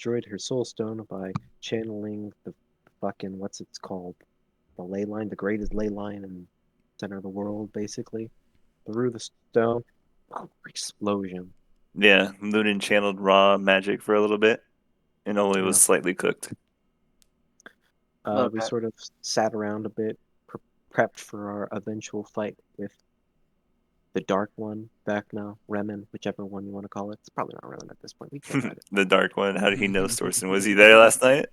destroyed her soul stone by channeling the fucking what's it's called, the ley line, the greatest ley line in the center of the world, basically. Through the stone, explosion. Yeah, Lunin channeled raw magic for a little bit and only Yeah. was slightly cooked. A little We bit. sort of sat around a bit, prepped for our eventual fight with the Dark One, Vecna, Remen, whichever one you want to call it. It's probably not Remen at this point. We get at it. The Dark One. How did he know Storson? Was he there last night?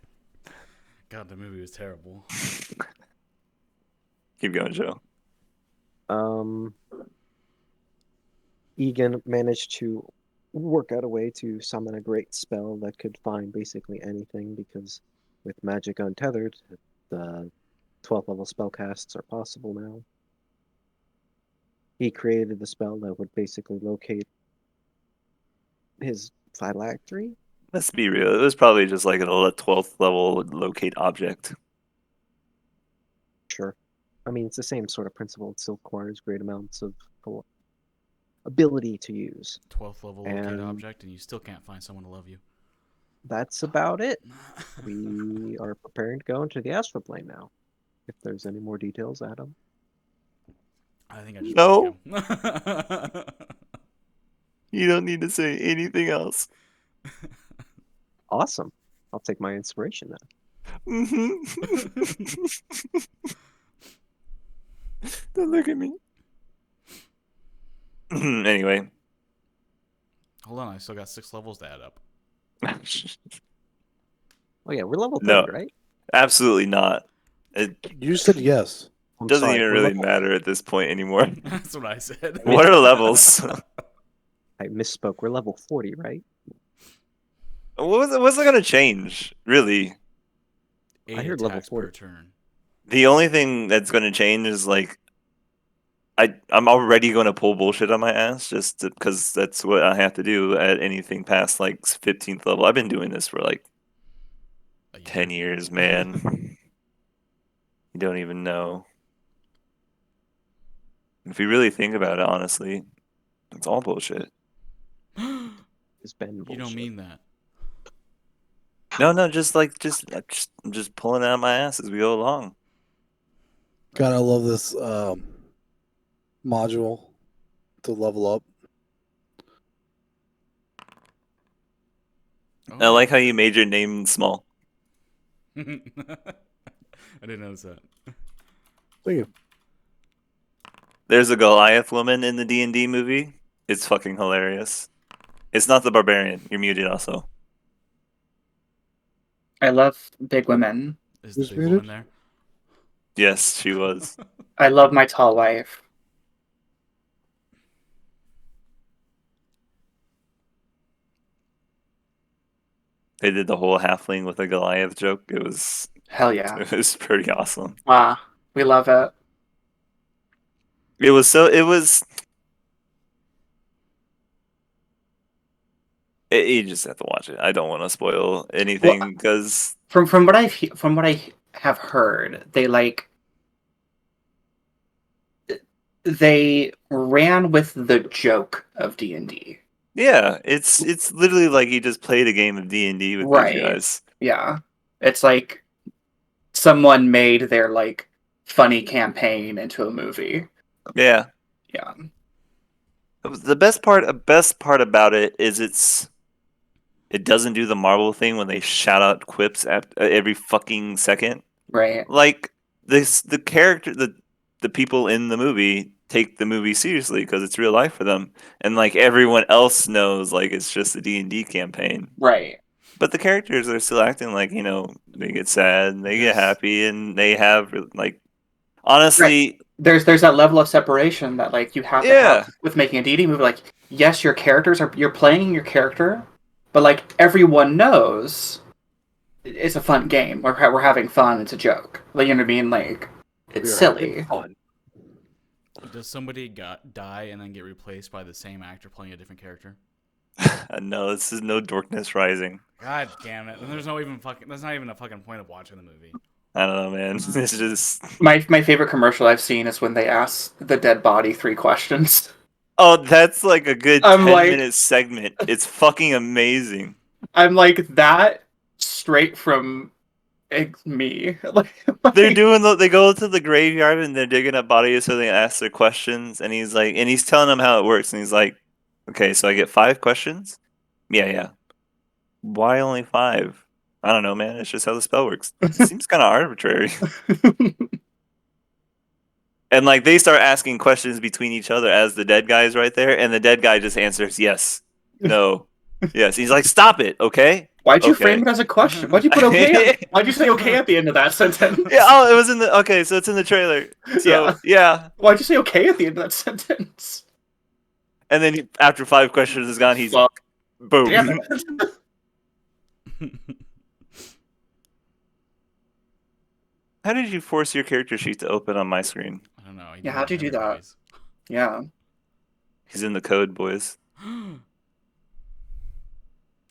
God, the movie was terrible. Keep going, Joe. Um, Egan managed to work out a way to summon a great spell that could find basically anything because with magic untethered, the 12th level spellcasts are possible now. He created the spell that would basically locate his phylactery. Let's be real. It was probably just like a 12th level locate object. Sure. I mean, it's the same sort of principle. It still requires great amounts of ability to use. 12th level locate object, and you still can't find someone to love you. That's about it. We are preparing to go into the astral plane now. If there's any more details, Adam. I think I just No. broke him. You don't need to say anything else. Awesome. I'll take my inspiration then. Mm-hmm. Don't look at me. Anyway. Hold on, I still got 6 levels to add up. Oh yeah, we're level 30, No. right? Absolutely not. It You said yes. doesn't even really level... matter at this point anymore. That's what I said. What are levels? I misspoke. We're level 40, right? What's it going to change, really? 8 I heard level attacks 40. per turn. The only thing that's going to change is like I'm already going to pull bullshit on my ass just because that's what I have to do at anything past like 15th level. I've been doing this for like 10 years, man. You don't even know. If you really think about it, honestly, it's all bullshit. It's been bullshit. You don't mean that. No, just I'm just pulling it out of my ass as we go along. God, I love this module to level up. Oh. I like how you made your name small. I didn't notice that. Thank you. There's a Goliath woman in the D&D movie. It's fucking hilarious. It's not the barbarian. You're muted also. I love big women. Is the big woman there? Yes, she was. I love my tall wife. They did the whole halfling with a Goliath joke. It was hell yeah. It was pretty awesome. Wow, we love it. You just have to watch it. I don't want to spoil anything because from what I have heard, they ran with the joke of D&D. Yeah, it's literally like you just played a game of D&D with these guys. Yeah, it's like someone made their like funny campaign into a movie. Yeah. The best part about it is it doesn't do the Marvel thing when they shout out quips at every fucking second. Right. Like the character, the people in the movie take the movie seriously because it's real life for them, and like everyone else knows, like it's just a D&D campaign. Right. But the characters are still acting like they get sad, and they get happy, and they have like honestly. Right. There's that level of separation that like you have to have with making a D&D movie. Like, yes, you're playing your character, but like everyone knows it's a fun game. We're having fun. It's a joke. Like, you know what I mean? Like, it's silly. Fun. Does somebody die and then get replaced by the same actor playing a different character? No, this is no Darkness Rising. God damn it! And there's not even a fucking point of watching the movie. I don't know, man. It's just my favorite commercial I've seen is when they ask the dead body 3 questions. Oh, that's like a good 10-minute segment. It's fucking amazing. I'm like that straight from me. They're doing they go to the graveyard and they're digging up bodies so they ask their questions, and he's telling them how it works, and he's like, okay, so I get 5 questions? Yeah. Why only 5? I don't know, man. It's just how the spell works. It seems kind of arbitrary. And like they start asking questions between each other as the dead guy is right there, and the dead guy just answers yes, no, yes. He's like, stop it, okay? Why'd you Okay. frame it as a question? Why'd you put okay? Why'd you say okay at the end of that sentence? Yeah, oh, it was in the okay, so it's in the trailer. So yeah. Why'd you say okay at the end of that sentence? And then after 5 questions is gone, he's Fuck. boom. Damn it. How did you force your character sheet to open on my screen? I don't know. Yeah, how'd you do that? Yeah. He's in the code, boys. Do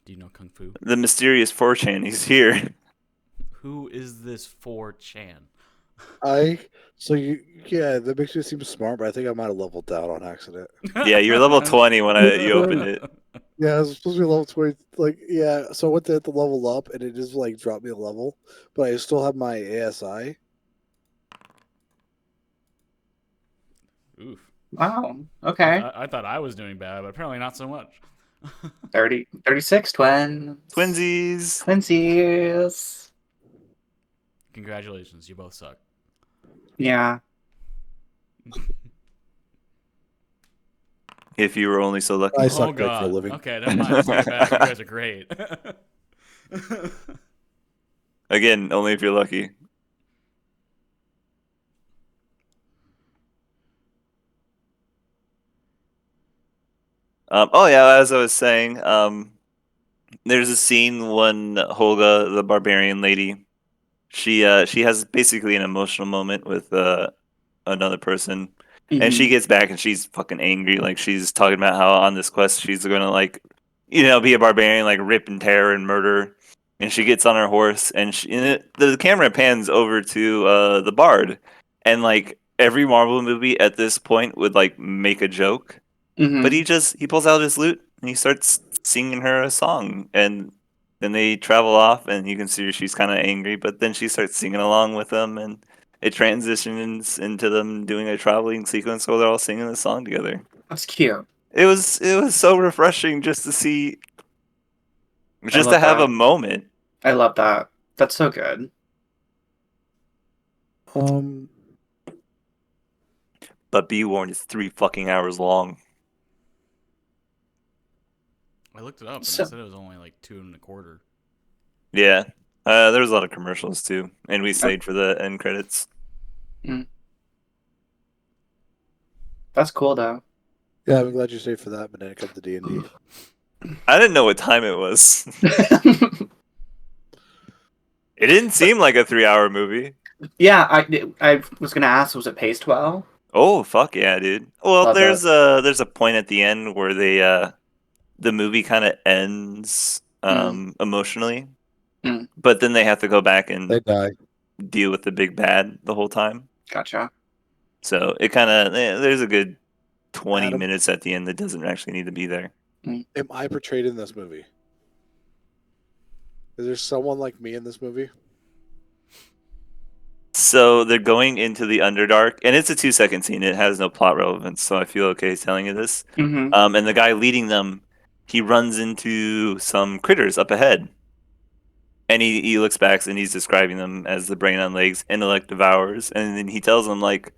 you know Kung Fu? The mysterious 4chan, he's here. Who is this 4chan? That makes me seem smart, but I think I might have leveled down on accident. Yeah, you're level 20 when you opened it. Yeah, I was supposed to be level 20. Like, yeah, so I went to hit the level up, and it just like dropped me a level, but I still have my ASI. Oof. Wow. Okay. I thought I was doing bad, but apparently not so much. 36 twins. Twinsies. Twinsies. Congratulations, you both suck. Yeah. If you were only so lucky. I Oh suck dick for a god. living. Okay, never mind. Take it back. You guys are great. Again, only if you're lucky. Oh yeah, as I was saying, there's a scene when Holga, the barbarian lady, she has basically an emotional moment with another person, and she gets back and she's fucking angry. Like she's talking about how on this quest she's gonna like, be a barbarian, like rip and tear and murder. And she gets on her horse, and the camera pans over to the bard, and like every Marvel movie at this point would like make a joke. But he pulls out his lute and he starts singing her a song, and then they travel off, and you can see she's kind of angry, but then she starts singing along with them, and it transitions into them doing a traveling sequence where they're all singing the song together. That's cute. It was so refreshing just to see, just to have a moment. I love that. That's so good. But be warned, it's 3 fucking hours long. I looked it up and it said it was only like 2.25. Yeah. There was a lot of commercials too, and we stayed for the end credits. That's cool though. Yeah, I'm glad you stayed for that, but then it comes to D&D. I didn't know what time it was. It didn't seem like a 3-hour movie. Yeah, I was gonna ask, was it paced well? Oh fuck yeah, dude. Well, Love there's a point at the end where the movie kind of ends emotionally, but then they have to go back and They die. deal with the big bad the whole time. Gotcha. So it kind of there's a good 20 Adam? minutes at the end that doesn't actually need to be there. Am I portrayed in this movie? Is there someone like me in this movie? So they're going into the Underdark, and it's a 2-second scene. It has no plot relevance, so I feel okay telling you this. And the guy leading them, he runs into some critters up ahead, and he looks back and he's describing them as the brain on legs, intellect devours, and then he tells them like,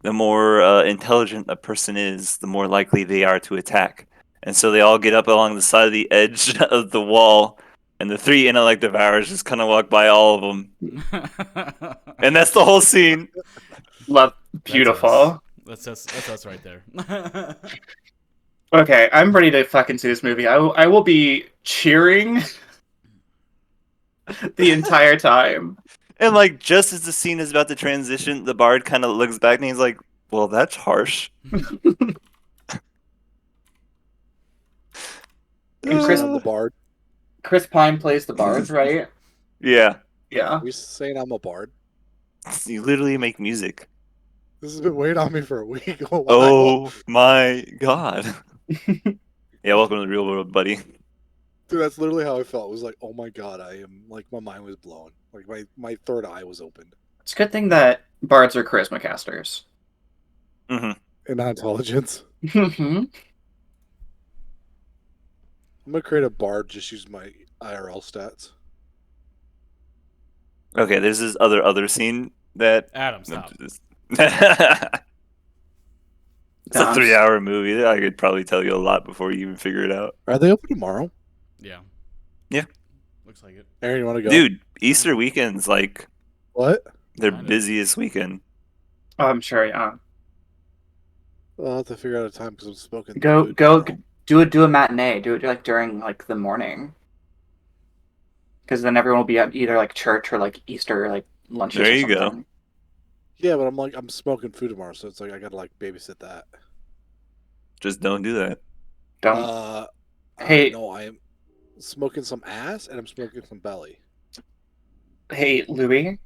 the more intelligent a person is, the more likely they are to attack. And so they all get up along the side of the edge of the wall, and the 3 intellect devours just kind of walk by all of them. And that's the whole scene. Love, beautiful. That's us right there. Okay, I'm ready to fucking see this movie. I will be cheering the entire time. And like just as the scene is about to transition, the bard kind of looks back and he's like, "Well, that's harsh." And I'm the bard. Chris Pine plays the bards, right? Yeah. Yeah. Are you saying I'm a bard? You literally make music. This has been weighing on me for a week. Oh my god. Yeah, welcome to the real world, buddy. Dude, that's literally how I felt. It was like, oh my god, I am like my mind was blown. Like my third eye was opened. It's a good thing that bards are charisma casters. Hmm. And not intelligence. Mhm. I'm gonna create a bard, just use my IRL stats. Okay, there's this other scene that. Adam, stop. It's a Done. 3-hour movie. I could probably tell you a lot before you even figure it out. Are they open tomorrow? Yeah. Yeah. Looks like it. Aaron, you want to go? Dude, Easter weekend's like What? their Kind of. busiest weekend. I'm sure. Yeah. I'll have to figure out a time because I'm smoking. Go food go tomorrow. do a matinee. Do it like during like the morning. Because then everyone will be at either like church or like Easter like lunches There or you go. something. Yeah, but I'm smoking food tomorrow, so it's like I gotta like babysit that. Just don't do that. Don't. Hey. No, I am smoking some ass and I'm smoking some belly. Hey, Louis.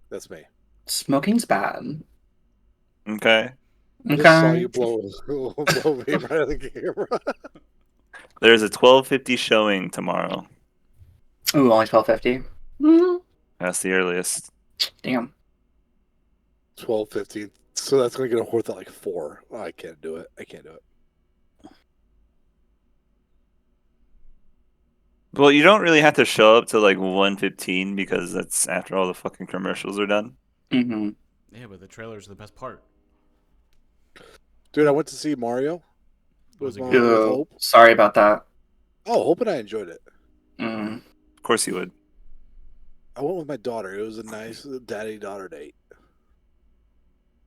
That's me. Smoking's bad. Okay. I just saw Okay. you blow vape right out of the camera. There's a 12:50 showing tomorrow. Ooh, only 12.50. That's the earliest. Damn. 12:15. So that's gonna get a worth at like 4. Oh, I can't do it. I can't do it. Well, you don't really have to show up to like 1:15 because that's after all the fucking commercials are done. Mm-hmm. Yeah, but the trailers are the best part. Dude, I went to see Mario Was with it my good? with Ooh, Hope. sorry about that. Oh, Hope and I enjoyed it. Mm. Of course you would. I went with my daughter. It was a nice daddy-daughter date.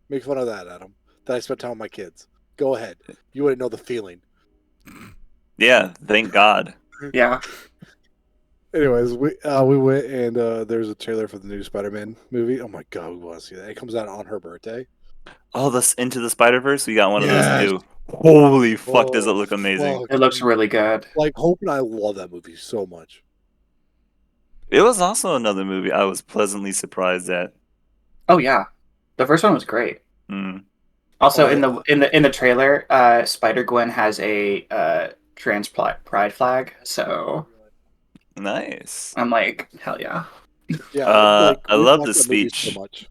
Make fun of that, Adam. That I spent time with my kids. Go ahead. You wouldn't know the feeling. Yeah, thank God. Yeah. Anyways, we went and there's a trailer for the new Spider-Man movie. Oh my god, we want to see that. It comes out on her birthday. Oh, this Into the Spider-Verse, we got one Yes. of those too. Holy fuck, does it Oh, look amazing? fuck. It looks really good. Like Hope and I love that movie so much. It was also another movie I was pleasantly surprised at. Oh yeah. The first one was great. Mm. Also Oh, in the trailer, Spider-Gwen has a trans pride flag, so Nice. I'm like, hell yeah. Yeah, I we love watched the that movie so speech. much.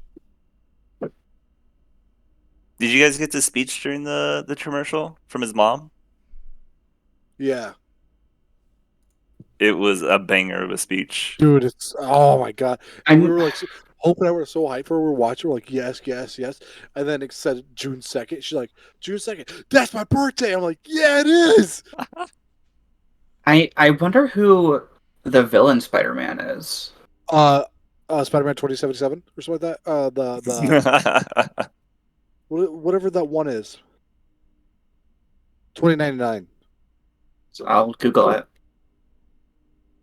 Did you guys get the speech during the commercial from his mom? Yeah, It was a banger of a speech. dude, it's oh my god. And we I'm were like, Hope and I were so hyped for her. We were watching. We're like, yes, yes, yes. And then it said June 2nd. She's like, June 2nd. That's my birthday. I'm like, yeah, it is. I wonder who the villain Spider-Man is. Spider-Man 2077 or something like that. The whatever that one is. 2099. So I'll Google it.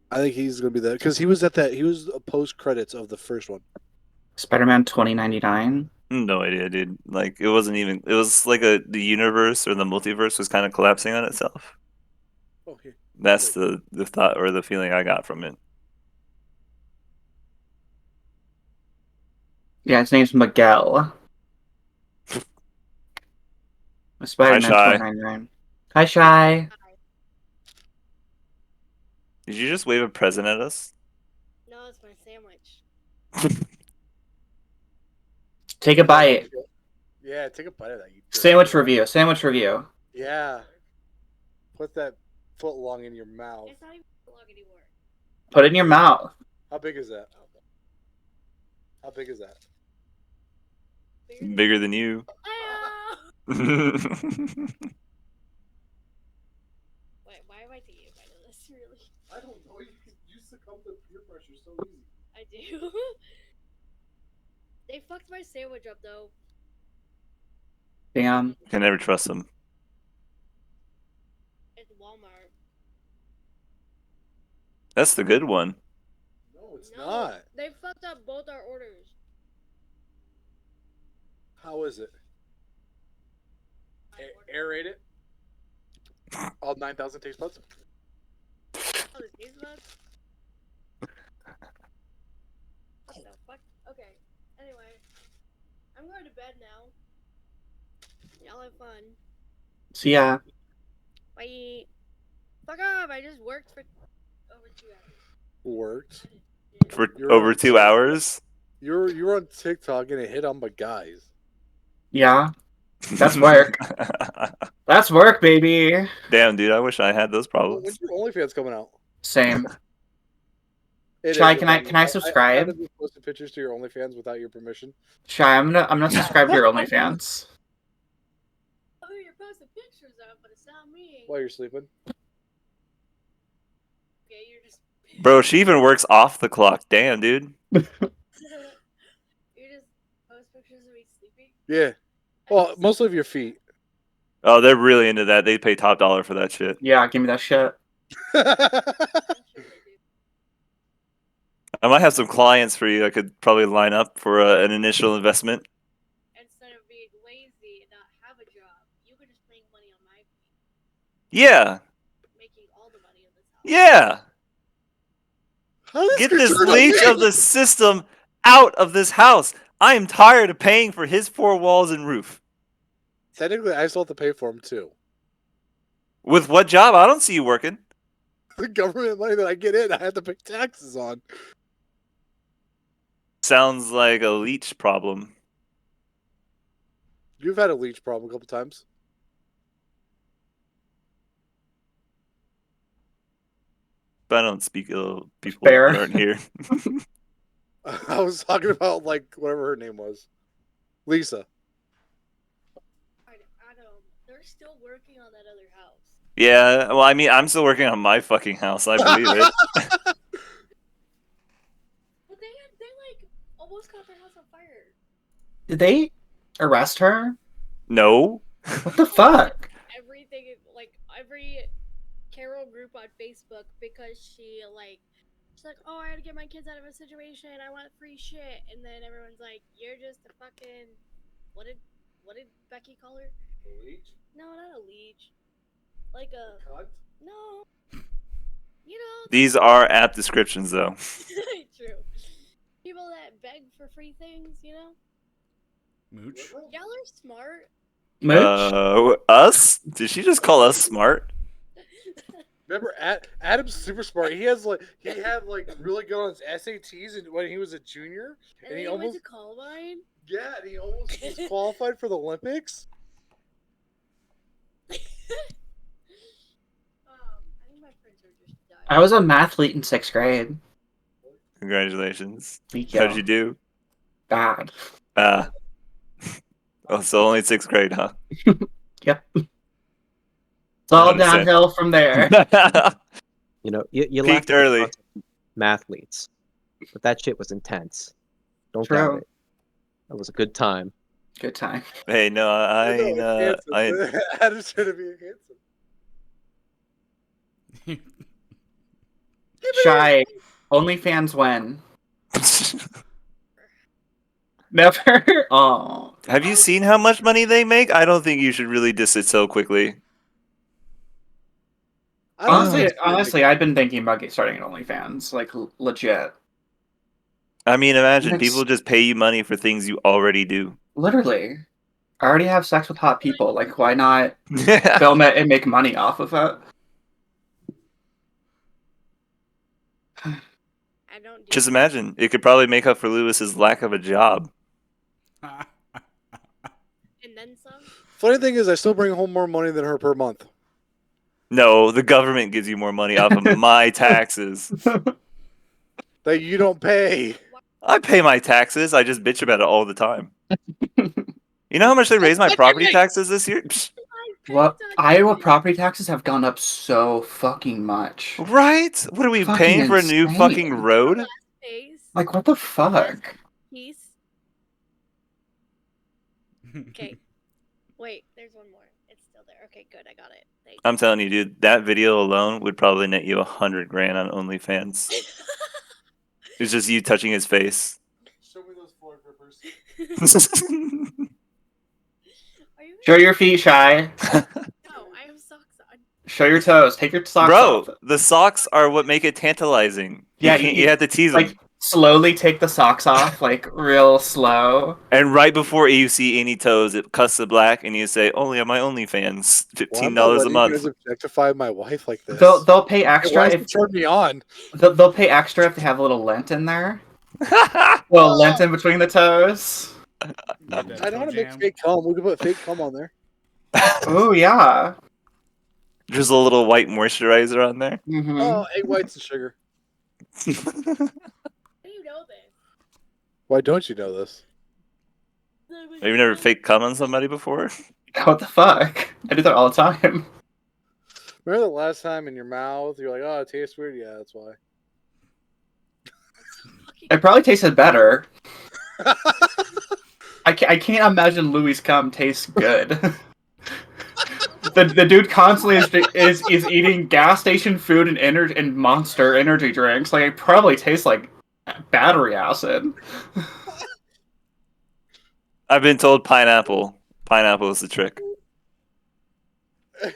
I think he's gonna be that because he was at that. He was post credits of the first one. Spider-Man 2099. No idea, dude. Like it wasn't even. It was like the universe or the multiverse was kind of collapsing on itself. Oh, here. That's the thought or the feeling I got from it. Yeah, his name's Miguel. Spider-Man Shy. 2099. Hi, Shy. Did you just wave a present at us? No, it's my sandwich. Take a bite. Yeah, take a bite of that. You jerk. Sandwich review. Sandwich review. Yeah. Put that foot long in your mouth. It's not even long anymore. Put it in your mouth. How big is that? How big is that? Bigger than you. Ah! I Wait, why am I taking a bite of this? Really? I don't know. You succumb to peer pressure so easy. I do. They fucked my sandwich up though. Damn. can never trust them. It's Walmart. That's the good one. No, it's No, not. they fucked up both our orders. How is it? I ordered- Aerate it. All 9,000 taste buds. Oh, the taste buds? What the fuck? Okay. Anyway, I'm going to bed now. Y'all have fun. So yeah. Bye. Fuck off! I just worked for over 2 hours. Worked. For You're over on 2 hours. You were on TikTok getting hit on by guys. Yeah, that's work. That's work, baby. Damn, dude, I wish I had those problems. When's your OnlyFans coming out? Same. It Shy, is, can I I subscribe? haven't posted pictures to your OnlyFans without your permission. Shy, I'm gonna subscribe to your OnlyFans. Oh, you're posting pictures of, but it's not me. While you're sleeping. Okay, you're just. Bro, she even works off the clock. Damn, dude. You just post pictures of me sleeping. Yeah. Well, mostly of your feet. Oh, they're really into that. They pay top dollar for that shit. Yeah, give me that shit. I might have some clients for you. I could probably line up for an initial investment. Instead of being lazy and not have a job, you could just make money on my feet, Yeah. making all the money in this house. Yeah. How does Get this Cthuran leech okay? of the system out of this house. I am tired of paying for his 4 walls and roof. Technically, I still have to pay for them too. With what job? I don't see you working. The government money that I get in, I have to pay taxes on. Sounds like a leech problem. You've had a leech problem a couple times. But I don't speak ill of people Fair. that aren't here. I was talking about like whatever her name was, Lisa. Adam, they're still working on that other house. Yeah, well, I mean, I'm still working on my fucking house. I believe it. But they like almost caught their house on fire. Did they arrest her? No. What the fuck? Everything, like every Carol group on Facebook, because she's like, oh, I had to get my kids out of a situation. I want free shit, and then everyone's like, you're just a fucking what did Becky call her? A leech? No, not a leech. Like a Cunt? no. You know. These are app descriptions, though. True. People that beg for free things, you know. Mooch. Y'all are smart. Mooch? Us? Did she just call us smart? Remember, Adam's super smart. He had really good on his SATs and when he was a junior, And he then went almost to Columbine. yeah, and he almost was qualified for the Olympics. I think my printer just died. I was a mathlete in 6th grade. Congratulations. Thank How'd you do? Bad. Oh, so only 6th grade, huh? Yep. It's all 100%. downhill from there. You know, you Peaked laughed at the early. concept of mathletes, but that shit was intense. Don't True. doubt it. That was a good time. Good time. Hey, no, Adam's trying to be handsome. Shy. OnlyFans when? Never. Oh. Have you seen how much money they make? I don't think you should really diss it so quickly. Honestly, I've been thinking about starting an OnlyFans, like legit. I mean, imagine Next- people just pay you money for things you already do. Literally. I already have sex with hot people. Like, why not film it and make money off of it? I don't do Just imagine. It could probably make up for Lewis's lack of a job. and then some. Funny thing is, I still bring home more money than her per month. No, the government gives you more money off of my taxes. That you don't pay. I pay my taxes. I just bitch about it all the time. You know how much they raised my property taxes this year? Psh, Well, Iowa property taxes have gone up so fucking much. right? What are we Fucking paying for a new insane. fucking road? Last face. Like, what the fuck? Piece. Okay. Wait, there's one more. It's still there. Okay, good. I got it. Thanks. I'm telling you, dude, that video alone would probably net you $100 grand on OnlyFans. It's just you touching his face. Show me those Floyd rippers. Are you Show your feet, Shy. No, I have socks on. Show your toes. Take your socks Bro, off. the socks are what make it tantalizing. Yeah, you have to tease them. Like, slowly take the socks off, like real slow. And right before you see any toes, it cuts to black, and you say, "Only on my OnlyFans, Well, I'm not $15 a letting you month." guys objectify my wife like this. They'll pay Hey, extra why does if it turn me on? they'll pay extra if they have a little lint in there. A little lint in between the toes. Need that I don't want to make toe jam. fake cum. We can put fake cum on there. Oh yeah. There's a little white moisturizer on there. Mm-hmm. Oh, egg whites and sugar. How do you know this? Why don't you know this? Have you never fake cum on somebody before? What the fuck? I do that all the time. Remember the last time in your mouth, you're like, oh, it tastes weird? Yeah, that's why. It probably tasted better. I can't imagine Louis' cum tastes good. The dude constantly is eating gas station food and Monster energy drinks. Like, it probably tastes like battery acid. I've been told pineapple. Pineapple is the trick.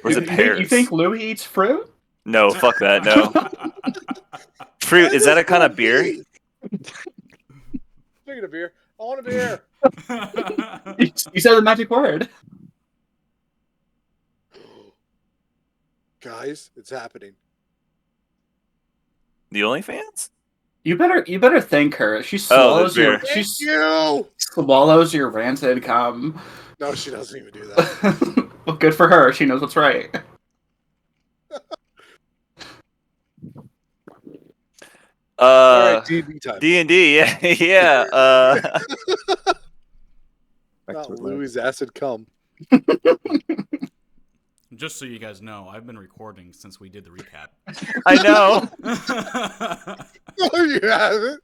Or is it pears? You think Louis eats fruit? No, fuck that. No. Fruit, is that a kind of beer? Speaking of beer, I want a beer. You said the magic word. Guys, it's happening. The OnlyFans? You better thank her. She Oh, swallows the beer. Thank you. swallows your rancid cum. No, she doesn't even do that. Well, good for her. She knows what's right. All right, D&D time. D&D, yeah, yeah. Not Louis' acid cum. Just so you guys know, I've been recording since we did the recap. I know. No, you haven't.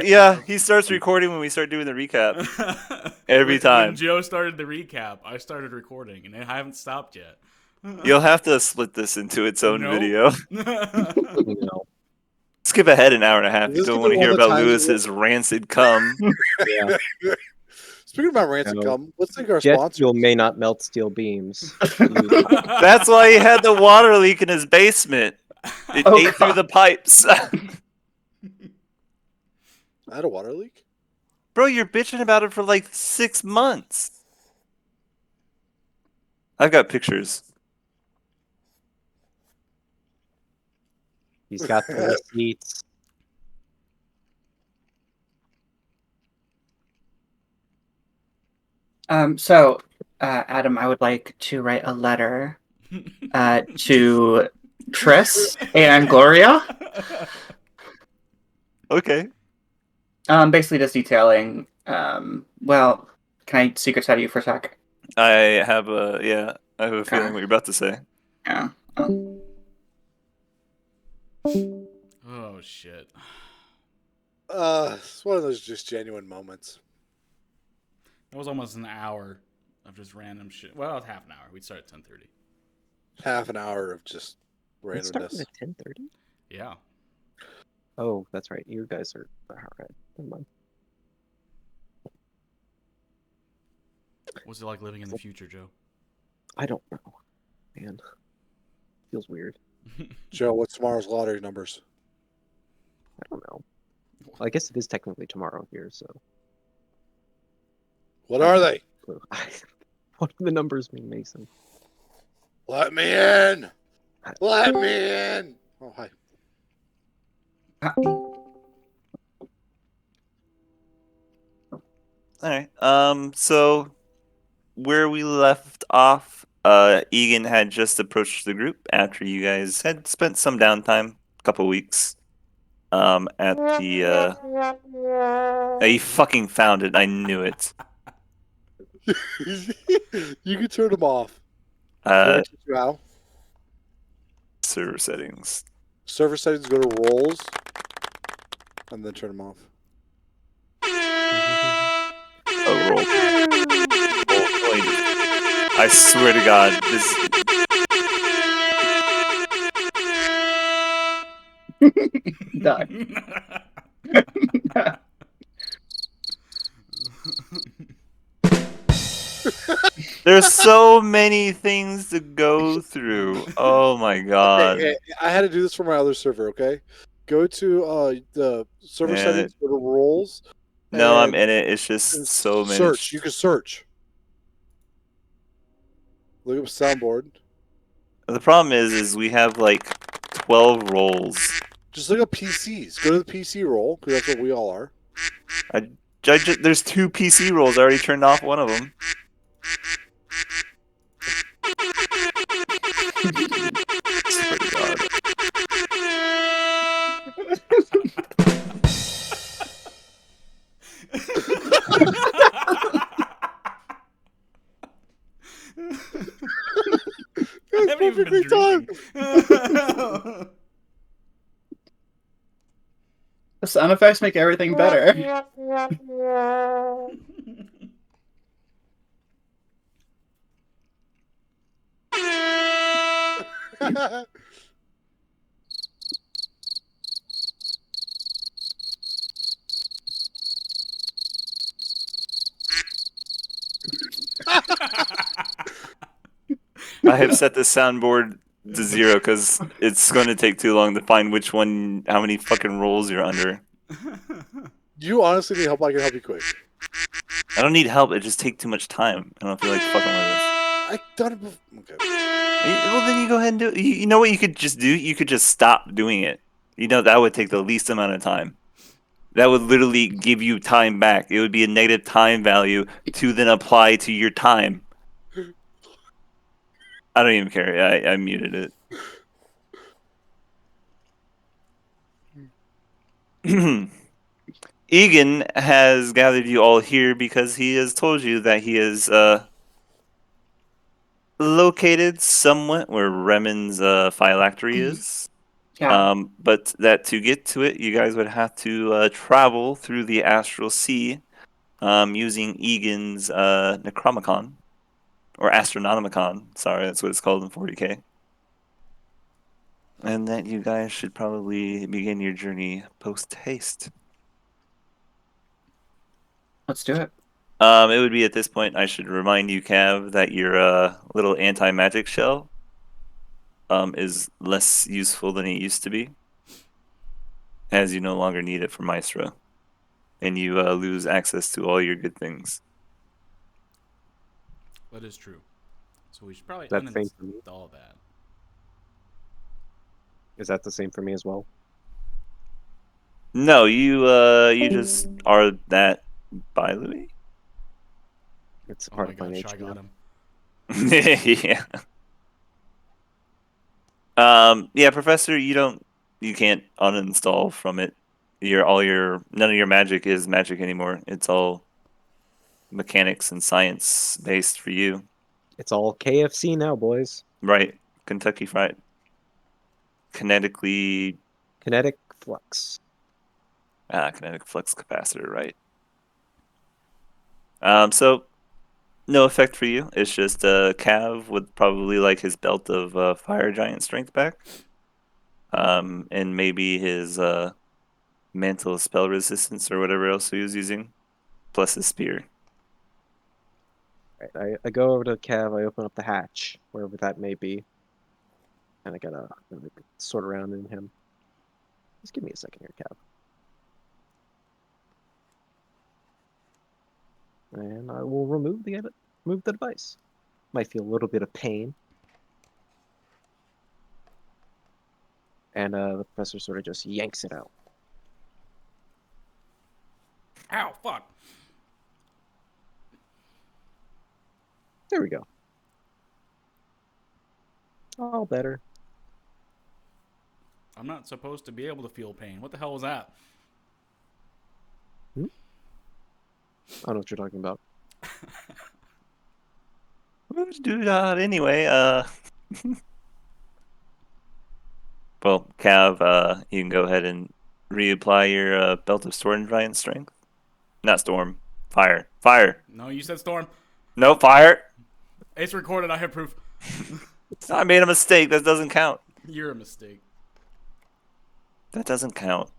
Yeah, he starts recording when we start doing the recap. Every time. When Joe started the recap, I started recording, and I haven't stopped yet. You'll have to split this into its own Nope. video. No. Skip ahead an hour and a half. Is You this don't gonna want to be hear one of the about times Lewis's rancid cum. Yeah. Speaking about rancid No. cum, let's take our Jet sponsor. fuel may not melt steel beams. That's why he had the water leak in his basement. It Oh, ate through God. the pipes. I had a water leak. Bro, you're bitching about it for like 6 months. I've got pictures. He's got the receipts. So, Adam, I would like to write a letter to Triss and Gloria. Okay. Basically just detailing, well, can I secret chat you for a sec? I have a feeling what you're about to say. Yeah. Oh shit. It's one of those just genuine moments. That was almost an hour of just random shit. Well, half an hour. We'd start at 10:30. Half an hour of just It started randomness. at 10:30. Yeah. Oh, that's right. You guys are all right. Never mind. What's it like living in the future, Joe? I don't know. Man, feels weird. Joe, what's tomorrow's lottery numbers? I don't know. Well, I guess it is technically tomorrow here, so. What are they? What do the numbers mean, Mason? Let me in. Let me in. Oh, hi. All right. So where we left off, Egan had just approached the group after you guys had spent some downtime, a couple weeks, at the. You fucking found it. I knew it. You can turn them off. Can I teach you how? Server settings. Server settings, go to roles, and then turn them off. Oh, roll. I swear to God, this. Done. There's so many things to go through. Oh my God. Hey, I had to do this for my other server, okay? Go to the server Yeah, settings, go to roles. No, I'm and, in it. It's and just so many. search. You can search. Look up soundboard. The problem is we have like 12 roles. Just look up PCs. Go to the PC role because that's what we all are. There's 2 PC roles. I already turned off one of them. Swear to God. It's haven't even been perfectly timed. The sound effects make everything better. I have set the soundboard to 0 because it's going to take too long to find which one, how many fucking rolls you're under. Do you honestly need help? I can help you quick. I don't need help. It just takes too much time. I don't feel like fucking with this. I done it before. Okay. Well, then you go ahead and do it. You know what you could just do? You could just stop doing it. You know, that would take the least amount of time. That would literally give you time back. It would be a negative time value to then apply to your time. I don't even care. I muted it. Egan has gathered you all here because he has told you that he is located somewhat where Remen's phylactery is. Yeah. But that to get to it, you guys would have to travel through the astral sea using Egan's Necromicon. Or Astronomicon. Sorry, that's what it's called in 40k. And that you guys should probably begin your journey post-haste. Let's do it. It would be at this point, I should remind you, Cav, that your little anti-magic shell is less useful than it used to be, as you no longer need it for Maestro, and you lose access to all your good things. That is true. So we should probably Is that the same for me? uninstall that. Is that the same for me as well? No, you just are that by Louis. It's a Oh part my of my god, nature. Shy got now. him. Yeah. Yeah, Professor, you can't uninstall from it. None of your magic is magic anymore. It's all mechanics and science based for you. It's all KFC now, boys. Right. Kentucky Fried. Kinetic flux. kinetic flux capacitor, right. So no effect for you. It's just Cav would probably like his belt of fire giant strength back. And maybe his mantle of spell resistance or whatever else he was using. Plus his spear. Right, I go over to Cav, I open up the hatch, wherever that may be. And I gotta sort around in him. Just give me a second here, Cav. And I will remove the device. Might feel a little bit of pain. And the professor sort of just yanks it out. Ow, fuck. There we go. All better. I'm not supposed to be able to feel pain. What the hell was that? I don't know what you're talking about. Let's do that anyway. Well, Cav, you can go ahead and reapply your belt of storm giant strength. Not storm. Fire. Fire. No, you said storm. No, fire. It's recorded. I have proof. I made a mistake. That doesn't count. You're a mistake. That doesn't count.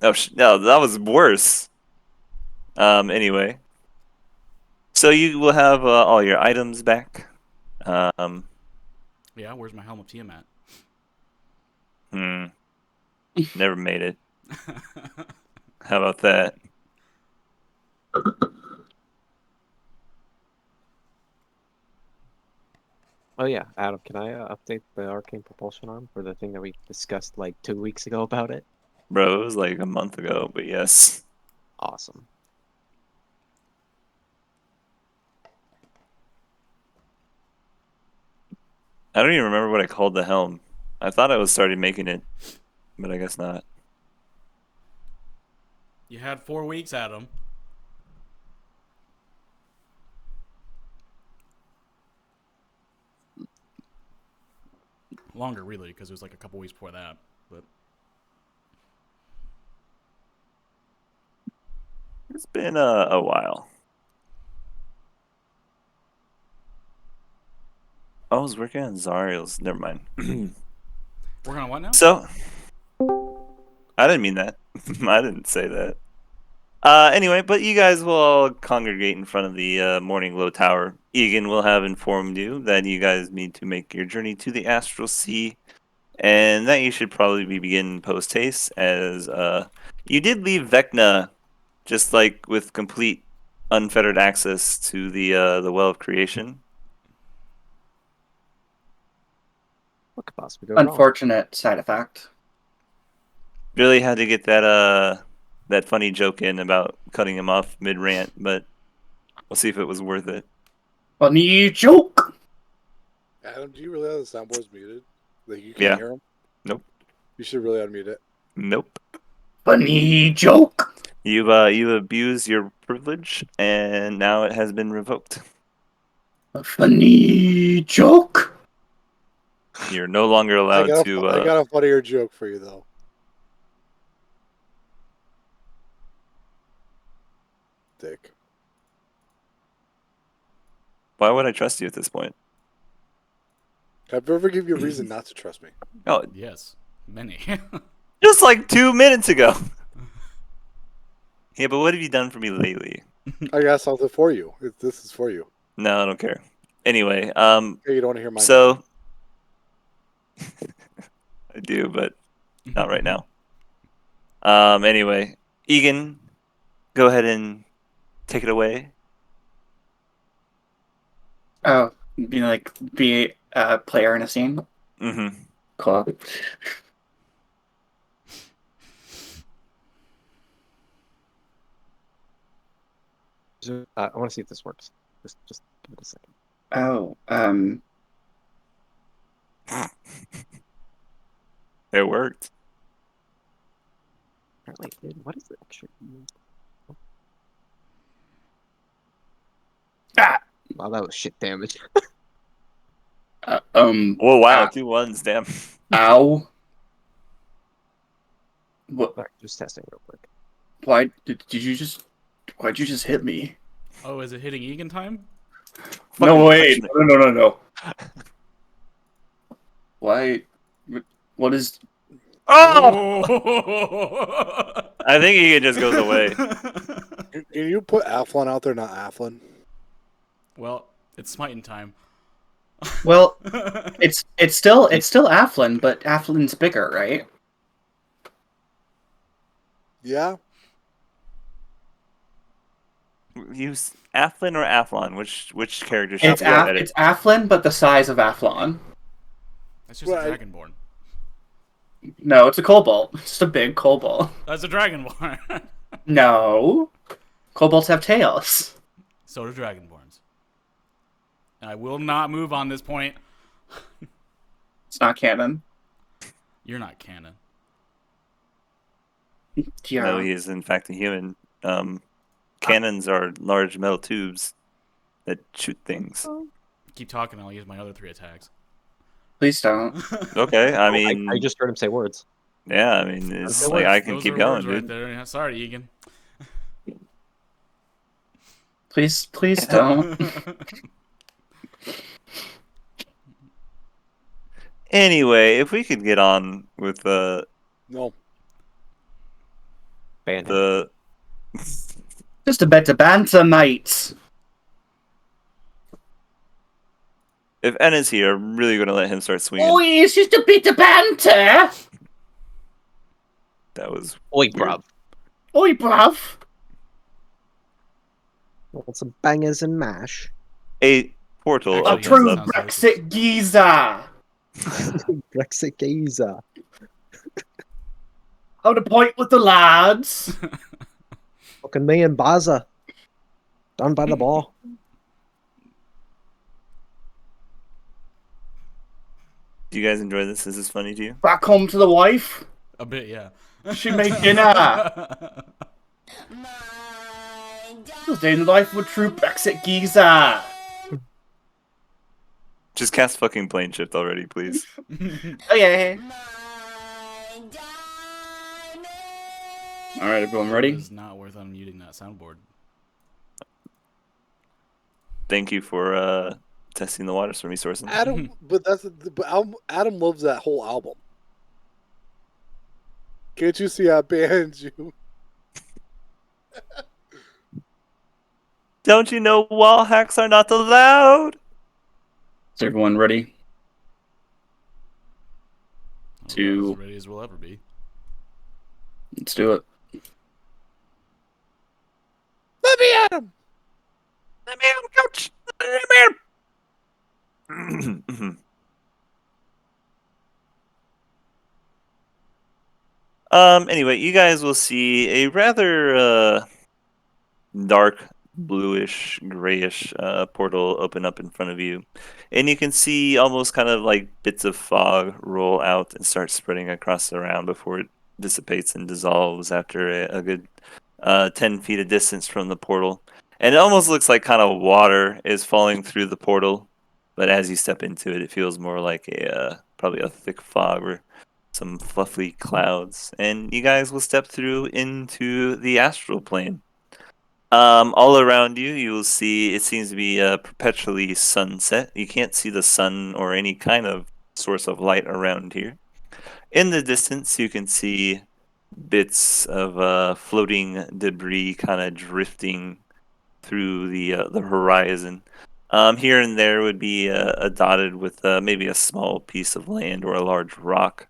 Oh, no, that was worse. Anyway. So you will have all your items back. Yeah, where's my helm of Tiamat? Never made it. How about that? Oh yeah, Adam, can I update the arcane propulsion arm for the thing that we discussed like 2 weeks ago about it? Bro, it was like a month ago, but yes. Awesome. I don't even remember what I called the helm. I thought I was started making it, but I guess not. You had 4 weeks, Adam. Longer, really, because it was like a couple weeks before that. But It's been a while. I was working on Zariel's. Never mind. working on what now? So, I didn't mean that. I didn't say that. Anyway, but you guys will all congregate in front of the Morning Glow Tower. Egan will have informed you that you guys need to make your journey to the Astral Sea, and that you should probably begin post haste, as you did leave Vecna just like with complete unfettered access to the Well of Creation. What could possibly go wrong? Unfortunate side effect. Really had to get that funny joke in about cutting him off mid rant, but we'll see if it was worth it. Funny joke. Adam, do you really have the soundboards muted? Like you can't Yeah. hear them? Nope. You should really unmute it. Nope. Funny joke. You've abused your privilege, and now it has been revoked. A funny joke. You're no longer allowed to. I got a funnier joke for you though. Dick. Why would I trust you at this point? I've ever given you a reason not to trust me. Oh, Yes, many. just like 2 minutes ago. Yeah, but what have you done for me lately? I got something for you. This is for you. No, I don't care. Anyway, Okay, you don't want to hear mine. so I do, but not right now. Anyway, Egan, go ahead and take it away. Oh, be a player in a scene. Mm-hmm. Cool. I want to see if this works. Just give it a second. Oh, It worked. Apparently it did. What is it? Actually? Ah! Wow, that was shit damage. Oh wow, ah, 2 ones, damn. ow. What? Alright, just testing real quick. Why did you just? Why'd you just hit me? Oh, is it hitting Egan time? No, Fucking wait. passionate. No. Why? What is? Oh! Oh! I think Egan just goes away. Can you put Afflin out there, not Afflin? Well, it's smiting time. Well, it's still Afflin, but Afflin's bigger, right? Yeah. Use Afflin or Athlon? Which character should It's we edit? it's Afflin, but the size of Afflon. That's just Right. a Dragonborn. No, it's a Cobalt. It's just a big Cobalt. That's a Dragonborn. No, Cobalts have tails. So do Dragonborns. And I will not move on this point. It's not canon. You're not canon. Yeah. No, he is in fact a human. Cannons are large metal tubes that shoot things. Keep talking, I'll use my other 3 attacks. Please don't. Okay, I Oh, mean, I just heard him say words. yeah, I mean, it's Those like are I can Those keep are going, words dude. right there. Yeah, sorry, Egan. Please don't. Anyway, if we could get on with No. Ban him. the Just a bit of banter, mates. if N is here, I'm really gonna let him start swinging. Oh, it's just a bit of banter. That was Oi, weird. bruv. Oi, bruv. Want some bangers and mash? A portal Actually, A opens yes, true that up. sounds Brexit geezer. Brexit geezer. How to point with the lads. Fucking me and Baza. Done by the ball. Do you guys enjoy this? Is this funny to you? Back home to the wife. A bit, yeah. She made dinner. This day in the life of a true Brexit geezer. Just cast fucking plane shift already, please. Okay. All right, everyone It ready? is not worth unmuting that soundboard. Thank you for testing the waters for me, Sorsen. Adam, but Adam loves that whole album. Can't you see I banned you? Don't you know wall hacks are not allowed? Is everyone ready? Well, as ready as we'll ever be. Let's do it. Let me at him. Let me out, coach. Let me out. Anyway, you guys will see a rather dark bluish grayish portal open up in front of you, and you can see almost kind of like bits of fog roll out and start spreading across the round before it dissipates and dissolves after a good 10 feet of distance from the portal. And it almost looks like kind of water is falling through the portal, but as you step into it, it feels more like a probably a thick fog or some fluffy clouds, and you guys will step through into the astral plane. All around you, you will see it seems to be perpetually sunset. You can't see the sun or any kind of source of light around here. In the distance, you can see bits of floating debris kind of drifting through the horizon. Here and there would be a dotted with maybe a small piece of land or a large rock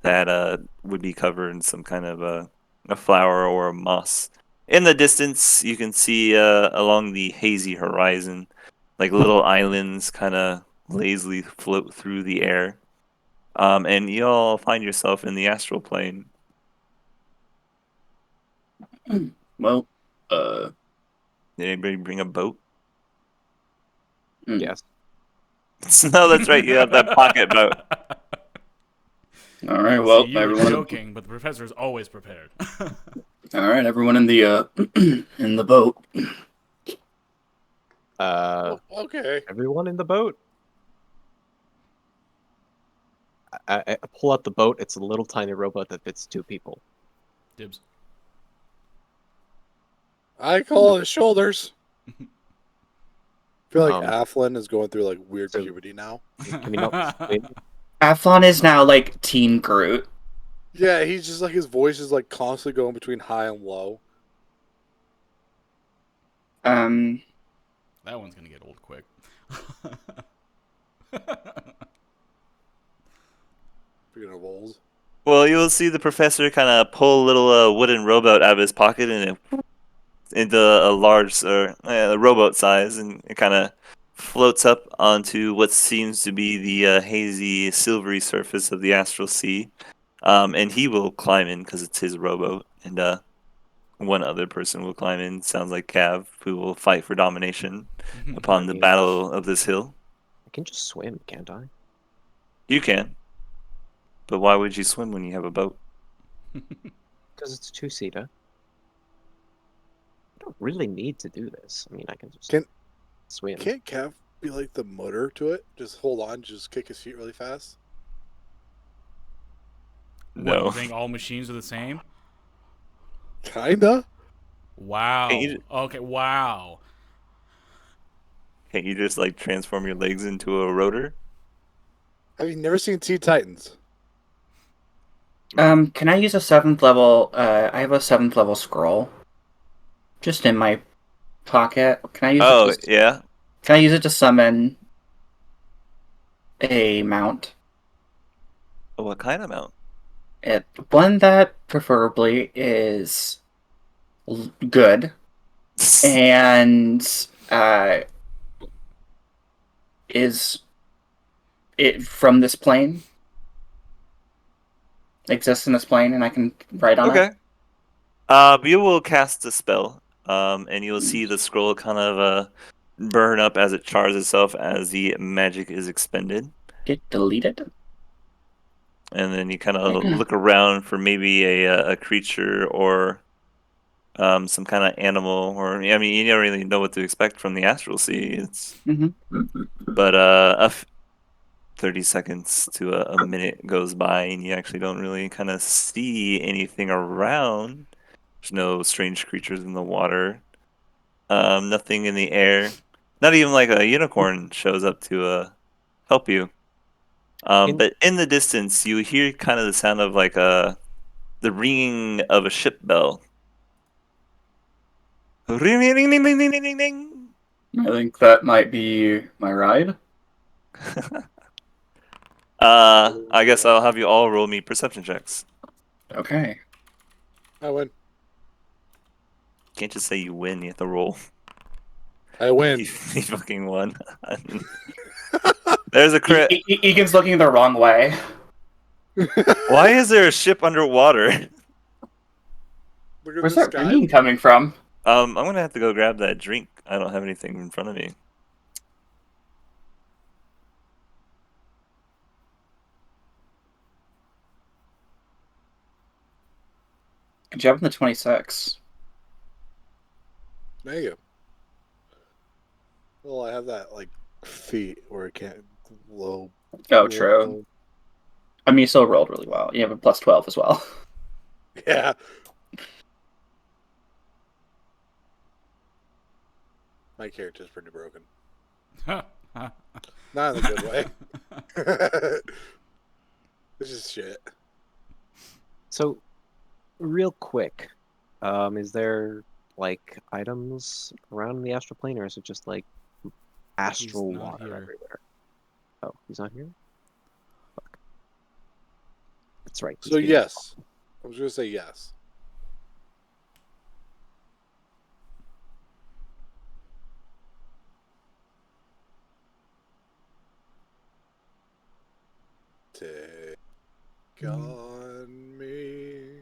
that would be covered in some kind of a flower or a moss. In the distance, you can see along the hazy horizon, like little islands kind of lazily float through the air. And you all find yourself in the astral plane. Well, Did anybody bring a boat? Yes. No, that's right. You have that pocket boat. all right. Well, See, you were everyone. joking, but the professor is always prepared. All right, everyone in the in the boat. Okay. Everyone in the boat. I pull out the boat. It's a little tiny robot that fits 2 people. Dibs. I call it shoulders. I feel like Um, Afflin is going through like weird so- puberty now. Can we not swim? Athlon is now like Teen Groot. Yeah, he's just like his voice is like constantly going between high and low. That one's gonna get old quick. Speaking of old. Well, you will see the professor kind of pull a little wooden rowboat out of his pocket and into a large rowboat size, and it kind of floats up onto what seems to be the hazy, silvery surface of the astral sea. And he will climb in because it's his rowboat, and one other person will climb in. Sounds like Cav, who will fight for domination upon the mean- battle of this hill. I can just swim, can't I? You can, but why would you swim when you have a boat? Because it's 2-seater. I don't really need to do this. I mean, I can just Can- swim. Can't Kev be like the motor to it? Just hold on, just kick his feet really fast. What, No. you think all machines are the same? Kinda. Wow. Can't you- Okay, wow. Can't you just like transform your legs into a rotor? Have you never seen Teen Titans? Can I use a 7th level? I have a 7th level scroll, just in my pocket. Can I use Oh, it? yeah. Can I use it to summon a mount? What kind of mount? One that preferably is good and is it from this plane? Exists in this plane, and I can write on Okay. it. You will cast a spell, and you'll see the scroll kind of burn up as it charges itself as the magic is expended. Get deleted. And then you kind of look around for maybe a creature or some kind of animal, or I mean, you don't really know what to expect from the astral sea. It's but 30 seconds to a minute goes by, and you actually don't really kind of see anything around. There's no strange creatures in the water. Nothing in the air. Not even like a unicorn shows up to help you. But in the distance, you hear kind of the sound of like the ringing of a ship bell. Ring, ring, ring, ring, ring, ring, ring, ring. I think that might be my ride. I guess I'll have you all roll me perception checks. Okay. I win. Can't just say you win; you have to roll. I win. You fucking won. There's a crit. Egan's looking the wrong way. Why is there a ship underwater? Look at Where's the that sky. ringing coming from? I'm gonna have to go grab that drink. I don't have anything in front of me. Good job on the 26. There you go. Well, I have that like feat where it can't low. Oh, true. I mean, you still rolled really well. You have a plus 12 as well. Yeah. My character's pretty broken. Not in a good way. This is shit. So, real quick, is there like items around the astral plane, or is it just like astral not water here. everywhere? Oh, he's not here? Fuck. That's right. So yes. I was gonna say yes. Take on me.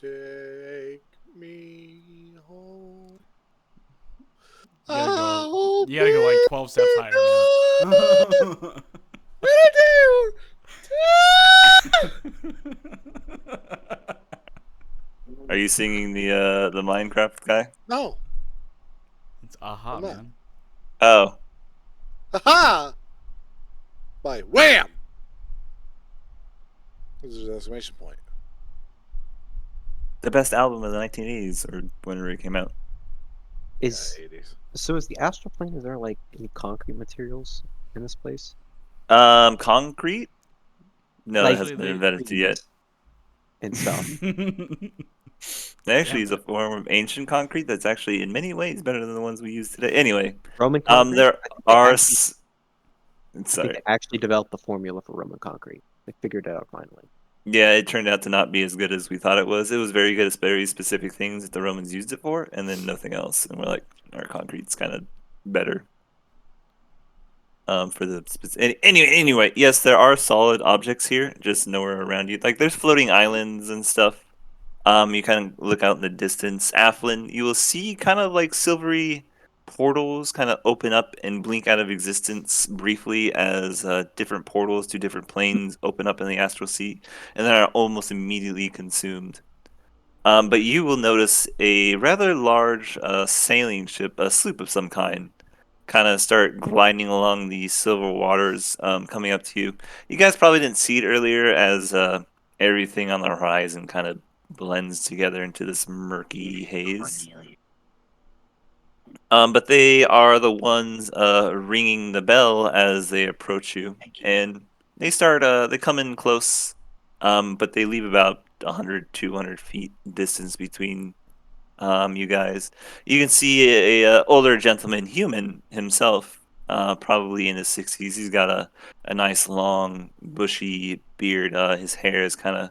Take me home. You gotta go like 12 steps higher, man. What I do? Are you singing the Minecraft guy? No. It's aha, I'm not. man. Oh, Aha! By wham! This is an exclamation point. the best album of the 1980s or whenever it came out. Is Yeah, 80s. so is the astral plane? Is there like any concrete materials in this place? Concrete? No, Like- it hasn't been invented yet. And stuff. It actually is a form of ancient concrete that's actually in many ways better than the ones we use today. Anyway, Roman concrete. there I think they are. actually- I think Sorry. they actually developed the formula for Roman concrete. They figured it out finally. Yeah, it turned out to not be as good as we thought it was. It was very good at very specific things that the Romans used it for, and then nothing else. And we're like, our concrete's kind of better. For the anyway, yes, there are solid objects here, just nowhere around you. Like there's floating islands and stuff. You kind of look out in the distance. Athlin, you will see kind of like silvery portals kind of open up and blink out of existence briefly as different portals to different planes open up in the astral sea, and then are almost immediately consumed. But you will notice a rather large sailing ship, a sloop of some kind, kind of start gliding along the silver waters, coming up to you. You guys probably didn't see it earlier as everything on the horizon kind of blends together into this murky haze. But they are the ones ringing the bell as they approach you, and they start. They come in close, but they leave about 100, 200 feet distance between you guys. You can see a older gentleman, human himself, probably in his 60s. He's got a nice long bushy beard. His hair is kind of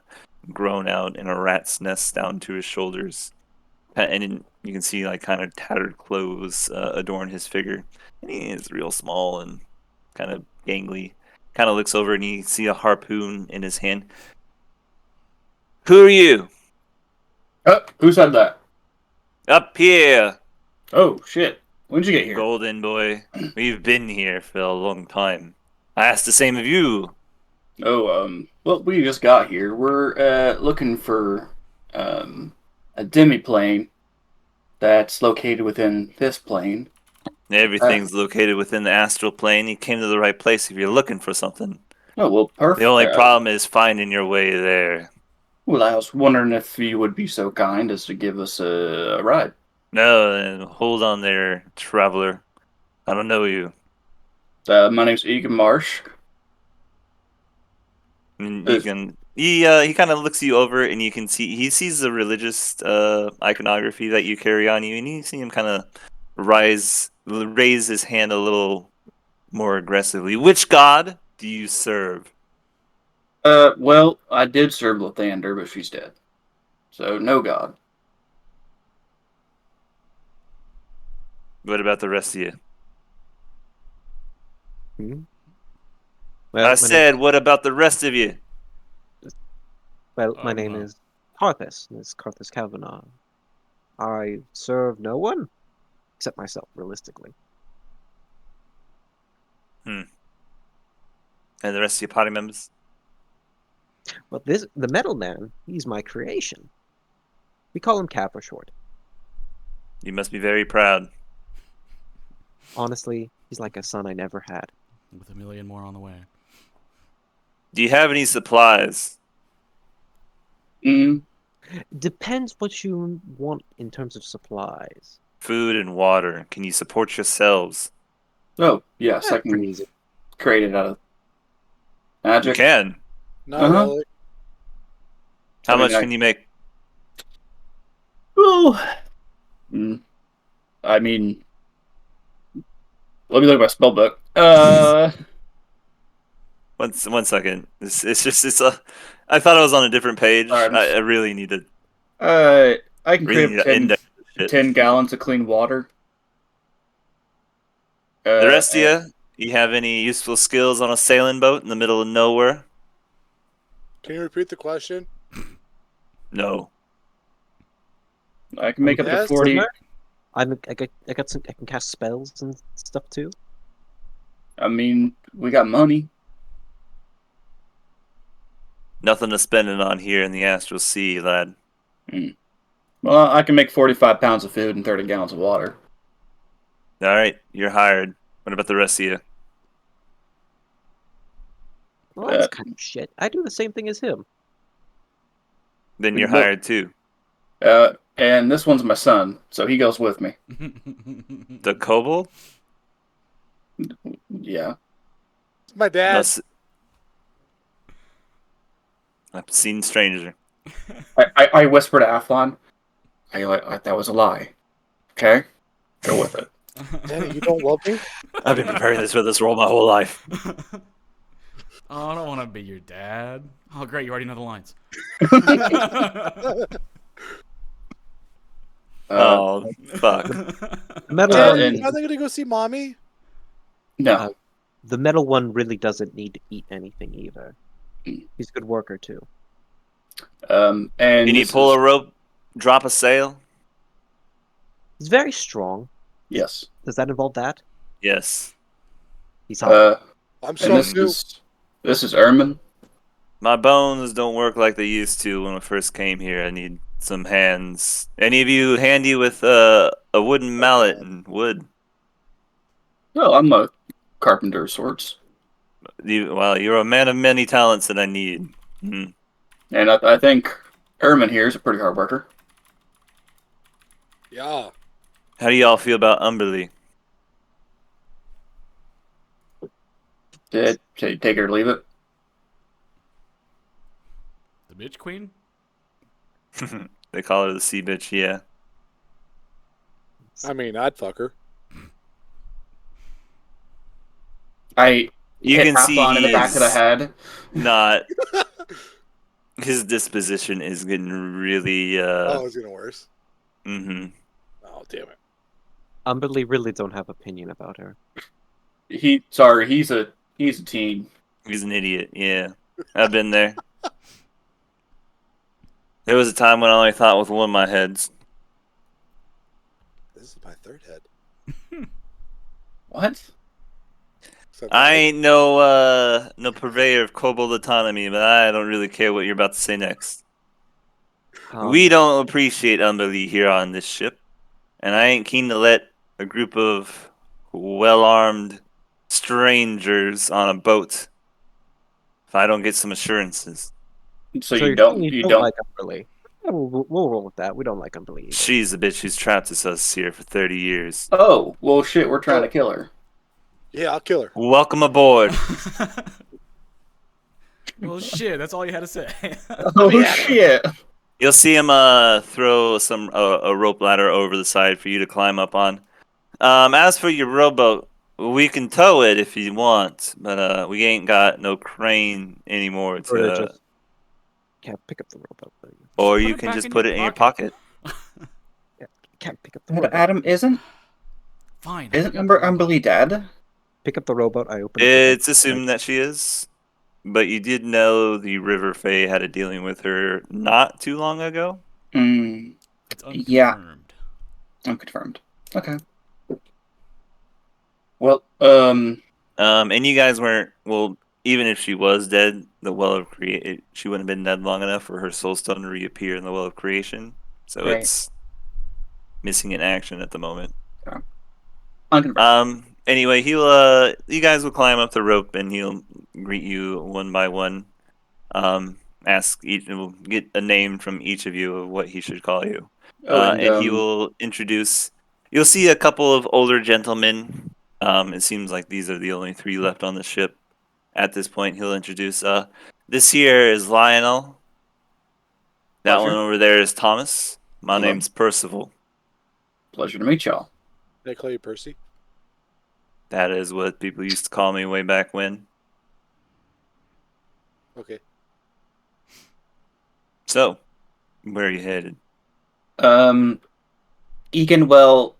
grown out in a rat's nest down to his shoulders. You can see like kind of tattered clothes adorn his figure. And he is real small and kind of gangly. Kind of looks over and you see a harpoon in his hand. Who are you? Who said that? Up here, Oh shit! When did you get here? golden boy. We've been here for a long time. I asked the same of you. Oh, well, we just got here. We're looking for a demi-plane that's located within this plane. Everything's located within the astral plane. You came to the right place if you're looking for something. Oh well, perfect. The only problem is finding your way there. Well, I was wondering if you would be so kind as to give us a ride. No, then hold on there, traveler. I don't know you. My name's Egan Marsh. And you can he kind of looks you over and you can see he sees the religious iconography that you carry on you and you see him kind of raise his hand a little more aggressively. Which god do you serve? Well, I did serve Lathander, but she's dead. So, no god. What about the rest of you? Well, I said, what about the rest of you? my name is Carthus. It's Carthus Kavanaugh. I serve no one except myself, realistically. And the rest of your party members? But the metal man, he's my creation. We call him Cap for short. You must be very proud. Honestly, he's like a son I never had. With a million more on the way. Do you have any supplies? Depends what you want in terms of supplies. Food and water. Can you support yourselves? Oh, yes, I Pretty can easy. create it out of You magic. can. Not really. How much can you make? Well, I mean, let me look at my spell book. One second. I thought I was on a different page. All right, I really need to. I can Really create need to index this shit. 10 gallons of clean water. The rest of you have any useful skills on a sailing boat in the middle of nowhere? Can you repeat the question? No. I can make up to Yes, 40. I can cast spells and stuff too. I mean, we got money. Nothing to spend it on here in the Astral Sea, lad. Well, I can make 45 pounds of food and 30 gallons of water. All right, you're hired. What about the rest of you? Well, that's kind of shit. I do the same thing as him. Then you're Well- hired too. And this one's my son, so he goes with me. The kobold? Yeah. It's my dad. Must... I've seen stranger. I whisper to Athlon, that was a lie. Okay? Go with it. Daddy, you don't love me? I've been preparing this for this role my whole life. Oh, I don't want to be your dad. Oh, great, you already know the lines. Oh, fuck. Metal Dad, one, and- are they gonna go see mommy? No. the metal one really doesn't need to eat anything either. He's a good worker too. And Can you this pull is- a rope, drop a sail? He's very strong. Yes. Does that involve that? Yes. He's hot. I'm And strong this too. is Ermin. My bones don't work like they used to when I first came here. I need some hands. Any of you handy with a wooden mallet and wood? Oh, I'm a carpenter of sorts. Well, you're a man of many talents that I need. Hmm. And I think Ermin here is a pretty hard worker. Yeah. How do y'all feel about Umberly? Take it or leave it. The bitch queen? They call her the sea bitch, yeah. I mean, I'd fuck her. I You hit can see Athlon in the back of the he's head. not. His disposition is getting really. Oh, it's getting worse. Mm-hmm. Oh, damn it. Umberly really don't have opinion about her. He's a teen. He's an idiot. Yeah, I've been there. There was a time when I only thought with one of my heads. This is my third head. What? So I ain't no purveyor of kobold autonomy, but I don't really care what you're about to say next. We don't appreciate Umberly here on this ship, and I ain't keen to let a group of well-armed strangers on a boat if I don't get some assurances. So you're you saying don't you don't like Umberly. We'll roll with that. We don't like Umberly either. She's the bitch who's trapped us here for 30 years. Oh, well shit, we're trying to kill her. Yeah, I'll kill her. Welcome aboard. Well, shit, that's all you had to say. Oh Yeah. shit. You'll see him throw some a rope ladder over the side for you to climb up on. As for your rowboat, we can tow it if you want, but we ain't got no crane anymore Or to to. just can't pick up the rowboat. Or put you it can back just in put your it in your pocket. pocket. Can't pick up the But rowboat. Adam isn't Fine. I'll pick up the Umberly dead? Pick up the rowboat. I open it. It's assumed that she is, but you did know the River Fae had a dealing with her not too long ago. Mm, It's yeah, unconfirmed. unconfirmed. Okay. Well, And you guys weren't well. Even if she was dead, the Well of Creation, she wouldn't have been dead long enough for her soulstone to reappear in the Well of Creation. So Right. it's missing in action at the moment. unconfirmed. Anyway, you guys will climb up the rope and he'll greet you one by one. Ask each, will get a name from each of you of what he should call you. Oh, And he will introduce. You'll see a couple of older gentlemen. It seems like these are the only three left on the ship at this point. He'll introduce. This here is Lionel. That Pleasure. one over there is Thomas. My Hello. name's Percival. Pleasure to meet y'all. Can I call you Percy? That is what people used to call me way back when. Okay. So, where are you headed? Egan will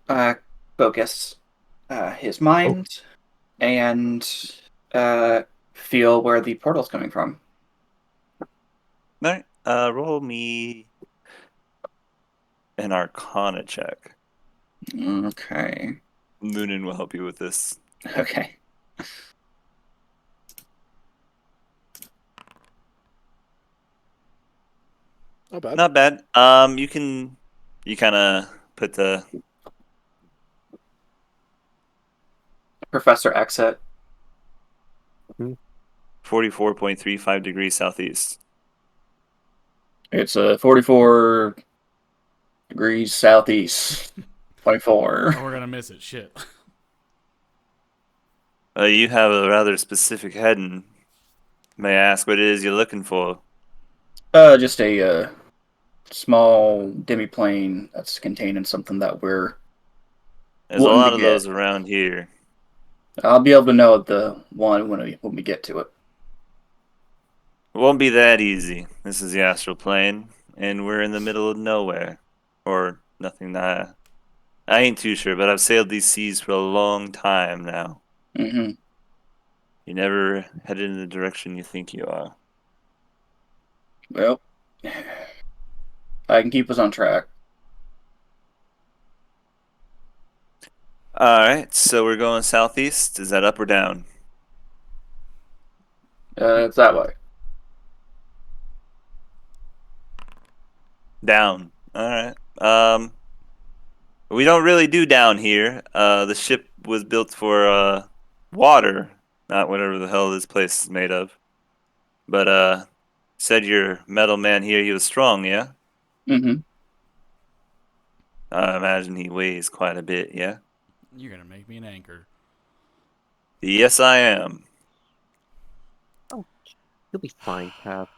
focus his mind and feel where the portal's coming from. All right. Roll me an Arcana check. Okay. Moonin will help you with this. Okay. Not bad. Not bad. You kind of put the Professor Exit. 44.35 degrees southeast. It's 44 degrees southeast. 24. Oh, we're gonna miss it. Shit. You have a rather specific heading. May I ask what it is you're looking for? Just a small demiplane that's containing something that we're There's a wanting lot to of get. those around here. I'll be able to know the one when we get to it. It won't be that easy. This is the astral plane, and we're in the middle of nowhere. Or nothing. I ain't too sure, but I've sailed these seas for a long time now. Mm-hmm. You never headed in the direction you think you are. Well, I can keep us on track. Alright, so we're going southeast. Is that up or down? It's that way. Down. Alright. We don't really do down here. The ship was built for water, not whatever the hell this place is made of. But said your metal man here, he was strong, yeah? Mm-hmm. I imagine he weighs quite a bit, yeah? You're gonna make me an anchor. Yes, I am. You'll be fine, Tab.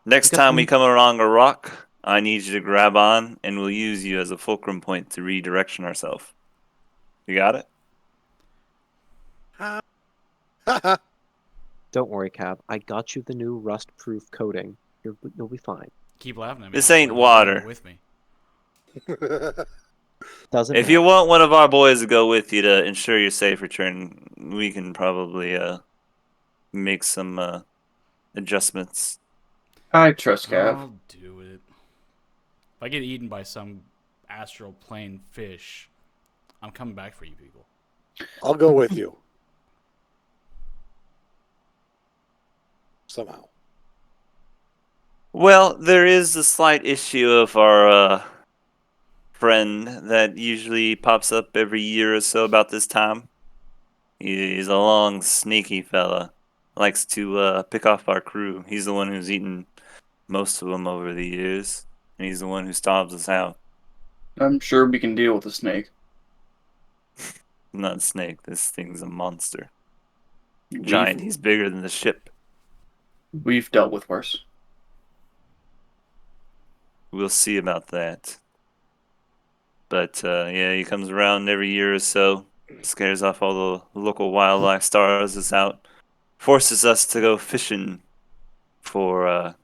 Next got time some- we come along a rock, I need you to grab on, and we'll use you as a fulcrum point to redirection ourselves. You got it? Don't worry, Cab. I got you the new rust-proof coating. You'll be fine. Keep laughing at me. This I'll ain't bring one water. with me. Doesn't If matter. you want one of our boys to go with you to ensure your safe return, we can probably make some adjustments. I trust Gav. I'll do it. If I get eaten by some astral plane fish, I'm coming back for you people. I'll go with you. Somehow. Well, there is a slight issue of our friend that usually pops up every year or so about this time. He's a long, sneaky fella. Likes to pick off our crew. He's the one who's eaten most of them over the years, and he's the one who starves us out. I'm sure we can deal with the snake. Not a snake. This thing's a monster. Giant. He's bigger than the ship. We've dealt with worse. We'll see about that. But yeah, he comes around every year or so, scares off all the local wildlife, stars us out, forces us to go fishing for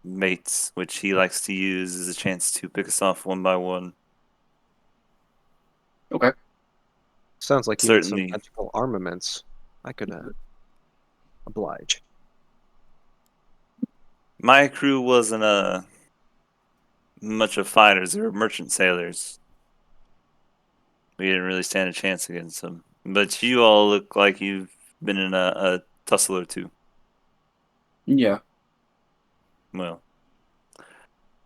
mates, which he likes to use as a chance to pick us off one by one. Okay. Sounds like you need some Certainly. magical armaments. I could oblige. My crew wasn't much of fighters. They were merchant sailors. We didn't really stand a chance against them. But you all look like you've been in a tussle or two. Yeah. Well,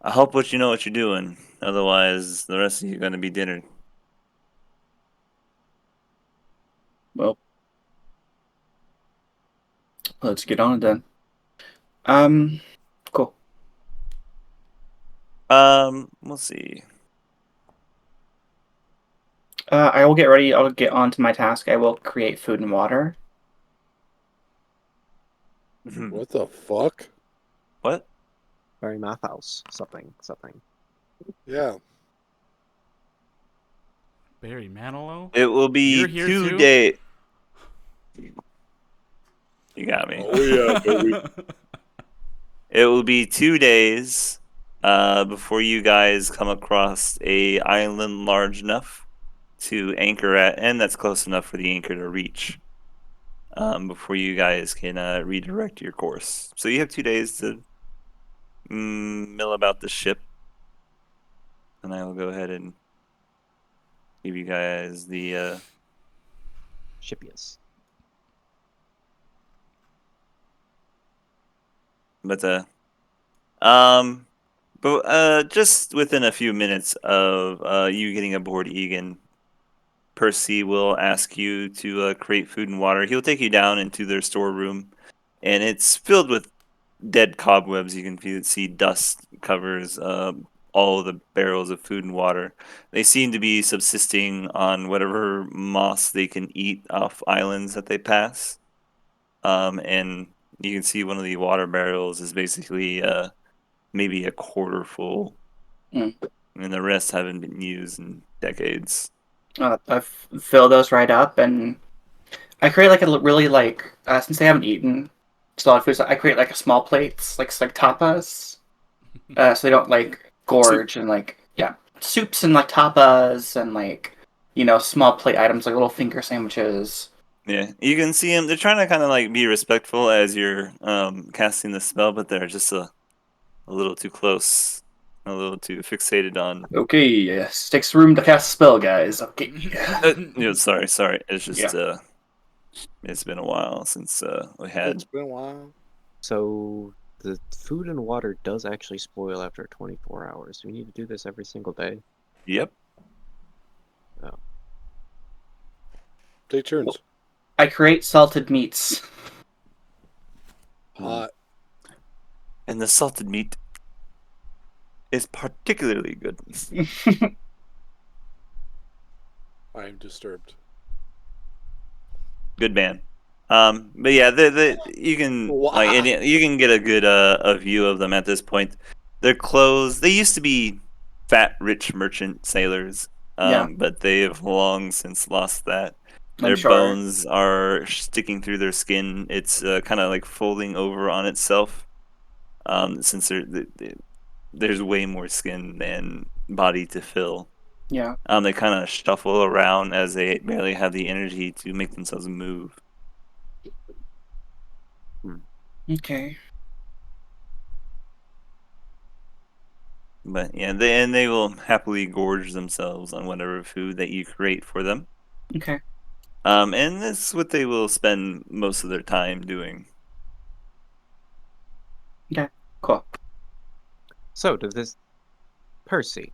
I hope you know what you're doing. Otherwise, the rest of you are going to be dinner. Well, let's get on it then. Cool. We'll see. I will get ready. I'll get on to my task. I will create food and water. What the fuck? What? Very math house. Something. Yeah. Barry Manilow? It will be You're here 2 too? days. You got me. Oh yeah, baby. It will be 2 days before you guys come across a island large enough to anchor at, and that's close enough for the anchor to reach before you guys can redirect your course. So you have 2 days to mill about the ship, and I will go ahead and give you guys the Shippies. but just within a few minutes of you getting aboard Egan, Percy will ask you to create food and water. He'll take you down into their storeroom, and it's filled with dead cobwebs. You can see dust covers all of the barrels of food and water. They seem to be subsisting on whatever moss they can eat off islands that they pass. And you can see one of the water barrels is basically maybe a quarter full, Mm. and the rest haven't been used in decades. I fill those right up, and I create like a really since they haven't eaten a lot of food, so I create like a small plates, like tapas, so they don't like gorge and soups and like tapas and small plate items like little finger sandwiches. Yeah, you can see them. They're trying to kind of like be respectful as you're casting the spell, but they're just a little too close, a little too fixated on. Okay, yes, takes room to cast a spell, guys. Okay. Sorry. It's just it's been a while since we had. It's been a while. So the food and water does actually spoil after 24 hours. Do we need to do this every single day? Yep. Take turns. I create salted meats. Hot. And the salted meat is particularly good. I am disturbed. Good man. But yeah, you can Wow. you can get a good a view of them at this point. Their clothes, they used to be fat, rich merchant sailors, Yeah. but they have long since lost that. Their sure. bones are sticking through their skin. It's kind of like folding over on itself. Since there's way more skin than body to fill. Yeah. They kind of shuffle around as they barely have the energy to make themselves move. Okay. But yeah, they will happily gorge themselves on whatever food that you create for them. Okay. And that's what they will spend most of their time doing. Okay. Cool. So, does this Percy,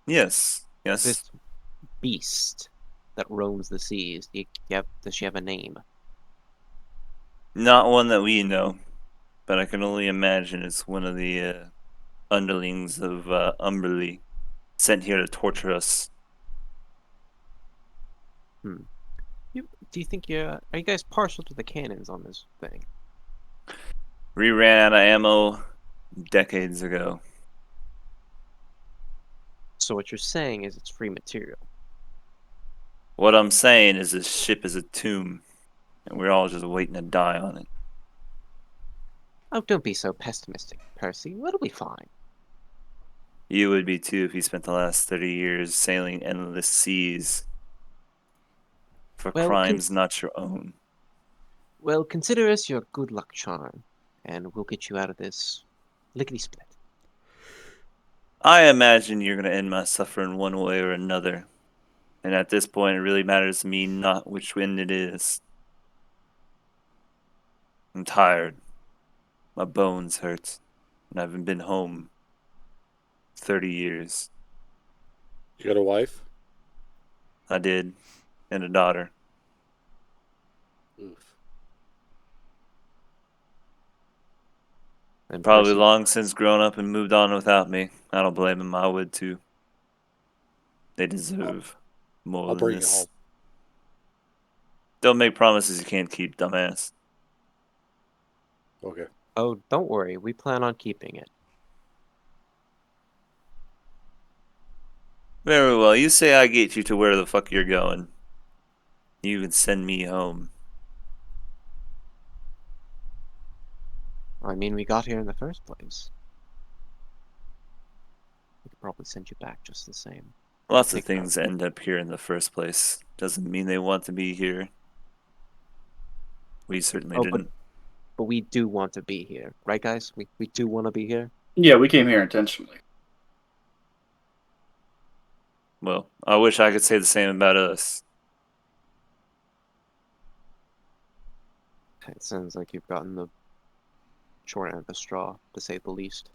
Yes, yes. this beast that roams the seas, does she have a name? Not one that we know, but I can only imagine it's one of the underlings of Umberly sent here to torture us. Do you think are you guys partial to the cannons on this thing? We ran out of ammo decades ago. So what you're saying is it's free material. What I'm saying is this ship is a tomb, and we're all just waiting to die on it. Oh, don't be so pessimistic, Percy. It'll be fine. You would be too if you spent the last 30 years sailing endless seas for Well, crimes not your own. Well, consider us your good luck charm, and we'll get you out of this lickety-split. I imagine you're going to end my suffering one way or another. And at this point, it really matters to me not which end it is. I'm tired. My bones hurt. And I haven't been home 30 years. You got a wife? I did. And a daughter. Oof. And Probably Percy, long since grown up and moved on without me. I don't blame them. I would too. They deserve more I'll than bring you this. home. Don't make promises you can't keep, dumbass. Okay. oh, don't worry, we plan on keeping it. Very well. You say I get you to where the fuck you're going. You can send me home. I mean, we got here in the first place. We could probably send you back just the same. Lots of Take that. things end up here in the first place. Doesn't mean they want to be here. We certainly Oh, didn't. but we do want to be here, right, guys? We do want to be here. Yeah, we came here intentionally. Well, I wish I could say the same about us. It sounds like you've gotten the short end of the straw, to say the least.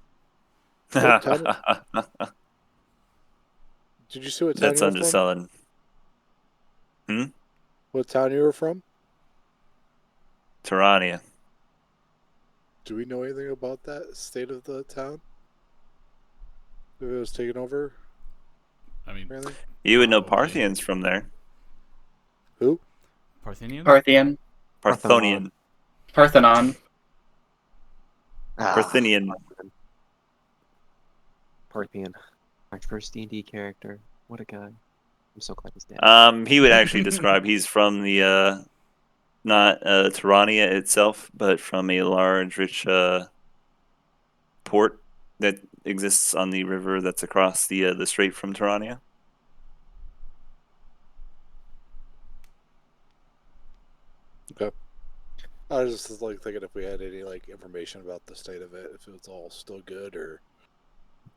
What town? Did you see what town That's you were from? underselling. What town you were from? Tyrannia. Do we know anything about that state of the town? If it was taken over? I mean, Or anything? You would know Probably. Parthians from there. Who? Parthenian? Parthian. Parthonian. Parthenon. Parthenian. Parthian. My first D&D character. What a guy. I'm so glad he's dead. He would actually describe he's from the not Tyrannia itself, but from a large, rich port that exists on the river that's across the strait from Tyrannia. Okay. I was just like thinking if we had any like information about the state of it, if it was all still good or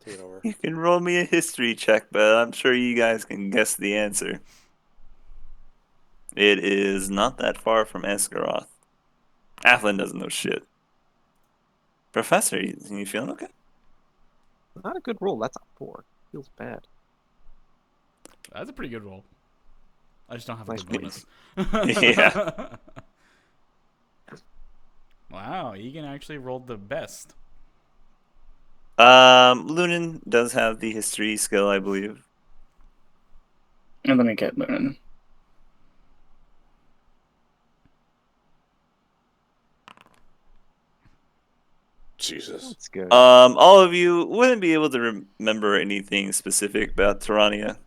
taken over. You can roll me a history check, but I'm sure you guys can guess the answer. It is not that far from Esgaroth. Athlin doesn't know shit. Professor, you feeling okay? Not a good roll. That's a 4. Feels bad. That's a pretty good roll. I just don't have a Nice good bonus. Yeah. Wow, Egan actually rolled the best. Lunan does have the history skill, I believe. And let me get Lunan. Jesus. That's good. All of you wouldn't be able to remember anything specific about Tyrannia.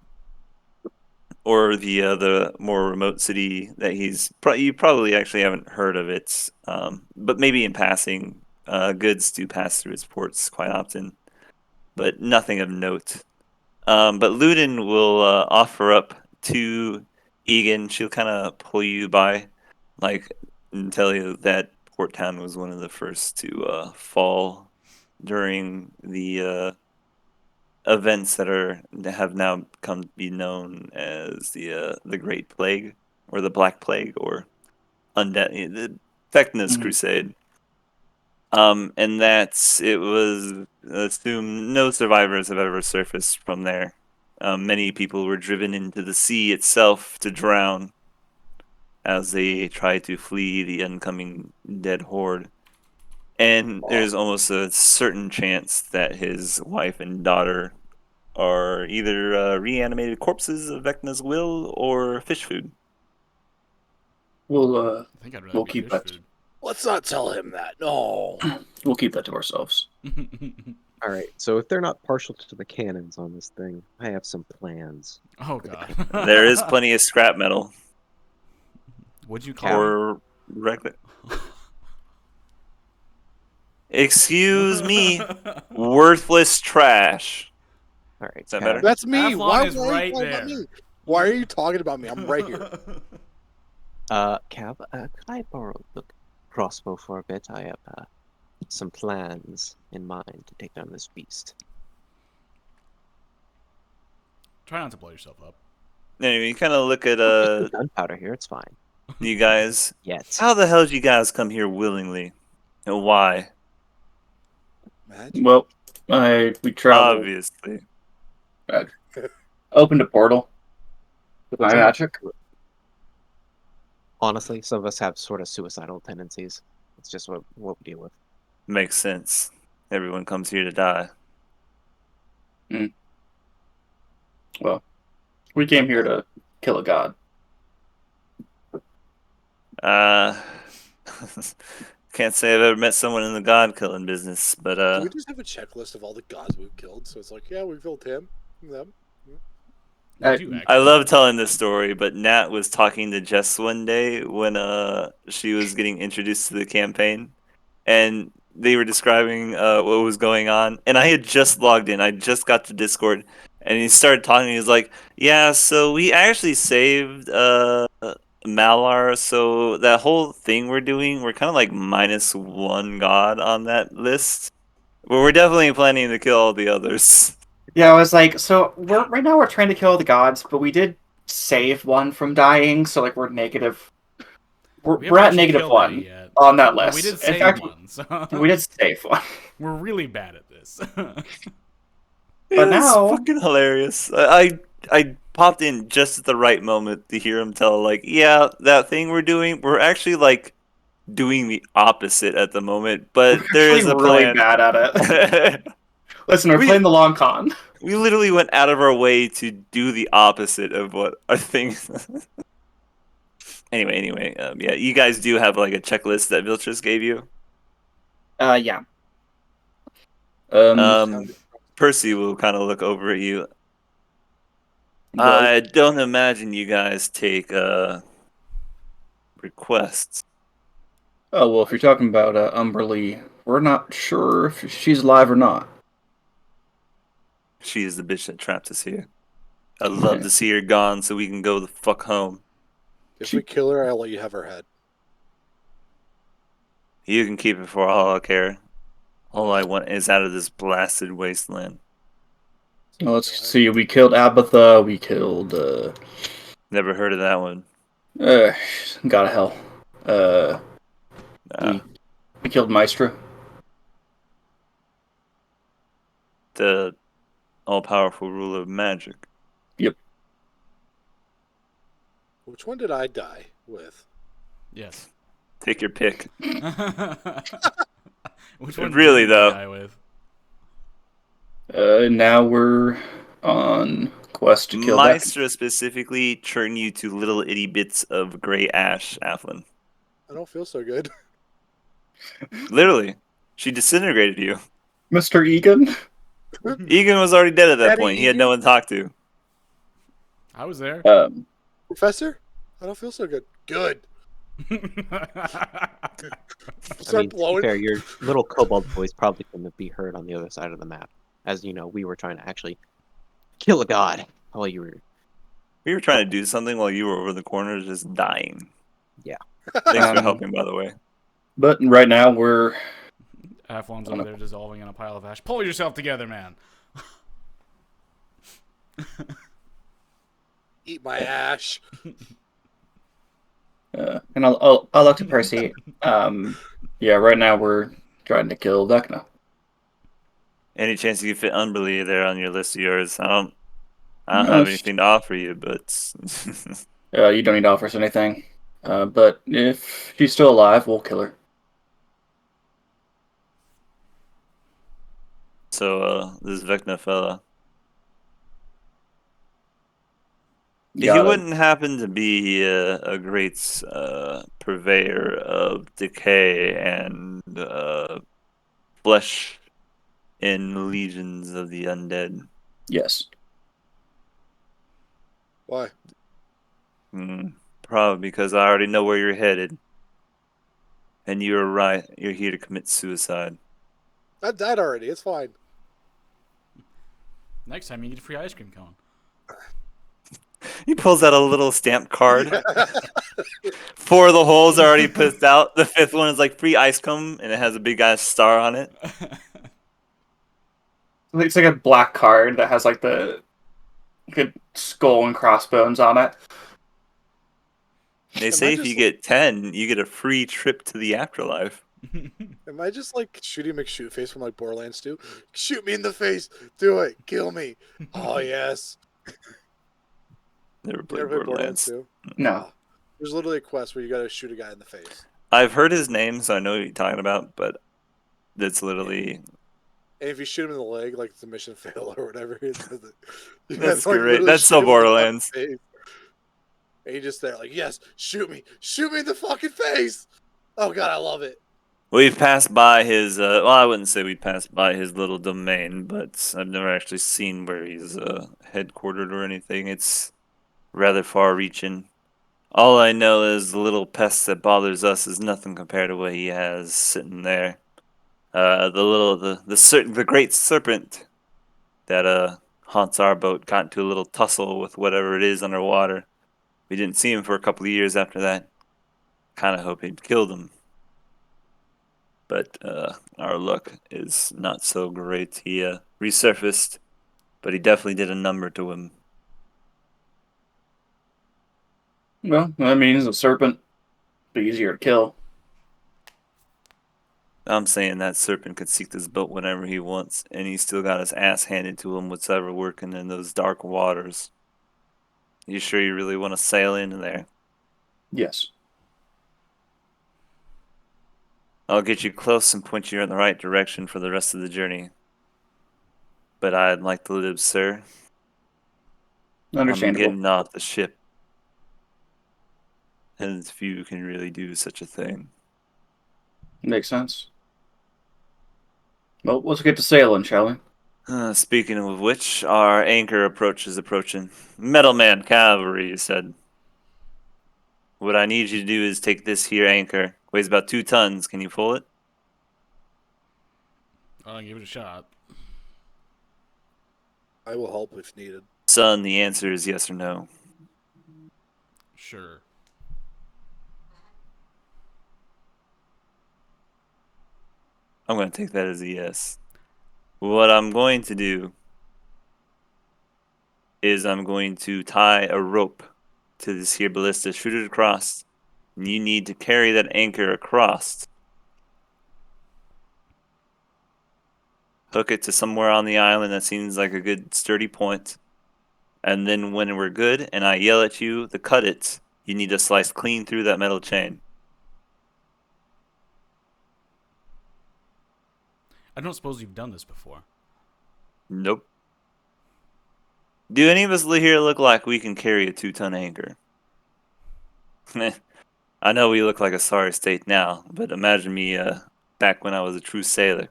or the more remote city that you probably actually haven't heard of it, but maybe in passing, goods do pass through its ports quite often, but nothing of note. But Ludin will offer up to Egan. She'll kind of pull you by, like, and tell you that Port Town was one of the first to fall during the events that have now come to be known as the Great Plague, or the Black Plague, or undead the Vecna's Crusade. And it was assumed no survivors have ever surfaced from there. Many people were driven into the sea itself to drown as they try to flee the oncoming dead horde. And there's almost a certain chance that his wife and daughter are either reanimated corpses of Vecna's will or fish food. We'll I think I'd rather we'll be keep fish that. food. Let's not tell him that. No. We'll keep that to ourselves. All right, so if they're not partial to the cannons on this thing, I have some plans. Oh god. There is plenty of scrap metal What'd you call me? or regular. Excuse me, worthless trash. All right, Is that Cal. better? That's me. Athlon Why is are you right talking about there. me? Why are you talking about me? I'm right here. Cab, could I borrow the crossbow for a bit? I have some plans in mind to take down this beast. Try not to blow yourself up. Anyway, you kind of look at There's no gunpowder here. It's fine. you guys. Yet. How the hell did you guys come here willingly, and why? Magic. Well, we traveled. Obviously. Opened a portal with my magic. Honestly, some of us have sort of suicidal tendencies. It's just what we deal with. Makes sense. Everyone comes here to die. Well, we came here to kill a god. Can't say I've ever met someone in the god killing business, but Do we just have a checklist of all the gods we've killed? So it's like, yeah, we killed him, them. Would you I actually? love telling this story, but Nat was talking to Jess one day when she was getting introduced to the campaign, and they were describing what was going on, and I had just logged in. I just got to Discord, and he started talking. He was like, "Yeah, so we actually saved Malar. So that whole thing we're doing, we're kind of like -1 god on that list, but we're definitely planning to kill all the others." Yeah, I was like, so right now we're trying to kill the gods, but we did save one from dying, so like we're negative. We We're haven't at actually negative killed one any yet. on that But list. we did In save fact, one, so we did save one. we're really bad at this. But now- fucking hilarious. I popped in just at the right moment to hear him tell, like, yeah, that thing we're doing, we're actually like doing the opposite at the moment, but We're there actually is a really plan. bad at it. Listen, we're We- playing the long con. We literally went out of our way to do the opposite of what our thing. Anyway, yeah, you guys do have like a checklist that Vilchus gave you. Yeah. Percy will kind of look over at you. Well, I don't imagine you guys take requests. oh well, if you're talking about Umberly, we're not sure if she's alive or not. She is the bitch that trapped us here. I'd love to see her gone so we can go the fuck home. If we kill her, I'll let you have her head. You can keep it for all I care. All I want is out of this blasted wasteland. Well, let's see. We killed Abatha. We killed. Never heard of that one. God of hell. We killed Maestra. The all-powerful ruler of magic. Which one did I die with? Yes. Take your pick. Which one? Really, did you though. die with? Now we're on quest to kill Maestra specifically churn you to little itty bits of gray ash, Athlon. I don't feel so good. Literally. She disintegrated you. Mr. Egan. Egan was already dead at that Daddy point. He had no one to talk to. I was there. Professor, I don't feel so good. Good. I Start mean, to be blowing. fair, your little kobold voice probably couldn't be heard on the other side of the map. As you know, we were trying to actually kill a god while you were. We were trying to do something while you were over the corner just dying. Yeah. Thanks for helping, by the way. But right now we're F1's over there dissolving in a pile of ash. Pull yourself together, man. Eat my ash. and I'll look to Percy. Yeah, right now we're trying to kill Vecna. Any chance you could fit Unbelief there on your list of yours? I don't have anything to offer you, but You don't need to offer us anything. But if she's still alive, we'll kill her. So this Vecna fella, Got he it. wouldn't happen to be a great purveyor of decay and flesh in legions of the undead. Yes. Why? Probably because I already know where you're headed. And you're right. You're here to commit suicide. I died already. It's fine. Next time you get a free ice cream cone. He pulls out a little stamp card. 4 of the holes are already pissed out. The 5th one is like free ice cream, and it has a big ass star on it. It's like a black card that has like the skull and crossbones on it. They say if you get 10, you get a free trip to the afterlife. Am I just like Shooty McShootface from like Borderlands 2? Shoot me in the face. Do it. Kill me. Oh, yes. Never You played ever played Borderlands. 2? No. There's literally a quest where you gotta shoot a guy in the face. I've heard his name, so I know what you're talking about, but that's literally... And if you shoot him in the leg, like it's a mission fail or whatever. That's great. That's so Borderlands. And you just there like, yes, shoot me in the fucking face. Oh god, I love it. We've passed by his, well, I wouldn't say we passed by his little domain, but I've never actually seen where he's headquartered or anything. It's rather far-reaching. All I know is the little pest that bothers us is nothing compared to what he has sitting there. The great serpent that haunts our boat got into a little tussle with whatever it is underwater. We didn't see him for a couple of years after that. Kind of hope he'd killed him. But our luck is not so great. He resurfaced, but he definitely did a number to him. Well, that means a serpent be easier to kill. I'm saying that serpent could seek this boat whenever he wants, and he still got his ass handed to him what's ever working in those dark waters. You sure you really want to sail into there? Yes. I'll get you close and point you in the right direction for the rest of the journey. But I'd like to live, sir. Understandable. I'm getting off the ship. And few can really do such a thing. Makes sense. Well, let's get to sailing, shall we? Speaking of which, our anchor approach is approaching. Metalman Cavalry, you said. What I need you to do is take this here anchor. Weighs about 2 tons. Can you pull it? I'll give it a shot. I will help if needed. Son, the answer is yes or no. Sure. I'm going to take that as a yes. What I'm going to do is I'm going to tie a rope to this here ballista, shoot it across, and you need to carry that anchor across. Hook it to somewhere on the island that seems like a good sturdy point. And then when we're good and I yell at you to cut it, you need to slice clean through that metal chain. I don't suppose you've done this before. Nope. Do any of us here look like we can carry a 2-ton anchor? I know we look like a sorry state now, but imagine me back when I was a true sailor.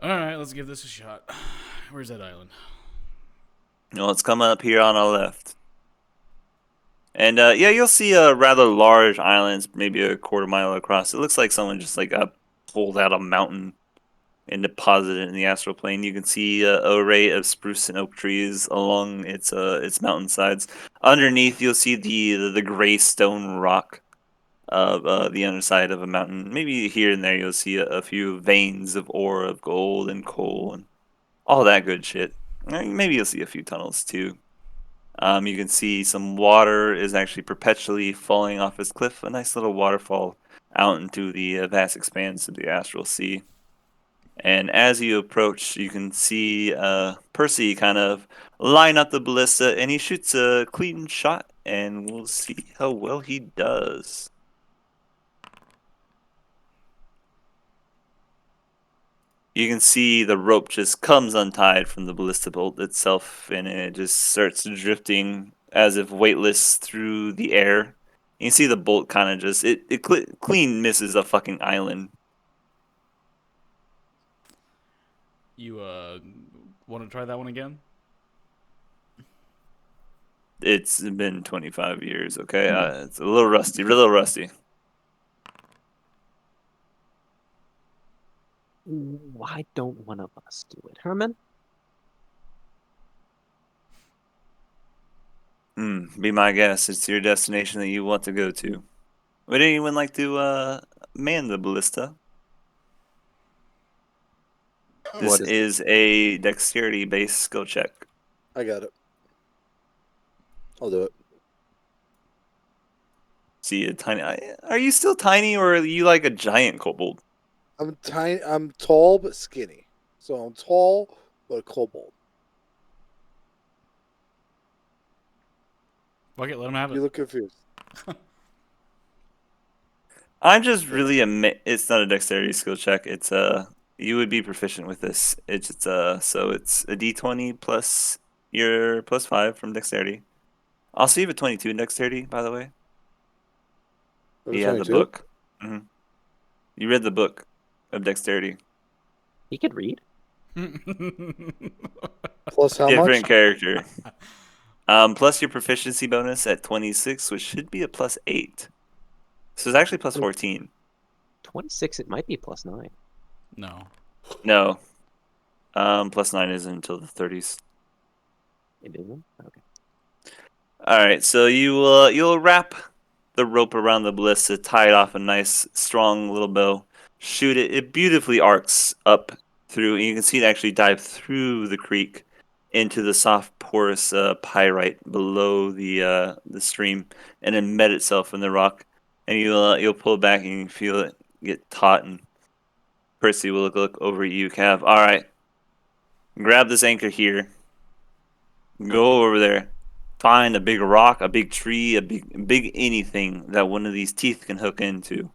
Alright, let's give this a shot. Where's that island? Well, it's coming up here on our left. And yeah, you'll see a rather large island, maybe a quarter mile across. It looks like someone just like pulled out a mountain and deposited it in the astral plane. You can see an array of spruce and oak trees along its mountainsides. Underneath, you'll see the gray stone rock of the underside of a mountain. Maybe here and there, you'll see a few veins of ore, of gold and coal, and all that good shit. Maybe you'll see a few tunnels too. You can see some water is actually perpetually falling off this cliff. A nice little waterfall out into the vast expanse of the astral sea. And as you approach, you can see Percy kind of line up the ballista, and he shoots a clean shot, and we'll see how well he does. You can see the rope just comes untied from the ballista bolt itself, and it just starts drifting as if weightless through the air. You can see the bolt kind of just clean misses a fucking island. You want to try that one again? It's been 25 years. Okay, it's a little rusty, real rusty. Why don't one of us do it, Herman? Be my guest. It's your destination that you want to go to. Would anyone like to man the ballista? This What is it? is a dexterity-based skill check. I got it. I'll do it. See a tiny. Are you still tiny, or are you like a giant kobold? I'm tiny. I'm tall but skinny. So I'm tall but a kobold. Fuck it, let him have You it. look confused. I'm just really it's not a dexterity skill check. It's you would be proficient with this. It's so it's a d20 plus your plus 5 from dexterity. Also, you have a 22 in dexterity, by the way. It was Yeah, the 22? book. hmm You read the book of dexterity. He could read. Plus how Different much? character. Plus your proficiency bonus at 26, which should be a plus 8. So it's actually plus 14. 26, it might be plus 9. No. No. Plus 9 isn't until the 30s. It isn't? Okay. All right, so you'll wrap the rope around the ballista, tie it off a nice, strong little bow, shoot it. It beautifully arcs up through, and you can see it actually dive through the creek into the soft, porous pyrite below the stream, and embed itself in the rock. And you'll pull back, and you can feel it get taut. And Percy will look over at you, Cav. All right, grab this anchor here. Go over there. Find a big rock, a big tree, a big anything that one of these teeth can hook into.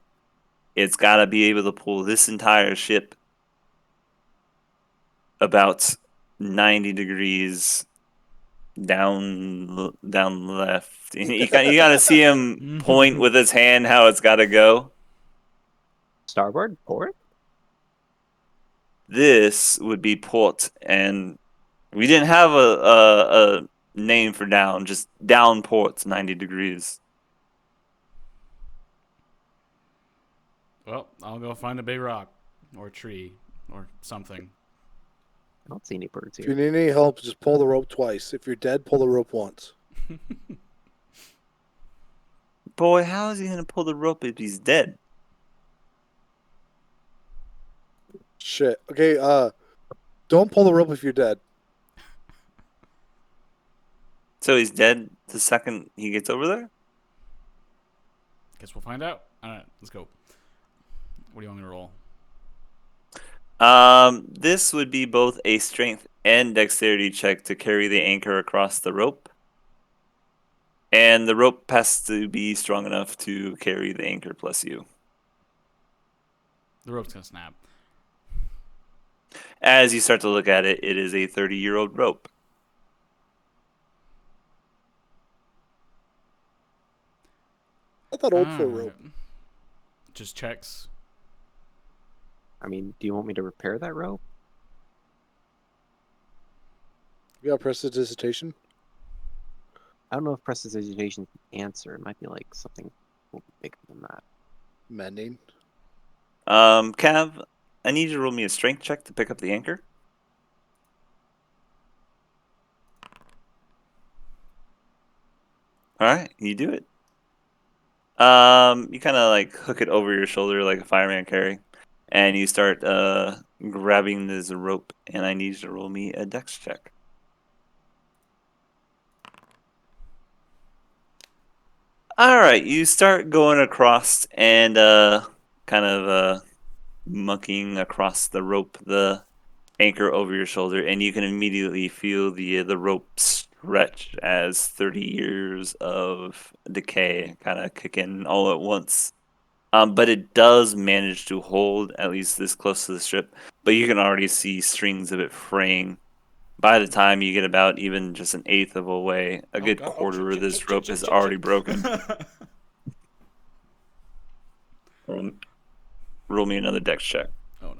It's got to be able to pull this entire ship about 90 degrees down left. You got to see him point with his hand how it's got to go. Starboard? Port? This would be port, and we didn't have a name for down, just down port 90 degrees. Well, I'll go find a big rock or tree or something. I don't see any birds If you here. need any help, just pull the rope twice. If you're dead, pull the rope once. Boy, how is he going to pull the rope if he's dead? Shit. Okay, don't pull the rope if you're dead. So he's dead the second he gets over there? Guess we'll find out. All right, let's go. What do you want me to roll? This would be both a strength and dexterity check to carry the anchor across the rope. And the rope has to be strong enough to carry the anchor plus you. The rope's gonna snap. As you start to look at it, it is a 30-year-old rope. I thought old for a rope. Alright. Just checks. I mean, do you want me to repair that rope? You got prestidigitation? I don't know if prestidigitation is the answer. It might be like something bigger than that. Mending. Cav, I need you to roll me a strength check to pick up the anchor. All right, you do it. You kind of like hook it over your shoulder like a fireman carry, and you start grabbing this rope. And I need you to roll me a dex check. All right, you start going across and kind of monkeying across the rope, the anchor over your shoulder, and you can immediately feel the rope stretch as 30 years of decay kind of kick in all at once. But it does manage to hold at least this close to the strip. But you can already see strings of it fraying. By the time you get about even just an eighth of a way, a good God. quarter of Shit, this shit, rope shit, is shit, already shit. broken. Roll me another dex check. Oh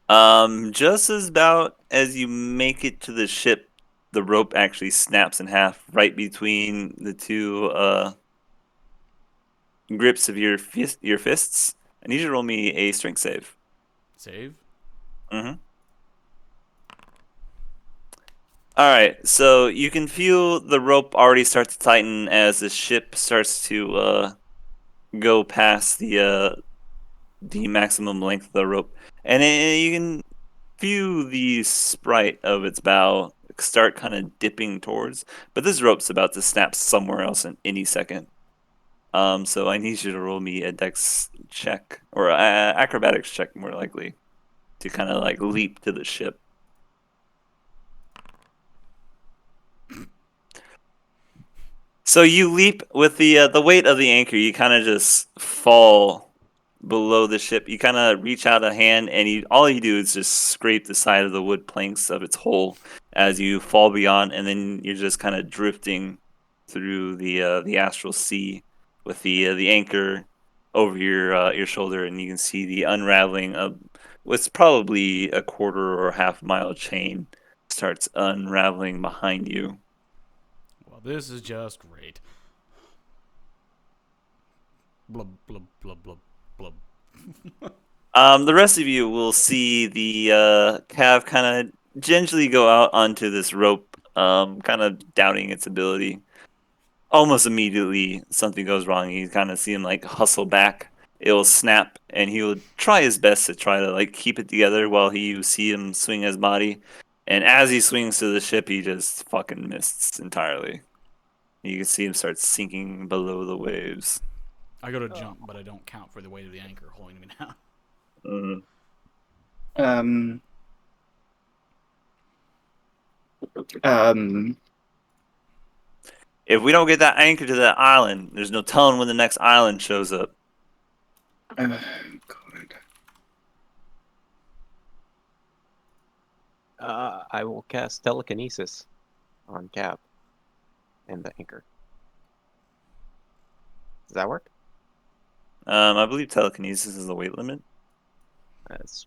no. Just as about as you make it to the ship, the rope actually snaps in half right between the two grips of your fists. I need you to roll me a strength save. Save? Mm-hmm. All right, so you can feel the rope already start to tighten as the ship starts to go past the maximum length of the rope, and you can feel the sprite of its bow start kind of dipping towards. But this rope's about to snap somewhere else in any second. So I need you to roll me a dex check or acrobatics check, more likely, to kind of like leap to the ship. So you leap with the weight of the anchor. You kind of just fall below the ship. You kind of reach out a hand, and all you do is just scrape the side of the wood planks of its hull as you fall beyond, and then you're just kind of drifting through the astral sea with the anchor over your shoulder, and you can see the unraveling of what's probably a quarter or half mile chain starts unraveling behind you. Well, this is just great. Blub, blub, blub, blub, blub. The rest of you will see the Cav kind of gingerly go out onto this rope, kind of doubting its ability. Almost immediately, something goes wrong. You kind of see him like hustle back. It'll snap, and he'll try his best to try to like keep it together while you see him swing his body. And as he swings to the ship, he just fucking misses entirely. You can see him start sinking below the waves. I go to jump, but I don't count for the weight of the anchor holding me down. Mhm. Um. Um. If we don't get that anchor to that island, there's no telling when the next island shows up. God. I will cast telekinesis on Cap and the anchor. Does that work? I believe telekinesis is the weight limit. That's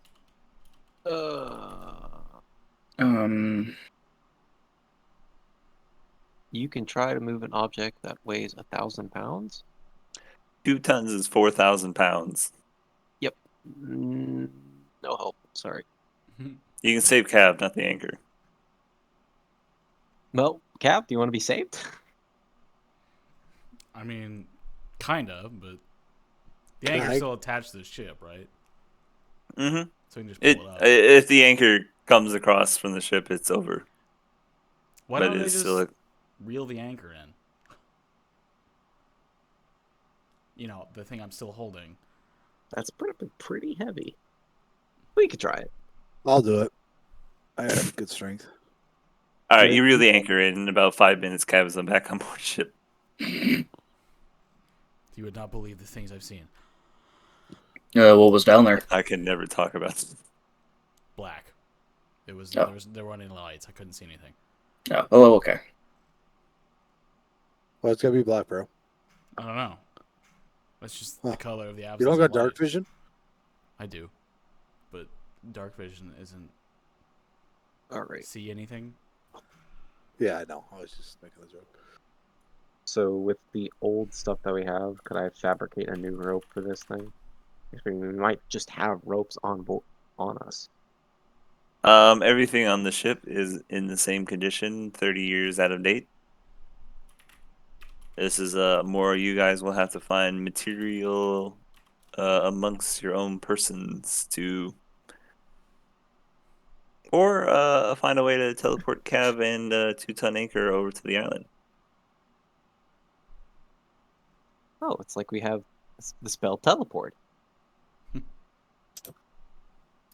you can try to move an object that weighs 1,000 pounds. 2 tons is 4,000 pounds. Yep. No help. Sorry. You can save Cav, not the anchor. Well, Cap, do you want to be saved? I mean, kind of, but the anchor's I- still attached to the ship, right? Mm-hmm. So you can just pull it up. If the anchor comes across from the ship, it's over. Why but don't they it's just still reel the anchor in? You know, the thing I'm still holding. That's pretty heavy. We could try it. I'll do it. I have good strength. all right. Yeah. You reel the anchor in about 5 minutes. Cav is back on board ship. You would not believe the things I've seen. What was down there? I can never talk about this. Black. It was Oh. there weren't any lights. I couldn't see anything. Oh, okay. Well, it's gonna be black, bro. I don't know. That's just Huh. the color of the absence. You don't of got dark light. vision? I do, but dark vision isn't All right. see anything. Yeah, I know. I was just making a joke. So with the old stuff that we have, could I fabricate a new rope for this thing? We might just have ropes on us. Everything on the ship is in the same condition, 30 years out of date. This is more you guys will have to find material amongst your own persons to, or find a way to teleport Cav and 2-ton anchor over to the island. Oh, it's like we have the spell teleport.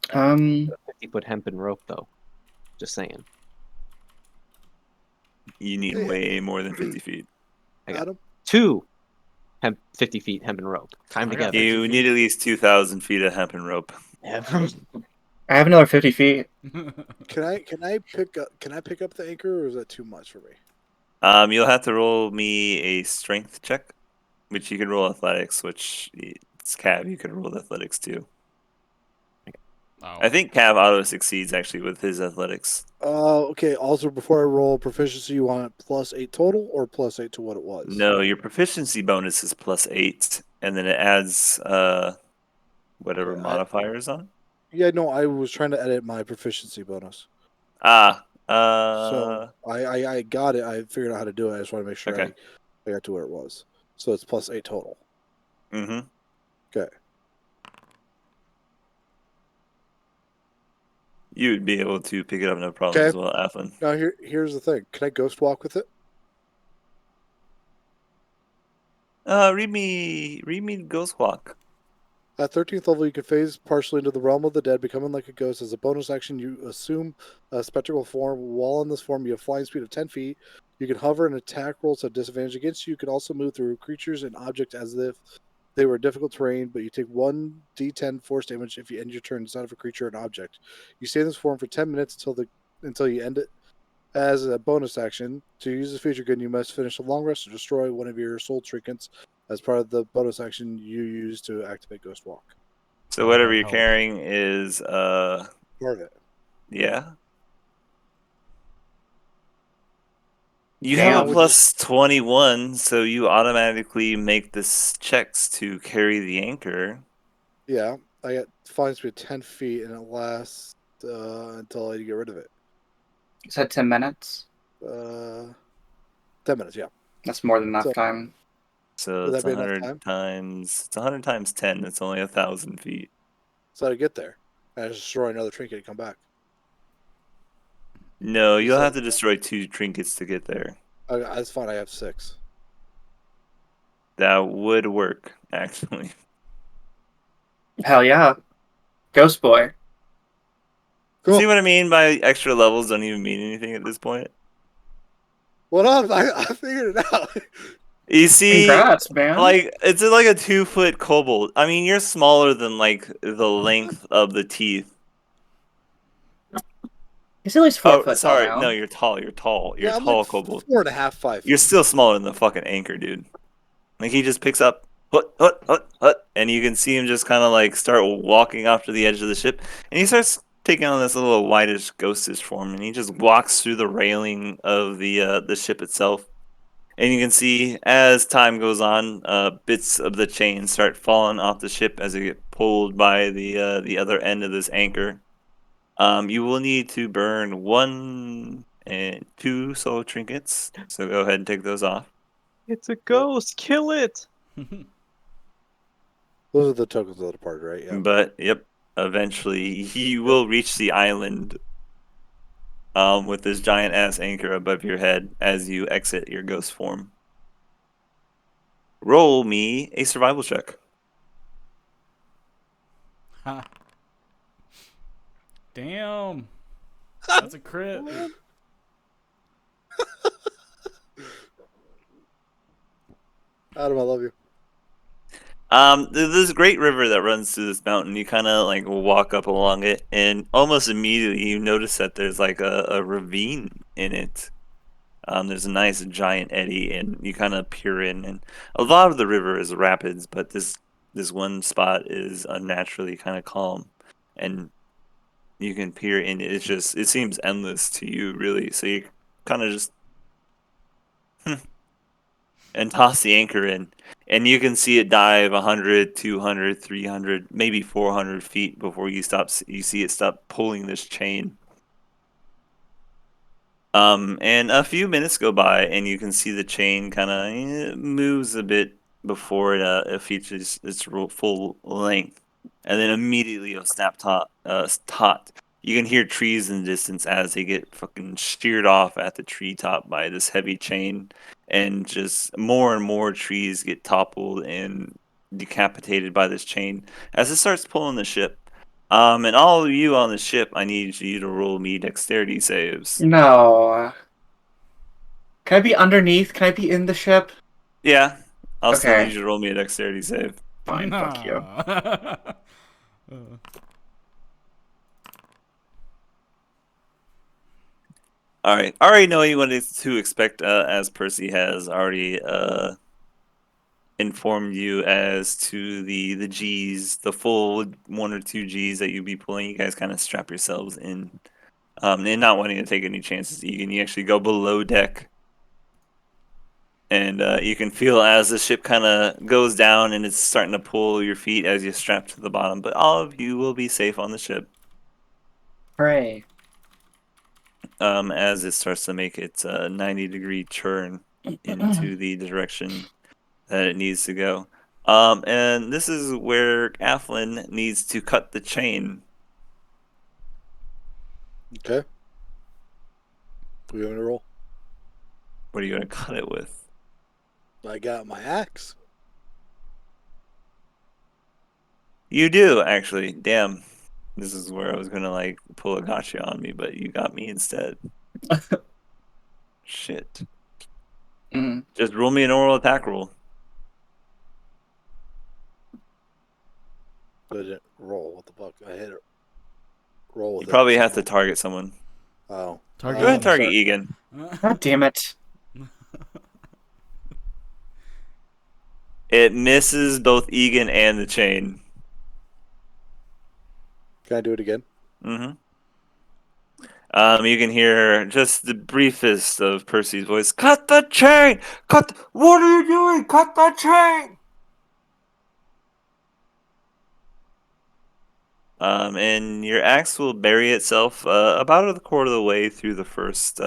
50-foot hempen rope, though. Just saying. You need Yeah. way more than 50 feet. I got Adam? 2 50 feet hempen rope. Time I got together. 50 You need feet. at least 2,000 feet of hempen rope. I have another 50 feet. Can I pick up the anchor, or is that too much for me? You'll have to roll me a strength check, which you can roll athletics, which it's Cav. You can roll athletics too. Oh. I think Cav auto succeeds actually with his athletics. Okay. Also, before I roll proficiency, you want +8 total or +8 to what it was? No, your proficiency bonus is +8, and then it adds whatever Okay, modifiers on. Yeah, no, I was trying to edit my proficiency bonus. So I got it. I figured out how to do it. I just want to make sure Okay. I got to where it was. So it's +8 total. Mm-hmm. Okay. You would be able to pick it up no problem Okay. as well, Athlin. Now here's the thing. Can I ghost walk with it? Read me Ghost Walk. At 13th level, you can phase partially into the realm of the dead, becoming like a ghost. As a bonus action, you assume a spectral form. While in this form, you have flying speed of 10 feet. You can hover and attack rolls have disadvantage against you. You can also move through creatures and objects as if they were difficult terrain, but you take 1d10 force damage if you end your turn inside of a creature or an object. You stay in this form for 10 minutes until you end it. As a bonus action, to use this feature gun, you must finish a long rest or destroy one of your soul trinkets as part of the bonus action you use to activate Ghost Walk. So How would whatever that you're help? carrying is Part of it. yeah. You Damn. have a +21, so you automatically make this checks to carry the anchor. Yeah, I got flying speed of 10 feet, and it lasts until I get rid of it. You said 10 minutes? 10 minutes, yeah. That's more than enough So- time. So Would it's that be enough 100 time? times. It's 100 times 10. It's only 1,000 feet. So I get there. And I just destroy another trinket and come back. No, You you'll said- have to destroy 2 trinkets to get there. That's fine, I have 6. That would work, actually. Hell yeah. Ghost Boy. Cool. See what I mean by extra levels don't even mean anything at this point? What up? I figured it out. You see, Congrats, man. like it's like a 2-foot kobold. I mean, you're smaller than like the length of the teeth. He's at least 4 Oh, foot sorry, tall now. no, you're tall. You're tall. You're Yeah, a I'm tall like kobold. 4.5, 5 You're feet. still smaller than the fucking anchor, dude. Like he just picks up, hut, and you can see him just kind of like start walking off to the edge of the ship, and he starts taking on this little whitish ghostish form, and he just walks through the railing of the ship itself. And you can see as time goes on, bits of the chain start falling off the ship as they get pulled by the other end of this anchor. You will need to burn 1 and 2 soul trinkets, so go ahead and take those off. It's a ghost. Kill it. Those are the tokens of the party, right? Yeah. But yep, eventually you will reach the island with this giant ass anchor above your head as you exit your ghost form. Roll me a survival check. Ha. Damn. That's a crit. Adam, I love you. There's a great river that runs through this mountain. You kind of like walk up along it, and almost immediately you notice that there's like a ravine in it. There's a nice giant eddy, and you kind of peer in, and a lot of the river is rapids, but this this one spot is unnaturally kind of calm, and you can peer in. It seems endless to you, really. So you kind of just and toss the anchor in, and you can see it dive 100, 200, 300, maybe 400 feet before you see it stop pulling this chain. And a few minutes go by, and you can see the chain kind of moves a bit before it features its full length, and then immediately it'll snap taut. You can hear trees in the distance as they get fucking sheared off at the treetop by this heavy chain, and just more and more trees get toppled and decapitated by this chain as it starts pulling the ship. And all of you on the ship, I need you to roll me dexterity saves. No. Can I be underneath? Can I be in the ship? Yeah, I'll still Okay. need you to roll me a dexterity save. Fine, fuck you. All right, I already know what to expect, as Percy has already informed you as to the G's, the full 1 or 2 G's that you'll be pulling. You guys kind of strap yourselves in, and not wanting to take any chances. You actually go below deck, and you can feel as the ship kind of goes down and it's starting to pull your feet as you strap to the bottom. But all of you will be safe on the ship. Hooray. As it starts to make its 90-degree turn into the direction that it needs to go. And this is where Athlin needs to cut the chain. Okay. We want to roll? What are you going to cut it with? I got my axe. You do, actually. Damn. This is where I was going to, like, pull a gotcha on me, but you got me instead. Shit. Mm. Just roll me an oral attack roll. I didn't roll. What the fuck? I hit it. Roll with You it. probably have to target someone. Oh. Target Go ahead and target sorry. Egan. God damn it. It misses both Egan and the chain. Can I do it again? Mm-hmm. You can hear just the briefest of Percy's voice. Cut the chain! What are you doing? Cut the chain! And your axe will bury itself about a quarter of the way through the first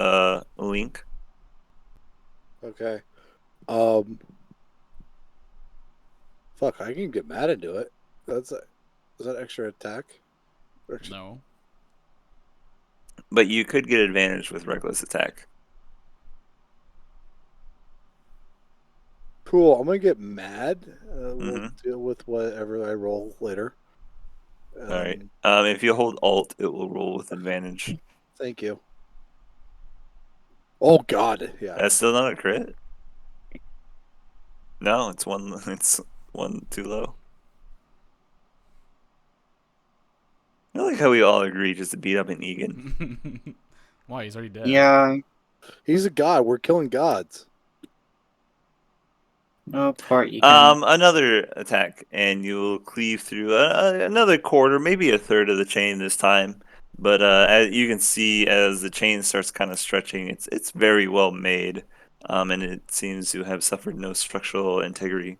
link. Okay. Fuck, I can get mad and do it. Is that extra attack? No. But you could get advantage with reckless attack. Cool. I'm gonna get mad. We'll Mm-hmm. deal with whatever I roll later. All right. If you hold Alt, it will roll with advantage. Thank you. Oh God, yeah. That's still not a crit. No, it's one. It's one too low. I like how we all agree just to beat up an Egan. Why? He's already dead. Yeah. He's a god. We're killing gods. Oh, poor Egan. Another attack, and you'll cleave through another quarter, maybe a third of the chain this time. But as you can see, as the chain starts kind of stretching, it's very well made, and it seems to have suffered no structural integrity.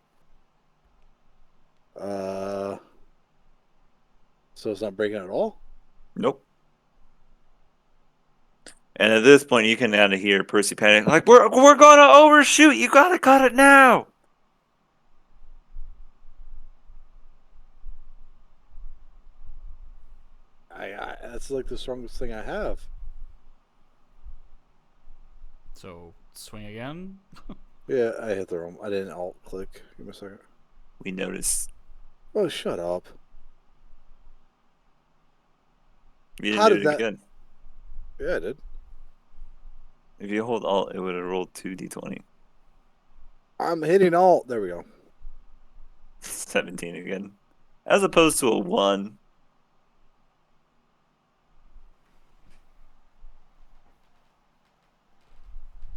So it's not breaking at all? Nope. And at this point, you can now hear Percy panic, like, we're gonna overshoot. You gotta cut it now. That's like the strongest thing I have. So swing again. Yeah, I hit the wrong. I didn't alt click. Give me a second. We noticed. Oh, shut up. You didn't How do did it that? again. Yeah, I did. If you hold Alt, it would have rolled 2d20. I'm hitting alt. There we go. 17 again. As opposed to a 1.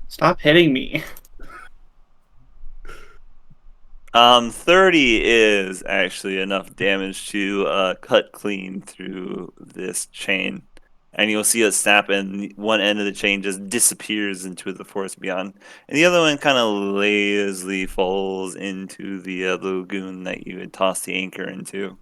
Stop hitting me. 30 is actually enough damage to cut clean through this chain. And you'll see it snap, and one end of the chain just disappears into the forest beyond. And the other one kind of lazily falls into the lagoon that you had tossed the anchor into.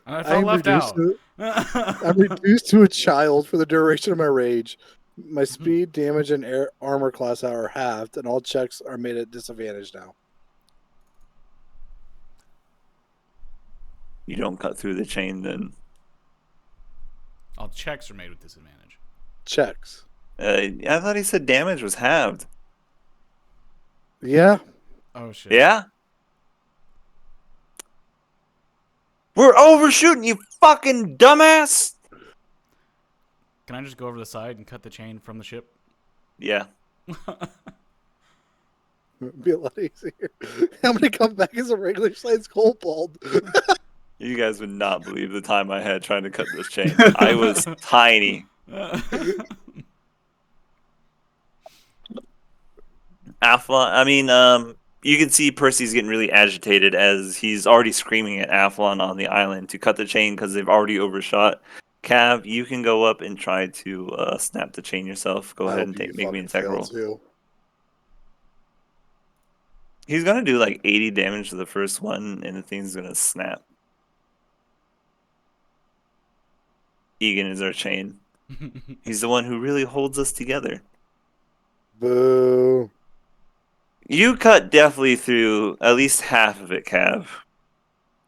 I I felt am left reduced out. I'm reduced to a child for the duration of my rage. My speed, damage, and armor class are halved, and all checks are made at disadvantage now. You don't cut through the chain then. All checks are made with disadvantage. Checks. I thought he said damage was halved. Yeah. Oh shit. Yeah? We're overshooting, you fucking dumbass! Can I just go over the side and cut the chain from the ship? Yeah. It'd be a lot easier. I'm gonna come back as a regular size kobold. You guys would not believe the time I had trying to cut this chain. I was tiny. You can see Percy's getting really agitated as he's already screaming at Athlon on the island to cut the chain because they've already overshot. Cav, you can go up and try to snap the chain yourself. Go I ahead hope and you make me an fucking attack fail roll. too. He's gonna do like 80 damage to the first one, and the thing's gonna snap. Egan is our chain. He's the one who really holds us together. Boo. You cut definitely through at least half of it, Cav.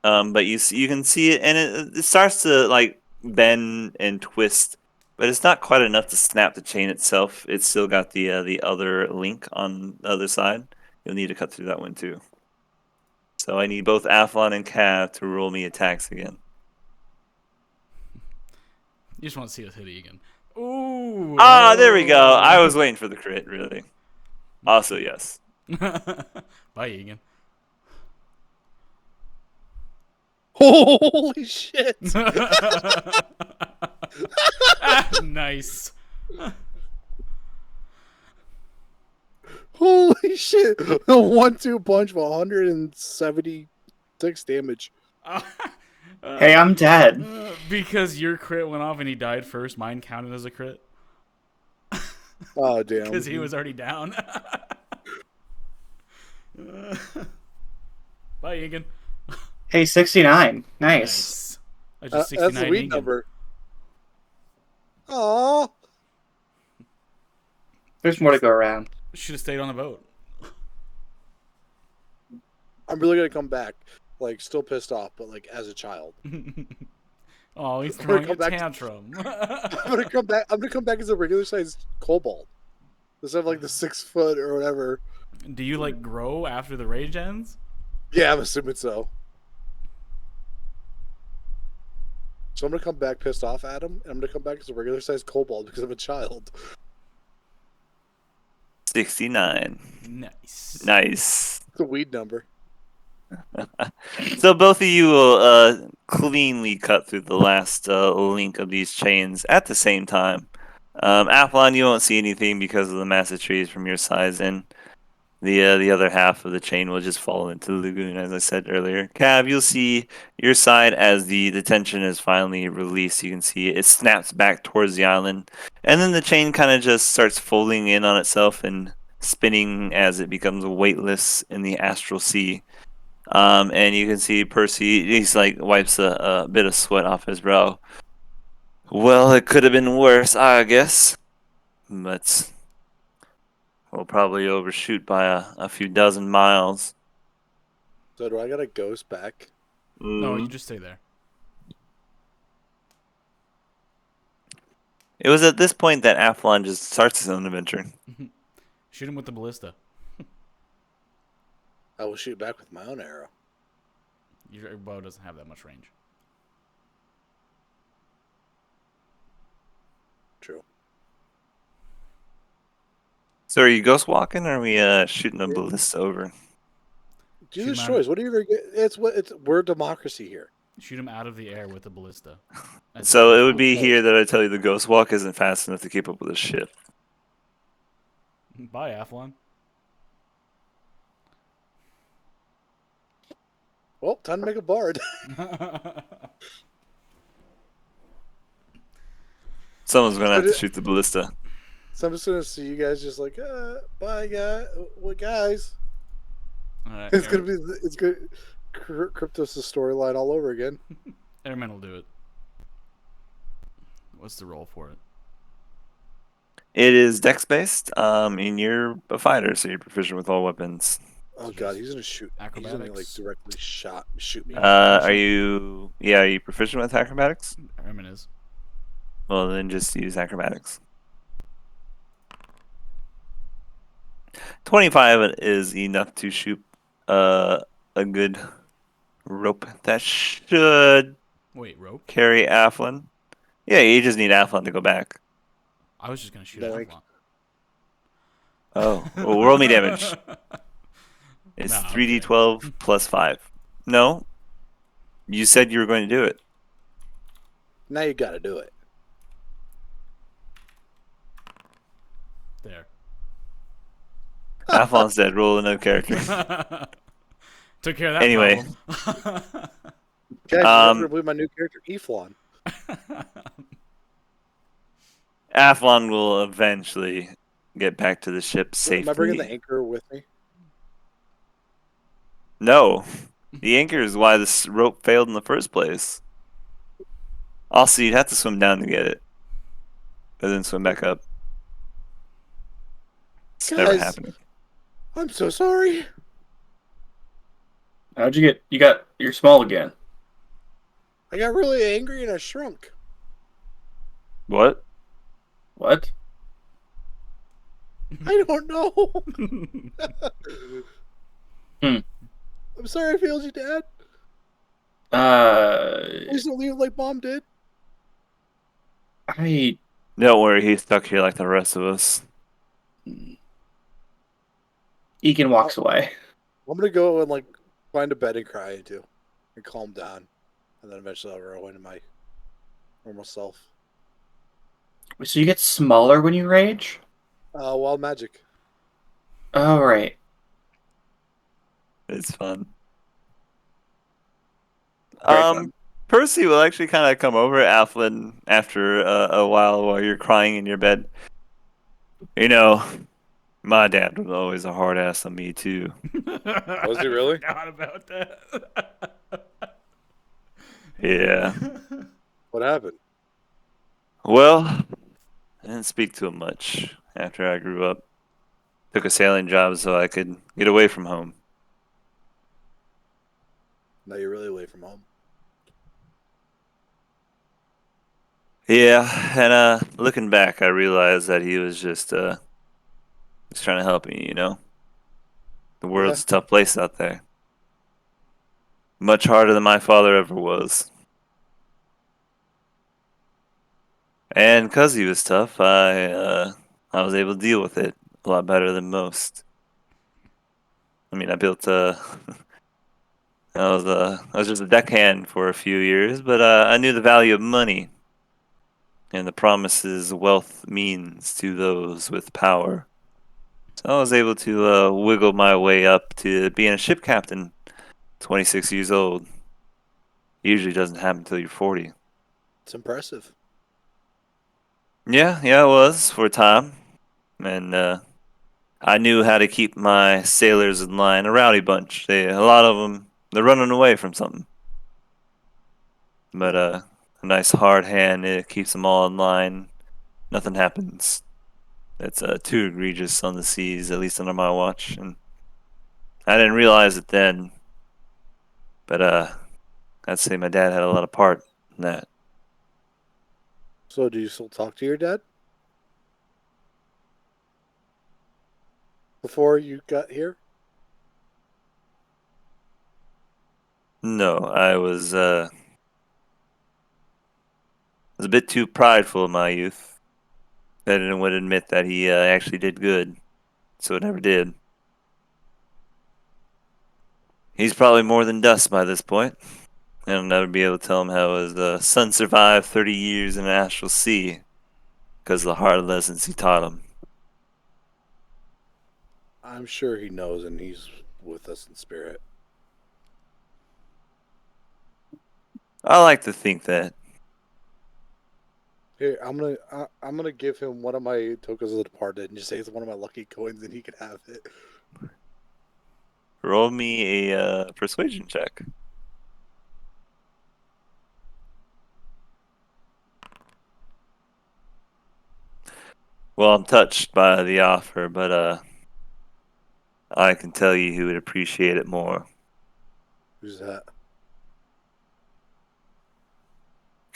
But you can see it, and it starts to like bend and twist, but it's not quite enough to snap the chain itself. It's still got the other link on the other side. You'll need to cut through that one too. So I need both Athlon and Cav to roll me attacks again. You just want to see us hit Egan. Ooh. Ah, there we go. I was waiting for the crit, really. Also, yes. Bye, Egan. Holy shit! Nice. Holy shit! A 1-2 punch of 176 damage. Hey, I'm dead. Because your crit went off and he died first, mine counted as a crit. Oh damn! Because he was already down. Bye, Egan. Hey, 69. Nice. I just That's 69 the weed Egan. number. Aww. There's more to go around. Should have stayed on the boat. I'm really gonna come back, like still pissed off, but like as a child. Oh, he's I'm gonna throwing a come back to- tantrum. I'm gonna come back. I'm gonna come back as a regular sized kobold instead of like the 6 foot or whatever. Do you like grow after the rage ends? Yeah, I'm assuming so. So I'm gonna come back pissed off at him, and I'm gonna come back as a regular sized kobold because I'm a child. 69. Nice. Nice. It's a weed number. So both of you will cleanly cut through the last link of these chains at the same time. Athlon, you won't see anything because of the massive trees from your size, and the other half of the chain will just fall into the lagoon, as I said earlier. Cav, you'll see your side as the tension is finally released. You can see it snaps back towards the island, and then the chain kind of just starts folding in on itself and spinning as it becomes weightless in the astral sea. And you can see Percy, he's like wipes a bit of sweat off his brow. Well, it could have been worse, I guess. But we'll probably overshoot by a few dozen miles. So do I gotta ghost back? No, you just stay there. It was at this point that Athlon just starts his own adventure. Shoot him with the ballista. I will shoot back with my own arrow. Your bow doesn't have that much range. True. So are you ghost walking, or are we shooting a ballista over? Do Shoot this him out. choice. What do you ever get? We're democracy here. Shoot him out of the air with a ballista. As So a it would be close. here that I tell you the ghost walk isn't fast enough to keep up with the ship. Bye, Athlon. Well, time to make a bard. Someone's gonna have to shoot the ballista. So I'm just gonna see you guys just like, bye, guys. What guys? All right, It's gonna be, it's good. Cryptos' storyline all over again. Airman will do it. What's the roll for it? It is dex based. And you're a fighter, so you're proficient with all weapons. Oh god, he's gonna shoot. He's gonna like Acrobatics? directly shoot me. Are you? Yeah, are you proficient with acrobatics? Airman is. Well, then just use acrobatics. 25 is enough to shoot a good rope that should Wait, rope? carry Athlon. Yeah, you just need Athlon to go back. I was just gonna shoot Doink. Athlon. Oh, well, roll me damage. It's Nah, I'm 3d12 plus 5. No, you said you were going to do it. Now you gotta do it. There. Athlon's dead. Roll another character. Took care of that Anyway. problem. Guys, you're Um, gonna believe my new character, Eflon. Athlon will eventually get back to the ship safely. Am I bringing the anchor with me? No. The anchor is why this rope failed in the first place. Also, you'd have to swim down to get it. But then swim back up. It's never Guys. happening. I'm so sorry. How'd you get? You're small again. I got really angry and I shrunk. What? What? I don't know. Hmm. I'm sorry I failed you, Dad. Please don't leave like Mom did. I Don't worry, he's stuck here like the rest of us. Egan walks away. I'm gonna go and like find a bed and cry into and calm down, and then eventually I'll grow into my normal self. So you get smaller when you rage? Wild magic. Oh right. It's fun. Very fun. Percy will actually kind of come over Athlon after a while you're crying in your bed. You know, my dad was always a hard ass on me too. Was he really? I forgot about that. Yeah. What happened? Well, I didn't speak to him much after I grew up. Took a sailing job so I could get away from home. Now you're really away from home. Yeah, and looking back, I realized that he was just trying to help me, you know? The world's a tough place out there. Much harder than my father ever was. And because he was tough, I was able to deal with it a lot better than most. I mean, I built I was just a deckhand for a few years, but I knew the value of money and the promises wealth means to those with power. So I was able to wiggle my way up to being a ship captain, 26 years old. Usually doesn't happen until you're 40. It's impressive. Yeah, it was for a time. And I knew how to keep my sailors in line. A rowdy bunch. A lot of them, they're running away from something. But a nice hard hand, it keeps them all in line. Nothing happens. It's too egregious on the seas, at least under my watch. And I didn't realize it then. But I'd say my dad had a lot of part in that. So, do you still talk to your dad? Before you got here? No, I was a bit too prideful in my youth. I didn't would admit that he actually did good, so it never did. He's probably more than dust by this point. And I'll never be able to tell him how his son survived 30 years in an astral sea because of the hard lessons he taught him. I'm sure he knows, and he's with us in spirit. I like to think that. Here, I'm gonna give him one of my tokens of the departed, and just say it's one of my lucky coins, and he can have it. Roll me a persuasion check. Well, I'm touched by the offer, but I can tell you who would appreciate it more. Who's that?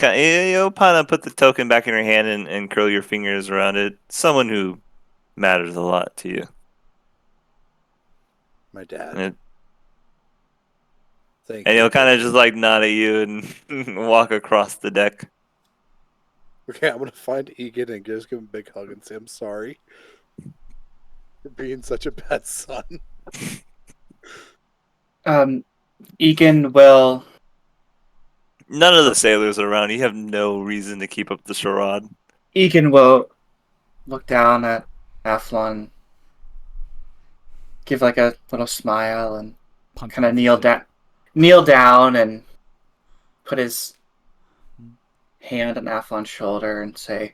You'll kind of put the token back in your hand and curl your fingers around it. Someone who matters a lot to you. My dad. And, Thank and you. he'll kind of just like nod at you and walk across the deck. Okay, I'm gonna find Egan and just give him a big hug and say I'm sorry for being such a bad son. Egan will. None of the sailors are around. You have no reason to keep up the charade. Egan will look down at Athlon, give like a little smile, and Punch kind of both of kneel down, and put his hand on Athlon's shoulder and say,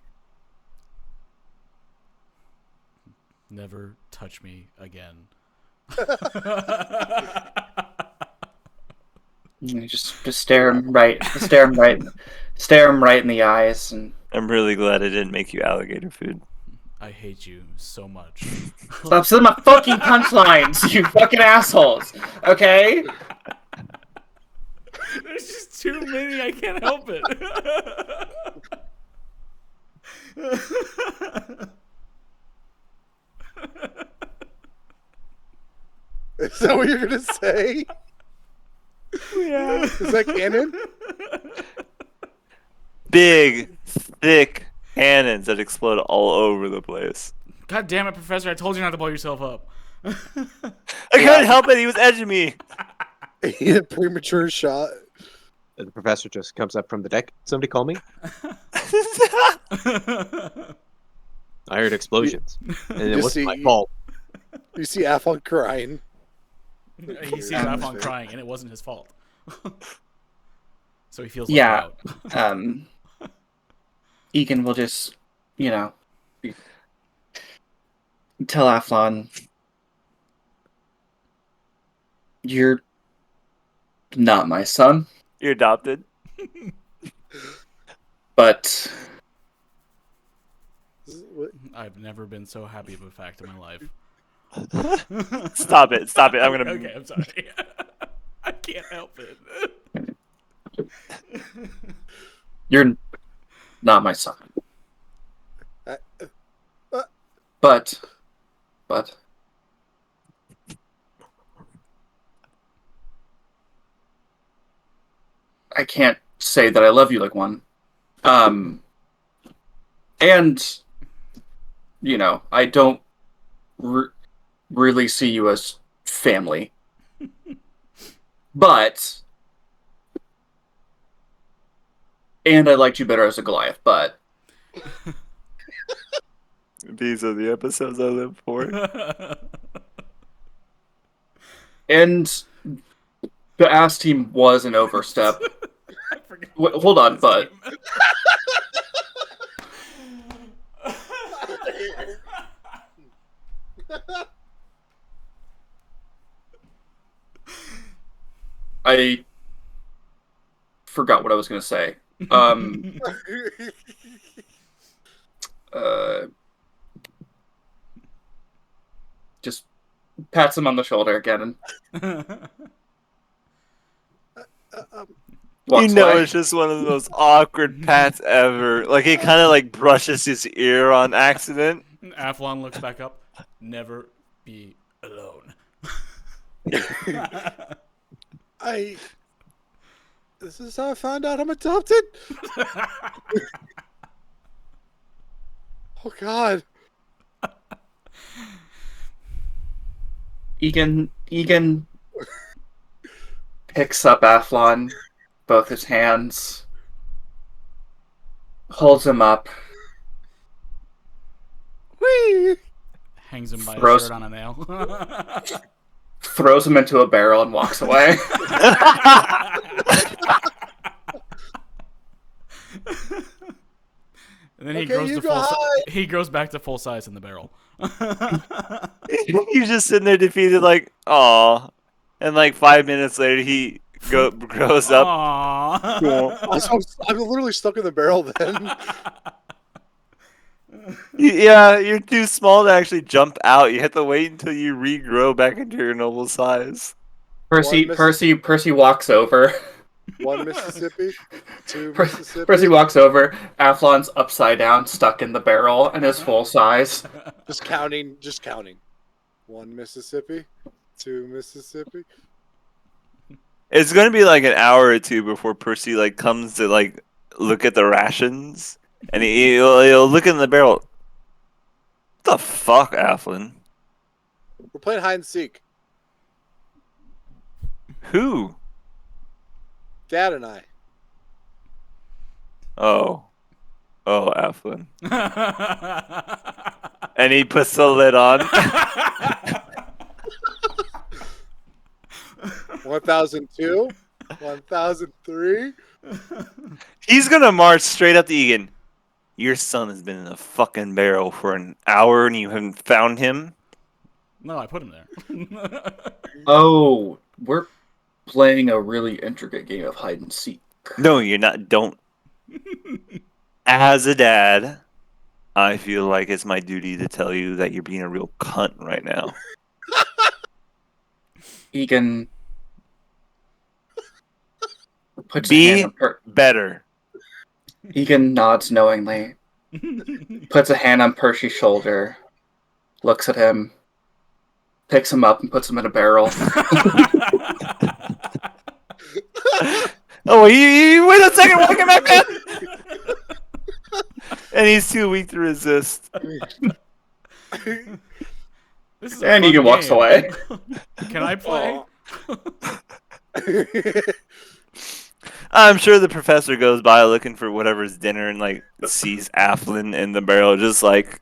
Never touch me again. you just stare him right in the eyes, and I'm really glad I didn't make you alligator food. I hate you so much. stop stealing my fucking punchlines, you fucking assholes. Okay. There's just too many. I can't help it. Is that what you're gonna say? Yeah. Is that canon? Big, thick cannons that explode all over the place. God damn it, Professor! I told you not to blow yourself up. I couldn't help it. He was edging me. A premature shot. And the professor just comes up from the deck. Somebody call me. I heard explosions, and it wasn't my fault. You see Afon crying. He sees Afon crying, and it wasn't his fault. So he feels left Yeah. out. Egan will just, tell Athlon, you're not my son, You're adopted. but I've never been so happy of a fact in my life. Stop it. Stop it. I'm gonna. Okay, I'm sorry. I can't help it. you're not my son. But I can't say that I love you like one. And I don't really see you as family. But and I liked you better as a Goliath, but These are the episodes I live for. and the ass team was an overstep. Hold on, but I forgot what I was going to say. Just pats him on the shoulder again and walks away. It's just one of the most awkward pats ever. Like he kind of like brushes his ear on accident. Athlon looks back up. Never be alone. This is how I found out I'm adopted? Oh, God. Egan picks up Athlon both his hands, holds him up, Whee! Hangs him by a Throws- shirt on a nail. throws him into a barrel, and walks away. And then he Okay, grows you to go full high. he grows back to full size in the barrel. You're just sitting there defeated, like, aw. And like 5 minutes later, he grows up. Aww. I'm literally stuck in the barrel then. Yeah, you're too small to actually jump out. You have to wait until you regrow back into your normal size. Percy walks over. 1 Mississippi, 2 Per- Mississippi. Percy walks over. Athlon's upside down, stuck in the barrel, and is full size. Just counting. 1 Mississippi, 2 Mississippi. It's gonna be like an hour or two before Percy like comes to like look at the rations, and he'll look in the barrel. What the fuck, Athlon? We're playing hide and seek. Who? Dad and I. Oh, Athlon. And he puts the lid on. 1002, 1003. He's gonna march straight up to Egan. Your son has been in a fucking barrel for an hour and you haven't found him? No, I put him there. Oh, we're playing a really intricate game of hide and seek. No, you're not. Don't. As a dad, I feel like it's my duty to tell you that you're being a real cunt right now. Egan puts a Be hand on better. Egan nods knowingly, puts a hand on Percy's shoulder, looks at him, picks him up, and puts him in a barrel. Oh, you wait a second, welcome back, man. And he's too weak to resist. This is a And fun Egan walks game. away. Can I play? I'm sure the professor goes by looking for whatever's dinner and like sees Athlon in the barrel, just like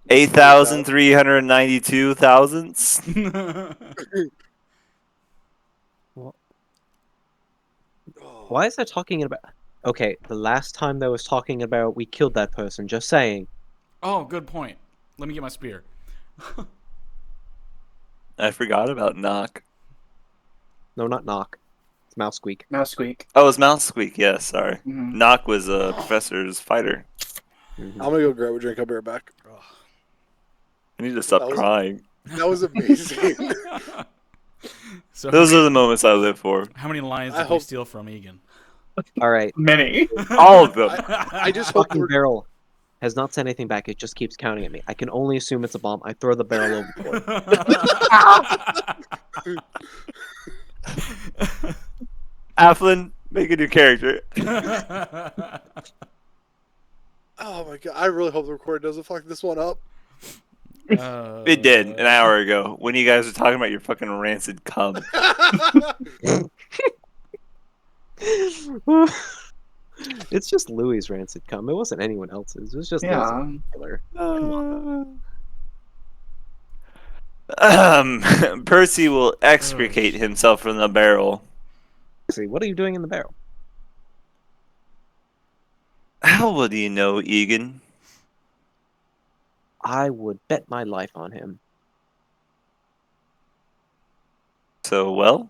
8,392 thousandths. Why is that talking about? Okay, the last time that was talking about we killed that person. Just saying. Oh, good point. Let me get my spear. I forgot about Knock. No, not knock. It's mouse squeak. Mouse squeak. Oh, it's Mouse Squeak. Yeah, sorry. Mhm. Knock was a professor's fighter. I'm gonna go grab a drink. I'll be right back. I need to stop That was- crying. That was amazing. So Those are the moments I live for. how many lions I did we hope- steal from Egan? All right, Many. All of them. I just hope fucking we're barrel has not said anything back. It just keeps counting at me. I can only assume it's a bomb. I throw the barrel overboard. Athlon, make a new character. Oh my god! I really hope the recording doesn't fuck this one up. It did an hour ago when you guys were talking about your fucking rancid cum. It's just Louis' rancid cum. It wasn't anyone else's. It was just Yeah. Louis' killer. Percy will extricate himself from the barrel. See, what are you doing in the barrel? How well do you know Egan? I would bet my life on him. So well?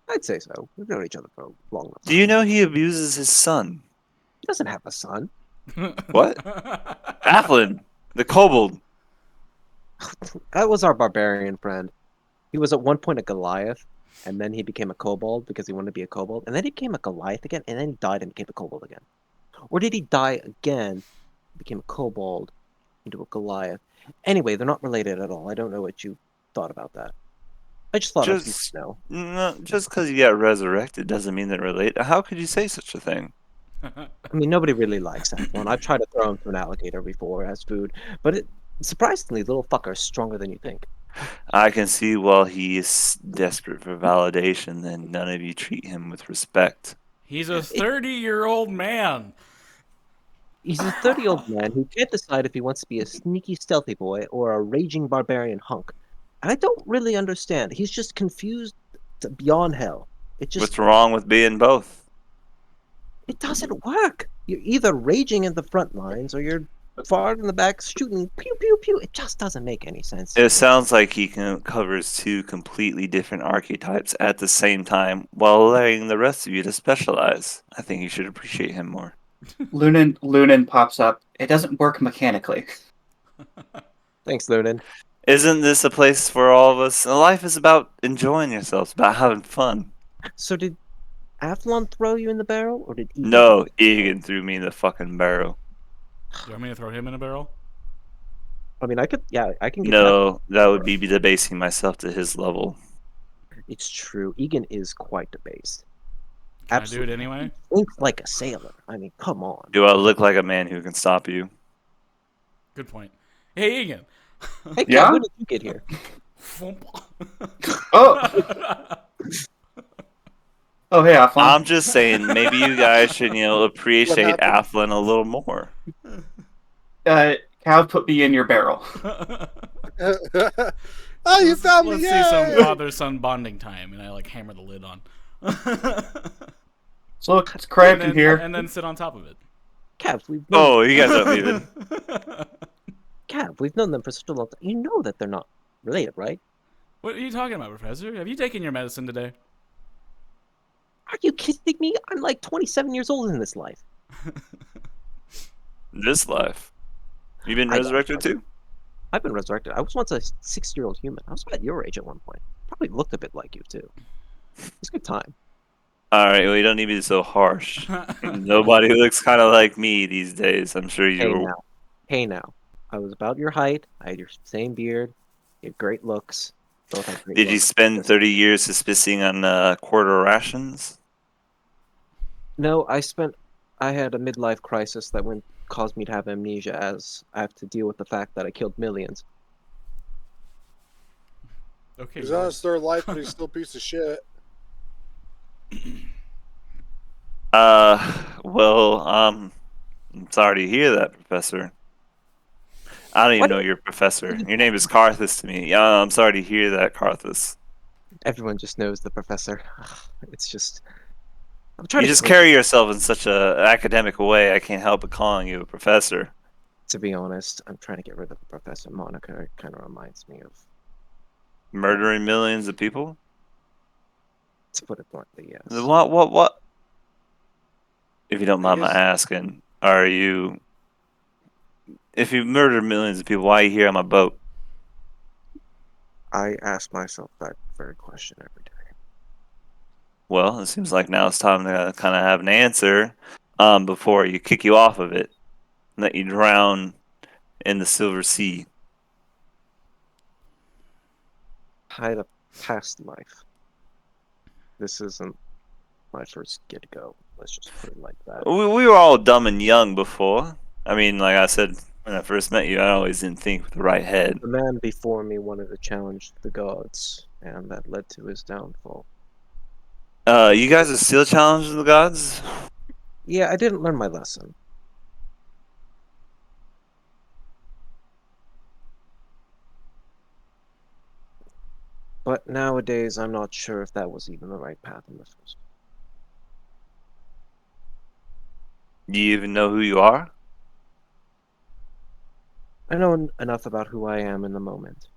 I'd say so. We've known each other for a long time. Do you know he abuses his son? He doesn't have a son. What? Athlon, the kobold. That was our barbarian friend. He was at one point a Goliath, and then he became a kobold because he wanted to be a kobold, and then he became a Goliath again, and then he died and became a kobold again. Or did he die again, became a kobold, into a Goliath? Anyway, they're not related at all. I don't know what you thought about that. I just thought Just- I'd know. No, just because you got resurrected doesn't mean they're related. How could you say such a thing? I mean, nobody really likes that one. I've tried to throw him to an alligator before as food, but surprisingly, little fucker is stronger than you think. I can see while he is desperate for validation, then none of you treat him with respect. He's a 30-year-old man. He's a 30-year-old man who can't decide if he wants to be a sneaky, stealthy boy or a raging barbarian hunk. And I don't really understand. He's just confused beyond hell. What's wrong with being both? It doesn't work. You're either raging in the front lines or you're far in the back shooting pew pew pew. It just doesn't make any sense. It sounds like he covers two completely different archetypes at the same time while allowing the rest of you to specialize. I think you should appreciate him more. Lunan pops up. It doesn't work mechanically. Thanks, Lunan. Isn't this a place for all of us? Life is about enjoying yourselves, about having fun. So did Athlon throw you in the barrel, or did Egan? No, Egan threw me in the fucking barrel. Do you want me to throw him in a barrel? I mean, I can get No, that would be debasing myself to his level. It's true. Egan is quite debased. Can I do it anyway? Thinks like a sailor. I mean, come on. Do I look like a man who can stop you? Good point. Hey, Egan. Hey, Yeah? Kat, when did you get here? Oh! Oh, hey, Athlon. I'm just saying, maybe you guys should, appreciate Athlon a little more. Cav put me in your barrel. Oh, you found me! Let's Yay! see some father-son bonding time, and I hammer the lid on. So look, it's cramped in here. And then sit on top of it. Cav, we've known Oh, you guys aren't leaving. Cav, we've known them for such a long time. You know that they're not related, right? What are you talking about, Professor? Have you taken your medicine today? Are you kidding me? I'm like 27 years old in this life. This life. You've been I- resurrected too? I've been resurrected. I was once a 6-year-old human. I was about your age at one point. Probably looked a bit like you, too. It's a good time. Alright, well, you don't need to be so harsh. Nobody looks kind of like me these days. I'm sure Hey you now. Hey now. I was about your height. I had your same beard. You had great looks. Both had great Did you looks. spend 30 years suspicing on quarter rations? No, I had a midlife crisis that caused me to have amnesia, as I have to deal with the fact that I killed millions. Okay. He's on his third life, but he's still a piece of shit. I'm sorry to hear that, Professor. I don't even What? know you're a professor. Your name is Carthus to me. Yeah, I'm sorry to hear that, Carthus. Everyone just knows the professor. It's just... I'm trying You to just get carry yourself in such a academic way, I can't help but calling you a professor. To be honest, I'm trying to get rid of the Professor moniker. It kind of reminds me of, Murdering millions of people? to put it bluntly, yes. What? If you don't mind my guess- asking, if you murder millions of people, why are you here on my boat? I ask myself that very question every day. Well, it seems like now it's time to kind of have an answer before you kick you off of it and let you drown in the Silver Sea. I had a past life. This isn't my first get-go. Let's just put it like that. We were all dumb and young before. I mean, like I said, when I first met you, I always didn't think with the right head. The man before me wanted to challenge the gods, and that led to his downfall. You guys are still challenging the gods? Yeah, I didn't learn my lesson. But nowadays, I'm not sure if that was even the right path in the first. Do you even know who you are? I know enough about who I am in the moment.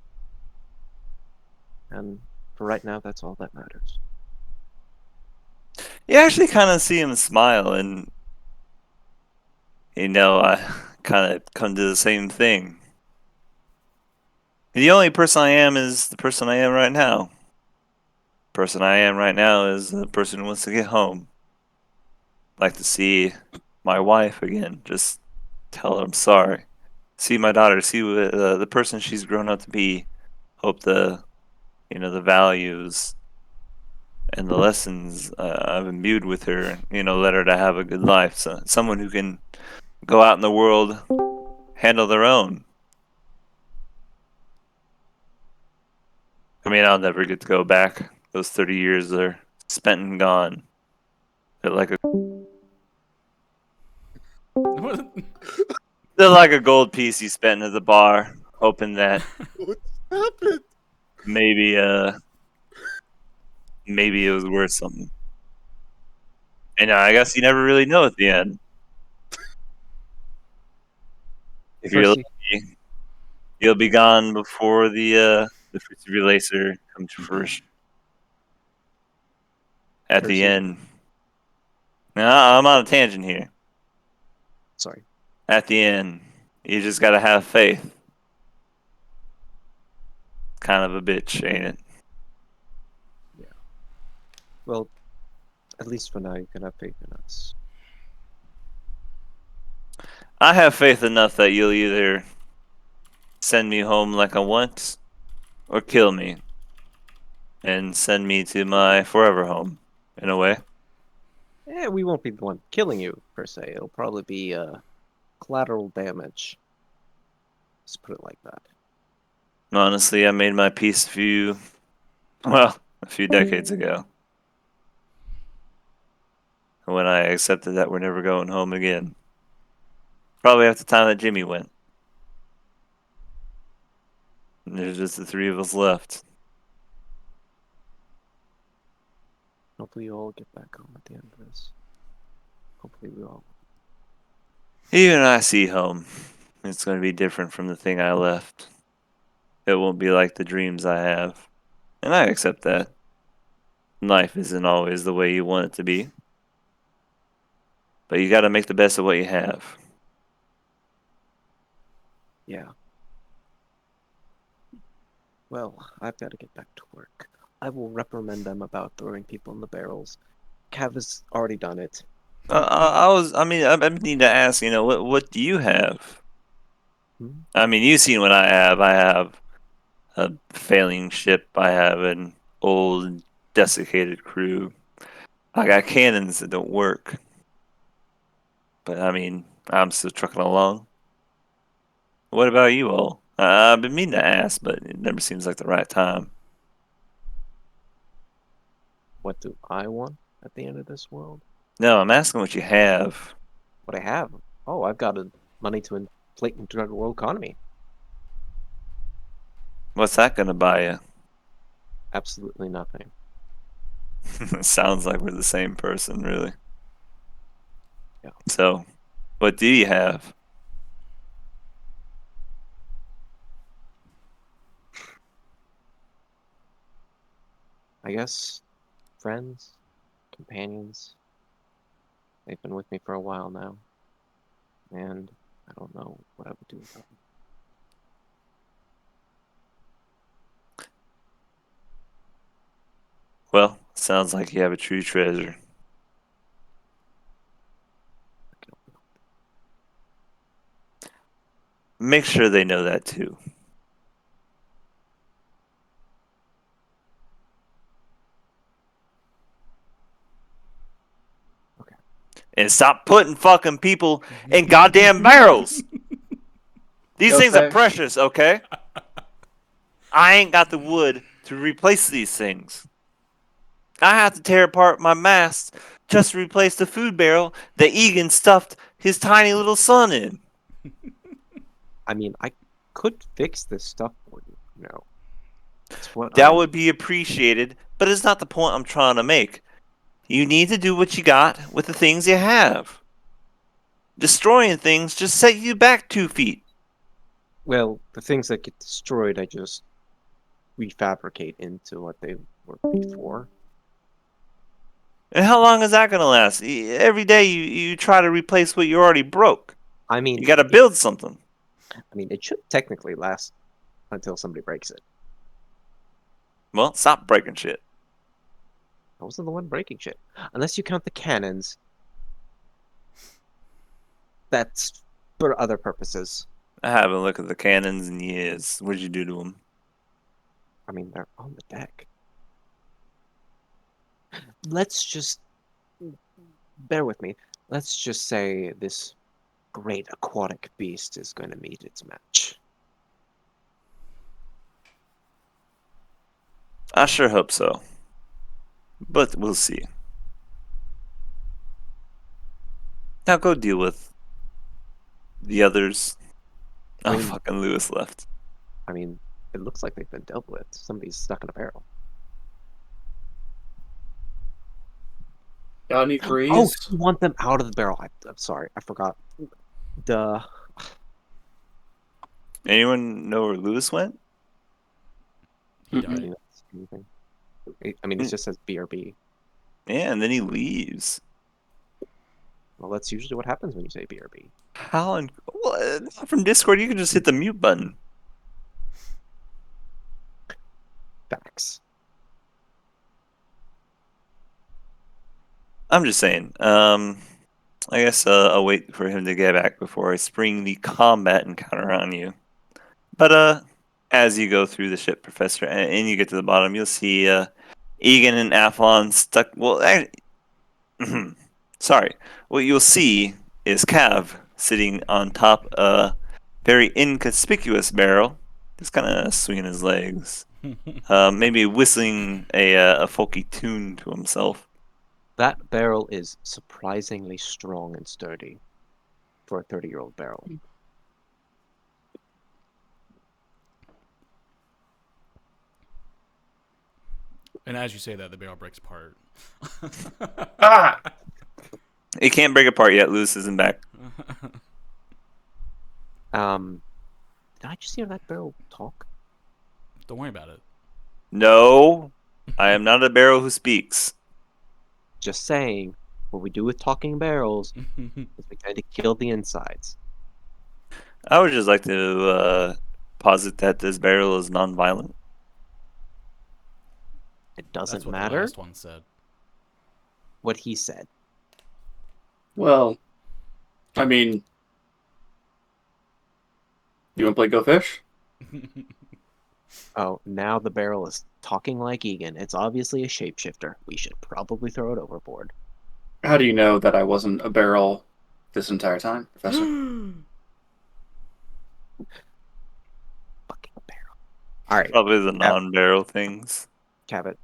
And for right now, that's all that matters. You actually kind of see him smile, and I kind of come to the same thing. The only person I am is the person I am right now. The person I am right now is the person who wants to get home. Like to see my wife again. Just tell her I'm sorry. See my daughter. See the person she's grown up to be. Hope the values and the lessons I've imbued with her, led her to have a good life. So someone who can go out in the world, handle their own. mean, I'll never get to go back. Those 30 years are spent and gone. They're like a they're like a gold piece you spent at the bar, hoping that What happened? maybe maybe it was worth something. And I guess you never really know at the end. If you're Percy, lucky, you'll be gone before the fruits of your laser come to fruition. At the Percy. end. Now I'm on a tangent here. Sorry. At the end, you just gotta have faith. Kind of a bitch, ain't it? Well, at least for now, you can have faith in us. I have faith enough that you'll either send me home like I want, or kill me and send me to my forever home, in a way. Yeah, we won't be the one killing you, per se. It'll probably be collateral damage. Let's put it like that. Honestly, I made my peace a few decades ago. When I accepted that we're never going home again. Probably at the time that Jimmy went. And there's just the three of us left. Hopefully you all get back home at the end of this. Hopefully we all. Even I see home. It's going to be different from the thing I left. It won't be like the dreams I have. And I accept that. Life isn't always the way you want it to be. But you got to make the best of what you have. Yeah. Well, I've got to get back to work. I will reprimand them about throwing people in the barrels. Cav has already done it. I need to ask, what do you have? Hmm? I mean, you've seen what I have. I have a failing ship. I have an old, desiccated crew. I got cannons that don't work. But I mean, I'm still trucking along. What about you all? I've been meaning to ask, but it never seems like the right time. What do I want at the end of this world? No, I'm asking what you have. What I have? Oh, I've got money to inflate into the world economy. What's that gonna buy you? Absolutely nothing. Sounds like we're the same person, really. Yeah. So, what do you have? I guess friends, companions. They've been with me for a while now. And I don't know what I would do without them. Well, sounds like you have a true treasure. Make sure they know that too. Okay. And stop putting fucking people in goddamn barrels. These things are Jose. precious, okay? I ain't got the wood to replace these things. I have to tear apart my mast just to replace the food barrel that Egan stuffed his tiny little son in. I mean, I could fix this stuff for you. It's what That I'm. would be appreciated, but it's not the point I'm trying to make. You need to do what you got with the things you have. Destroying things just set you back 2 feet. Well, the things that get destroyed, I just refabricate into what they were before. And how long is that going to last? Every day you try to replace what you already broke. I mean, You got to build something. it should technically last until somebody breaks it. Well, stop breaking shit. I wasn't the one breaking shit, unless you count the cannons. That's for other purposes. I haven't looked at the cannons in years. What'd you do to them? I mean, they're on the deck. Let's just bear with me. Let's just say this great aquatic beast is going to meet its match. I sure hope so. But we'll see. Now go deal with the others. I Oh, mean- fucking Lewis left. I mean, it looks like they've been dealt with. Somebody's stuck in a barrel. Got any threes? Oh, you want them out of the barrel. I'm sorry, I forgot. Duh. Anyone know where Lewis went? He Mm-mm. died. You know, anything. I mean, it just says BRB. Yeah, and then he leaves. Well, that's usually what happens when you say BRB. How? Well, from Discord, you can just hit the mute button. Facts. I'm just saying. I guess I'll wait for him to get back before I spring the combat encounter on you. But as you go through the ship, Professor, and you get to the bottom, you'll see Egan and Athlon stuck. Well, sorry. What you'll see is Cav sitting on top a very inconspicuous barrel, just kind of swinging his legs, maybe whistling a folky tune to himself. That barrel is surprisingly strong and sturdy for a 30-year-old barrel. And as you say that, the barrel breaks apart. Ah! It can't break apart yet. Lewis isn't back. Did I just hear that barrel talk? Don't worry about it. No, I am not a barrel who speaks. Just saying, what we do with talking barrels is we tend to kill the insides. I would just like to posit that this barrel is non-violent. It doesn't That's what the matter last one said. what he said. Well, I mean, you want to play Go Fish? Oh, now the barrel is talking like Egan. It's obviously a shapeshifter. We should probably throw it overboard. How do you know that I wasn't a barrel this entire time, Professor? Fucking barrel. All right, Probably the non-barrel things. Cabot,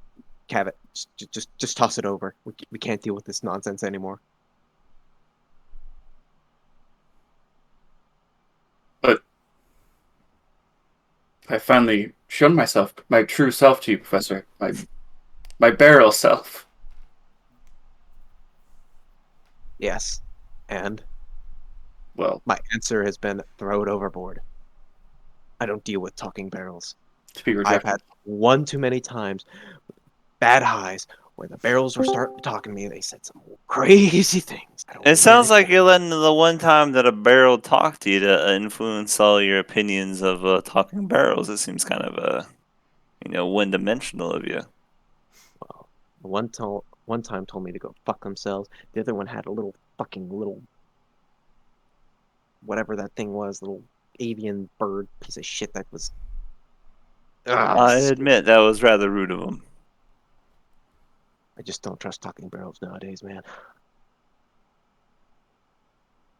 just toss it over. We can't deal with this nonsense anymore. But I finally shown myself, my true self to you, Professor. My barrel self. Yes, and Well, my answer has been throw it overboard. I don't deal with talking barrels. to be I've rejected. had one too many times, bad highs, where the barrels were starting to talk to me. They said some crazy things. I don't It sounds really- like you're letting the one time that a barrel talked to you to influence all your opinions of talking barrels. It seems kind of one-dimensional of you. Well, one time told me to go fuck themselves. The other one had a little whatever that thing was, little avian bird piece of shit that was. I admit that was rather rude of him. I just don't trust talking barrels nowadays, man.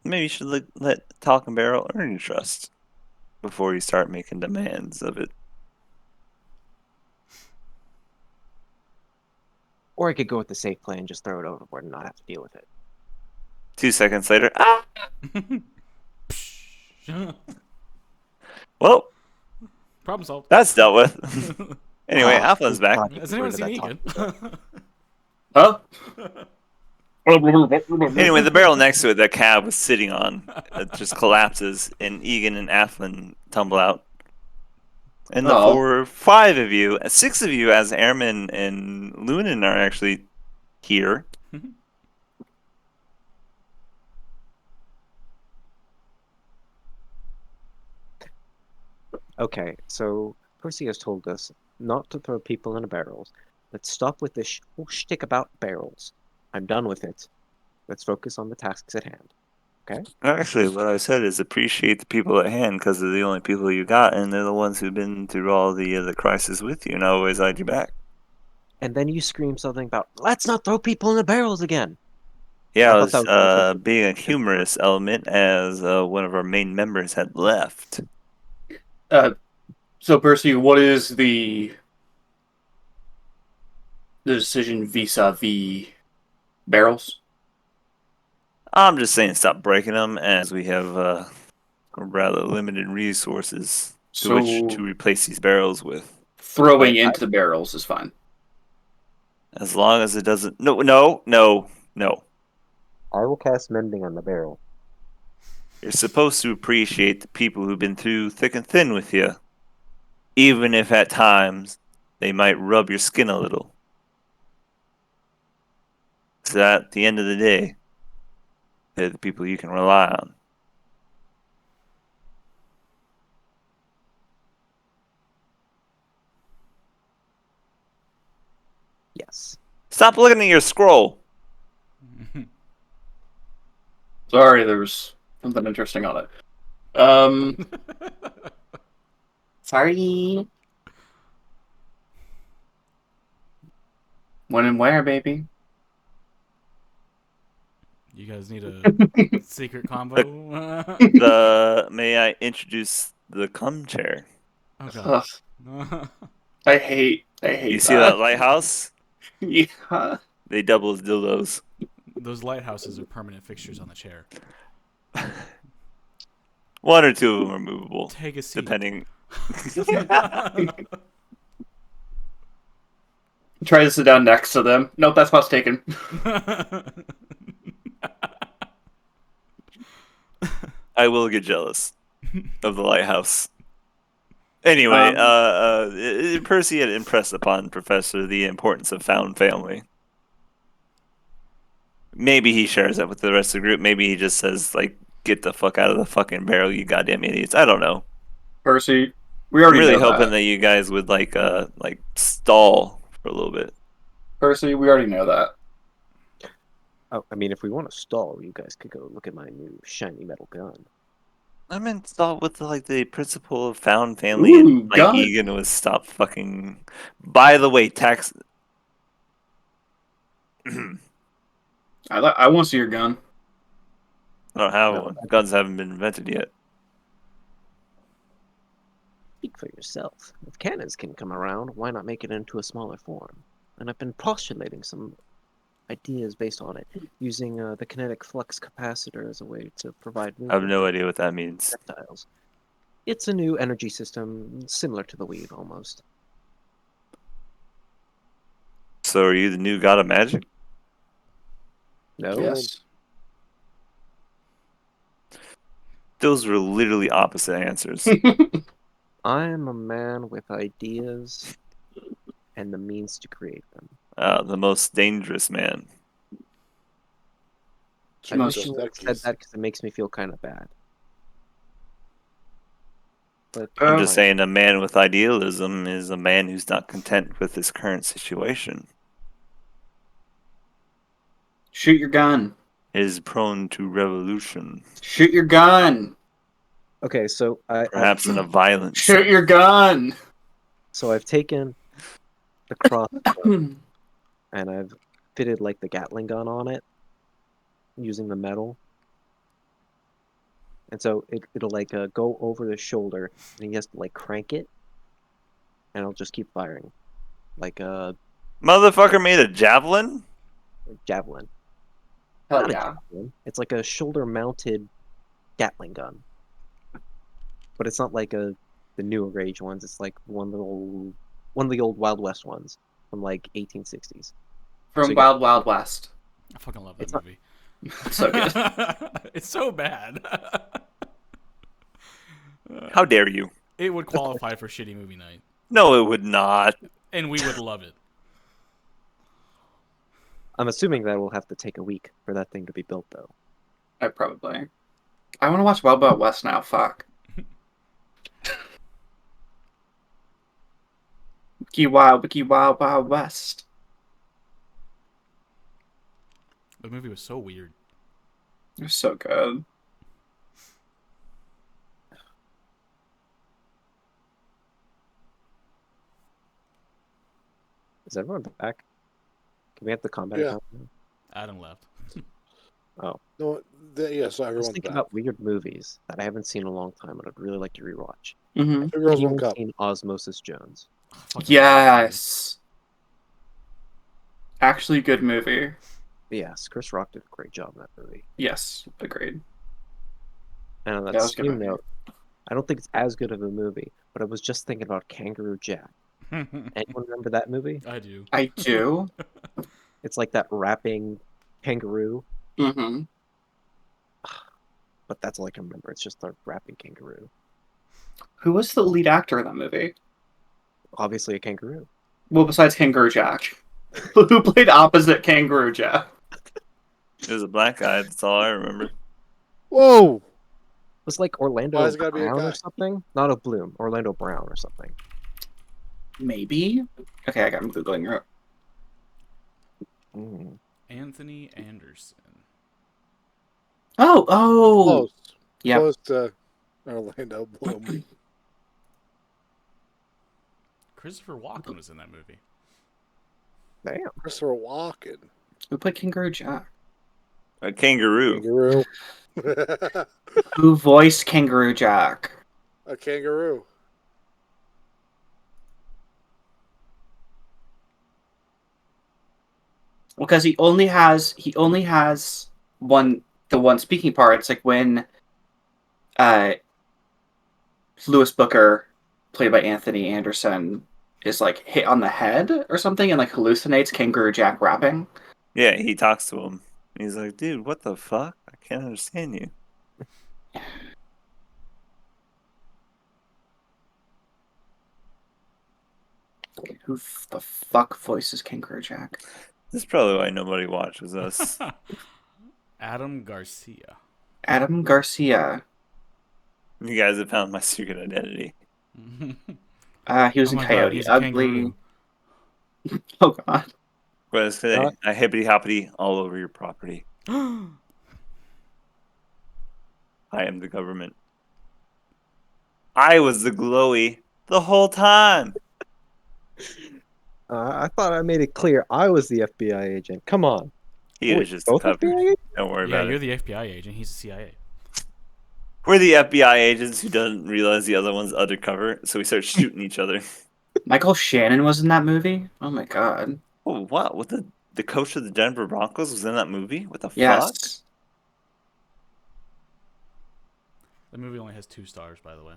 Maybe you should let talking barrel earn your trust before you start making demands of it. Or I could go with the safe play and just throw it overboard and not have to deal with it. 2 seconds later, well, Problem solved. that's dealt with. Anyway, Athlon's back. God, you Has get anyone rid of seen that Egan? talking Huh? Anyway, the barrel next to it that Cab was sitting on just collapses, and Egan and Athlon tumble out. And the Oh. 6 of you, as Airman and Lunan are actually here. Okay, so Percy has told us not to throw people in barrels. Let's stop with this whole shtick about barrels. I'm done with it. Let's focus on the tasks at hand. Okay? Actually, what I said is appreciate the people at hand because they're the only people you got, and they're the ones who've been through all the crisis with you and always had your back. And then you scream something about, let's not throw people in the barrels again. Yeah, I I thought was that was being a humorous element as one of our main members had left. So, Percy, what is the the decision vis-a-vis barrels? I'm just saying stop breaking them, as we have rather limited resources to which So to replace these barrels with. throwing into the barrels is fine. As long as it doesn't. No. I will cast mending on the barrel. You're supposed to appreciate the people who've been through thick and thin with you, even if at times they might rub your skin a little. So at the end of the day, they're the people you can rely on. Yes. Stop looking at your scroll. Sorry, there was something interesting on it. Sorry. When and where, baby? You guys need a secret combo? May I introduce the cum chair? Oh god. Ugh, I hate You see that lighthouse? Yeah. They double as dildos. Those lighthouses are permanent fixtures on the chair. One or two of them are movable, Take a seat. depending. Try to sit down next to them. Nope, that spot's taken. I will get jealous of the lighthouse. Anyway, Percy had impressed upon Professor the importance of found family. Maybe he shares that with the rest of the group. Maybe he just says, like, get the fuck out of the fucking barrel, you goddamn idiots. I don't know. Percy, we I'm already really know hoping that. that you guys would, like stall for a little bit. Percy, we already know that. Oh, I mean, if we want to stall, you guys could go look at my new shiny metal gun. I'm installed with the principle of found family, Ooh, and gun. Egan was stop fucking. By the way, tax. I want to see your gun. I don't have No. one. Guns haven't been invented yet. Speak for yourself. If cannons can come around, why not make it into a smaller form? And I've been postulating some ideas based on it, using the kinetic flux capacitor as a way to provide I have movement no to idea what that means. projectiles. It's a new energy system, similar to the weave almost. So are you the new god of magic? No, Yes. Those were literally opposite answers. I am a man with ideas and the means to create them. The most dangerous man. I Most wish you would have said Duckies. that because it makes me feel kind of bad. But I'm Oh. just saying a man with idealism is a man who's not content with his current situation. Shoot your gun. Is prone to revolution, Shoot your gun. Okay, so perhaps in a violent Shoot sense. your gun. so I've taken the crossbow and I've fitted like the Gatling gun on it using the metal. And so it'll like go over the shoulder and he has to like crank it and it'll just keep firing. Like a Motherfucker made a javelin? javelin. Hell Not a yeah. javelin. It's like a shoulder mounted Gatling gun. But it's not like the newer age ones. It's like one of the old Wild West ones from like 1860s. From So you got- Wild Wild West. I fucking love that It's not- movie. It's so good. It's so bad. How dare you? It would qualify for shitty movie night, No, it would not. and we would love it. I'm assuming that will have to take a week for that thing to be built, though. I probably. I want to watch Wild Wild West now. Fuck. Wiki Wild Wild West. The movie was so weird. It was so good. Is everyone back? Can we have the combat Yeah. account now? Adam left. No, yeah, so I was everyone's thinking back. about weird movies that I haven't seen in a long time and I'd really like to rewatch. Mm-hmm. Two Girls, Have you One ever Cup. seen Osmosis Jones? Fucking love that movie. Yes. Actually, good movie. Yes, Chris Rock did a great job in that movie. Yes, agreed. And on Yeah, that that was a good same movie. note, I don't think it's as good of a movie, but I was just thinking about Kangaroo Jack. Anyone remember that movie? I do. I do. It's like that rapping kangaroo, Mm-hmm. but that's all I can remember. It's just a rapping kangaroo. Who was the lead actor in that movie? Obviously a kangaroo. Well, besides Kangaroo Jack. Who played opposite Kangaroo Jack? It was a black guy. That's all I remember. Whoa! It was like Orlando Why has it gotta be a Brown guy? or something? Not a Bloom. Orlando Brown or something. Maybe? Okay, I'm Googling it. Mm. Anthony Anderson. Oh! Close. Yep. Close to Orlando Bloom. Christopher Walken was in that movie. Damn. Christopher Walken. Who played Kangaroo Jack? A kangaroo. Kangaroo. Who voiced Kangaroo Jack? A kangaroo. Because he only has the one speaking part. It's like when Lewis Booker, played by Anthony Anderson, is like hit on the head or something and like hallucinates Kangaroo Jack rapping. Yeah, he talks to him. He's like, dude, what the fuck? I can't understand you. Who the fuck voices Kangaroo Jack? This is probably why nobody watches us. Adam Garcia. Adam Garcia. You guys have found my secret identity. He was Oh in my God, Coyote he's a Ugly. kangaroo. Oh god. What is today? Not- I hippity hoppity all over your property. I am the government. I was the glowy the whole time. I thought I made it clear I was the FBI agent. Come on. He Wait, was just a both puppet. FBI agents? Don't worry Yeah, about you're it. the FBI agent. He's the CIA. We're the FBI agents who doesn't realize the other one's undercover, so we start shooting each other. Michael Shannon was in that movie? Oh my god. Oh wow! What the coach of the Denver Broncos was in that movie? What the fuck? Yes. The movie only has 2 stars, by the way.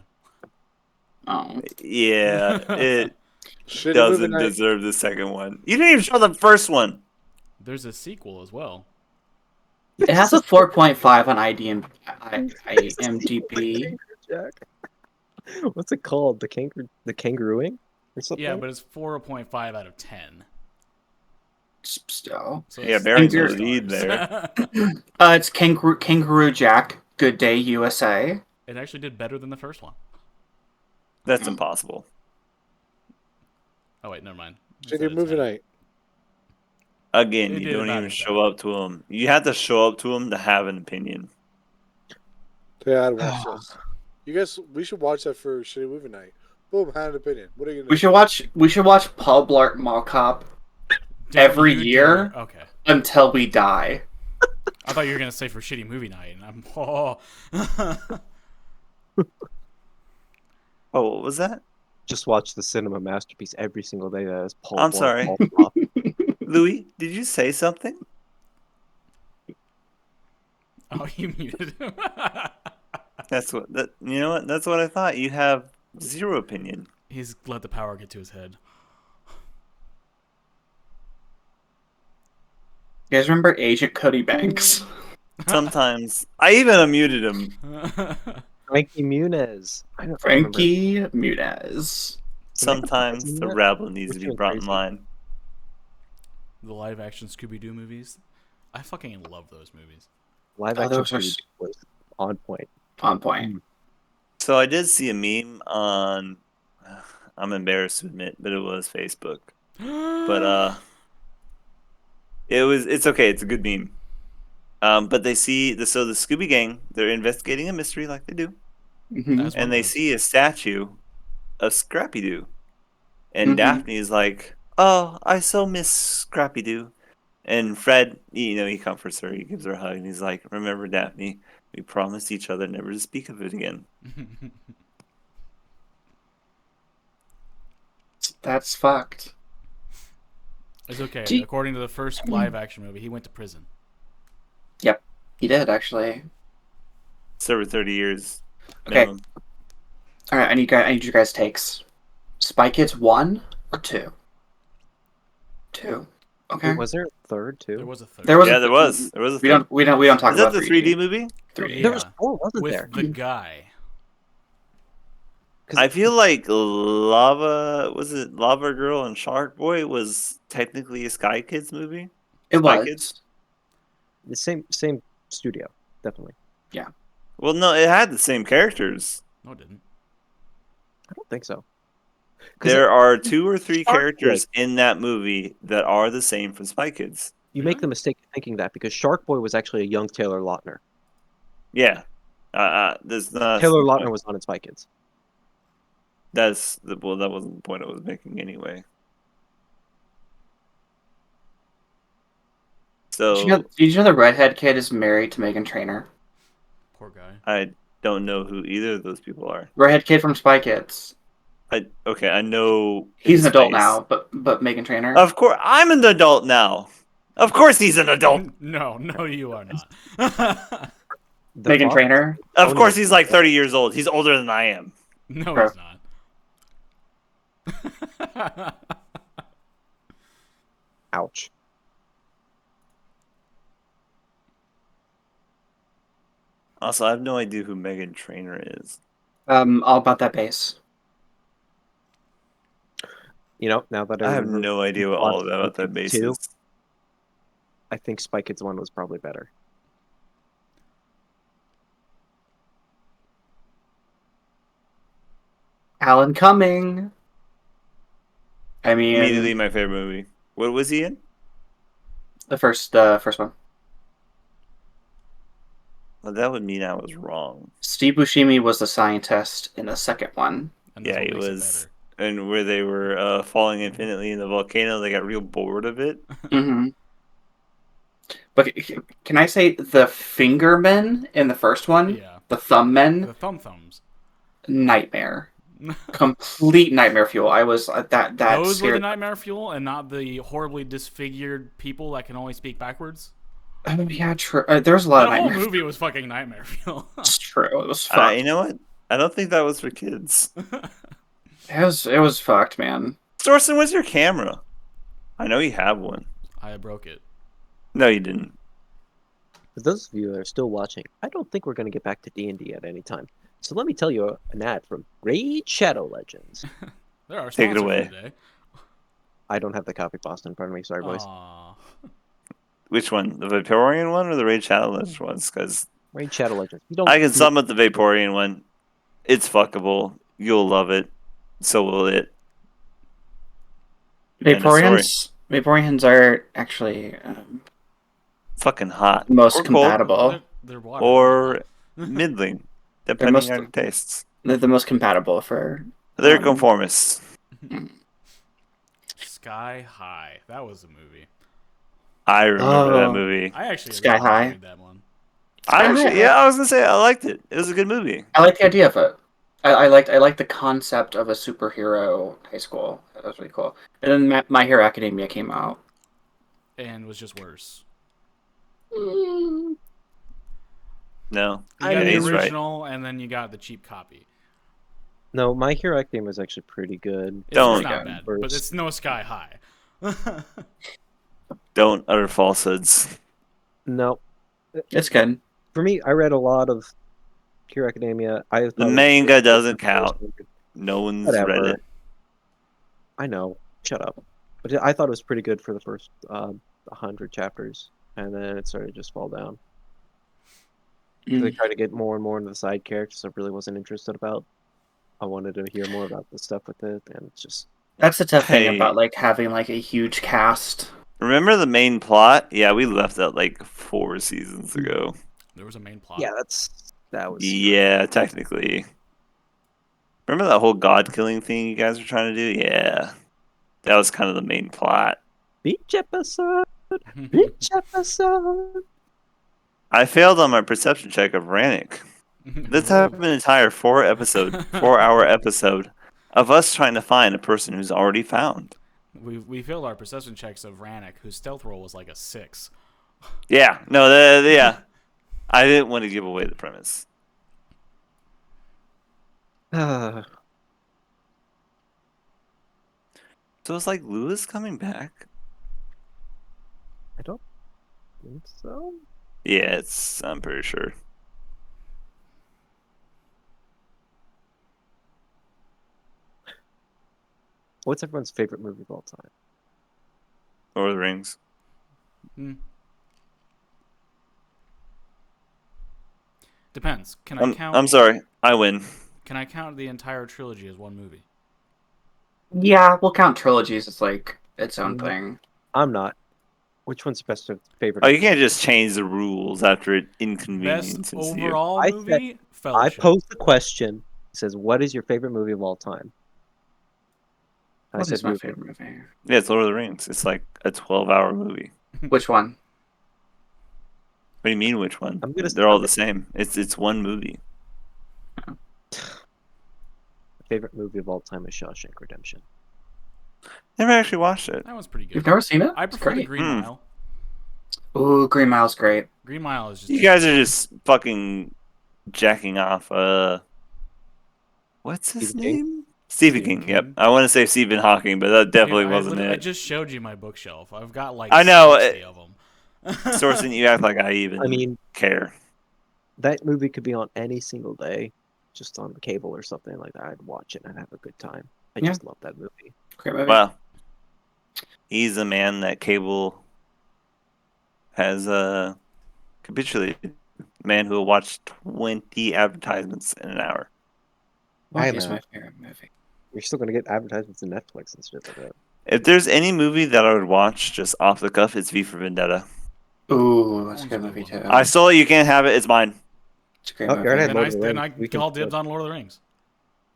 Oh. Yeah, it Shitty movie doesn't night. deserve the second one. You didn't even show the first one. There's a sequel as well. It has a 4.5 on IMDb. Kangaroo Jack. What's it called? The kangarooing or something? Yeah, but it's 4.5 out of 10. Still. So Yeah, it's bearing the 2 lead stars. It's Kangaroo Jack, Good Day USA. It actually did better than the first one. That's impossible. Oh wait, never mind. It's Shitty out of movie 10. night. Again, It you did don't about even as show bad. up to him. You have to show up to him to have an opinion. Yeah, I'd watch this. You guys, we should watch that for shitty movie night. Boom, had an opinion. What are you gonna do? We should watch Paul Blart Mall Cop Don't every you year? dare. Okay. until we die. I thought you were gonna say for shitty movie night, and I'm oh. Oh, what was that? Just watch the cinema masterpiece every single day. That is Paul. I'm Blart sorry. Mall Cop. Louis, did you say something? Oh, you muted him. That's what that. You know what? That's what I thought. You have zero opinion. He's let the power get to his head. You guys remember Agent Cody Banks? Sometimes I even unmuted him. Frankie Muniz. I don't remember. Frankie Muniz. Sometimes the Isn't rabble needs to Which be one's brought in crazy? line. The live action Scooby Doo movies. I fucking love those movies. Live Oh, action those are Scooby was on point. On point. So I did see a meme on. I'm embarrassed to admit, but it was Facebook. But it's okay. It's a good meme. But they see the Scooby Gang. They're investigating a mystery like they do, Mhm. As one and they does. see a statue of Scrappy Doo, and Mhm. Daphne is like, "Oh, I so miss Scrappy Doo." And Fred, he comforts her. He gives her a hug, and he's like, "Remember, Daphne, we promised each other never to speak of it again." That's fucked. It's okay. Do you- According to the first live action movie, he went to prison. Yep, he did actually. Served 30 years. Okay. Minimum. All right, I need your guys' takes. Spy Kids 1 or 2? 2. Okay. Wait, was there a third too? There was a third. There was Yeah, a there was. There was a we third. don't talk Is that about the 3D movie? 3D. There was four, wasn't with there? the guy. I feel like Lava Girl and Shark Boy was technically a Sky Kids movie. It Spy was. Kids? The same studio, definitely. Well, no, it had the same characters. No, it didn't. I don't think so. 'Cause There are 2 or 3 Shark characters in that movie that are the same from Spy Kids. you make the mistake of thinking that because Shark Boy was actually a young Taylor Lautner. Yeah. There's not. Taylor Lautner was not in Spy Kids. That wasn't the point I was making anyway. So Did you know the redhead kid is married to Megan Trainor? Poor guy. I don't know who either of those people are. Redhead kid from Spy Kids. I know He's his an adult face. now, but Megan Trainor. Of course, I'm an adult now. Of course, he's an adult. No, you are not. Megan Fox- Trainor. Of course, he's like 30 years old. He's older than I am. No, Bro. he's not. Ouch. Also, I have no idea who Megan Trainor is. All about that bass. You know, now that I have remember no idea what plot all of about Spy that Kids base 2, is. I think Spy Kids 1 was probably better. Alan Cumming. I mean, Immediately my favorite movie. What was he in? the first one. Well, that would mean I was wrong. Steve Buscemi was the scientist in the second one. And that's Yeah, what he makes it was. And where they were falling infinitely in the volcano, they got real bored of it. Mm-hmm. But can I say the fingermen in the first one? better. Yeah. The thumb men? The thumbs. Nightmare. Complete nightmare fuel. I was that Those were the scared. nightmare fuel, and not the horribly disfigured people that can only speak backwards. Oh, yeah, true. There was a lot The of whole nightmare. movie was fucking nightmare fuel. It's true. It was fucked. You know what? I don't think that was for kids. It was fucked, man. Storson, where's your camera? I know you have one. I broke it. No, you didn't. For those of you that are still watching, I don't think we're going to get back to D&D at any time. So let me tell you an ad from Raid Shadow Legends. There are Take it sponsors away. today. I don't have the copy Boston in front of me. Sorry, boys. Aw. Which one? The Vaporeon one or the Raid Shadow Legends ones? Because Raid Shadow Legends. You don't I can sum up the Vaporeon one. It's fuckable. You'll love it. So will it. End of story. Vaporeons are actually Fucking hot. most Or cold. compatible. They're water. Or middling, depending most- on your tastes. They're the most compatible for. They're Um, conformists. Sky High. That was a movie. I remember that Oh. movie. I actually Sky really High? enjoyed that one. I was gonna say I liked it. It was a good movie. I like the idea of it. I liked the concept of a superhero high school. That was really cool. And then My Hero Academia came out. And was just worse. No, You I got mean, the he's right. original, and then you got the cheap copy. No, My Hero Academia was actually pretty good. It's Don't. not bad, but it's no Sky High. Don't utter falsehoods. No. It's good. For me, I read a lot of Hero Academia. I thought The it was manga good. doesn't count. No one's read Whatever. it. I know. Shut up. But I thought it was pretty good for the first 100 chapters, and then it started to just fall down. They tried to get more and more into the side characters I really wasn't interested about. I wanted to hear more about the stuff with it, and it's just That's the tough Hey. thing about like having like a huge cast. Remember the main plot? Yeah, we left that like 4 seasons ago. There was a main plot. yeah, that was Yeah, technically. Remember that whole god killing thing you guys were trying to do? Yeah. That was kind of the main plot. beach episode. Beach episode. I failed on my perception check of Rannick. Let's have an entire 4-hour episode of us trying to find a person who's already found. We failed our perception checks of Rannick, whose stealth roll was like a 6. Yeah, no, yeah. I didn't want to give away the premise. I So it's like Lewis coming back. don't think so. Yeah, I'm pretty sure. What's everyone's favorite movie of all time? Lord of the Rings. Depends. Can I count? I'm sorry. I win. Can I count the entire trilogy as one movie? Yeah, we'll count trilogies as like its own No. thing. I'm not. Which one's your best favorite? Oh, you can't just change the rules after it Best inconveniences you. overall I movie? I Fellowship. posed the question. It says, "What is your favorite movie of all time?" I What said, is my movie. favorite movie? Yeah, it's Lord of the Rings. It's like a 12-hour movie. Which one? What do you mean, which one? I'm gonna- They're all the same. It's one movie. Favorite movie of all time is Shawshank Redemption. Never actually watched it. That one's pretty good. You've never seen it? I It's prefer the great. Green Hmm. Mile. Ooh, Green Mile's great. Green Mile is just. You guys are just fucking jacking off. What's his Stephen King? name? Stephen Stephen King. Yep. King. I want to say Stephen Hawking, but that definitely Dude, wasn't I it. just showed you my bookshelf. I've got like I know, 60 of them. Sourcing, you act like I even I mean, care. that movie could be on any single day, just on cable or something like that. I'd watch it and I'd have a good time. I Yeah. just love that movie. Great movie. Wow. He's a man that cable has capitulated. Man who will watch 20 advertisements in an hour. What Hey, is man. my favorite movie? You're still gonna get advertisements in Netflix and shit like that. If there's any movie that I would watch just off the cuff, it's V for Vendetta. Ooh, that's a That good one's a movie good too. I stole it. You can't have it. It's mine. It's a great Oh, movie. you're gonna have then Lord I of the then Rings. I We can call split. dibs on Lord of the Rings.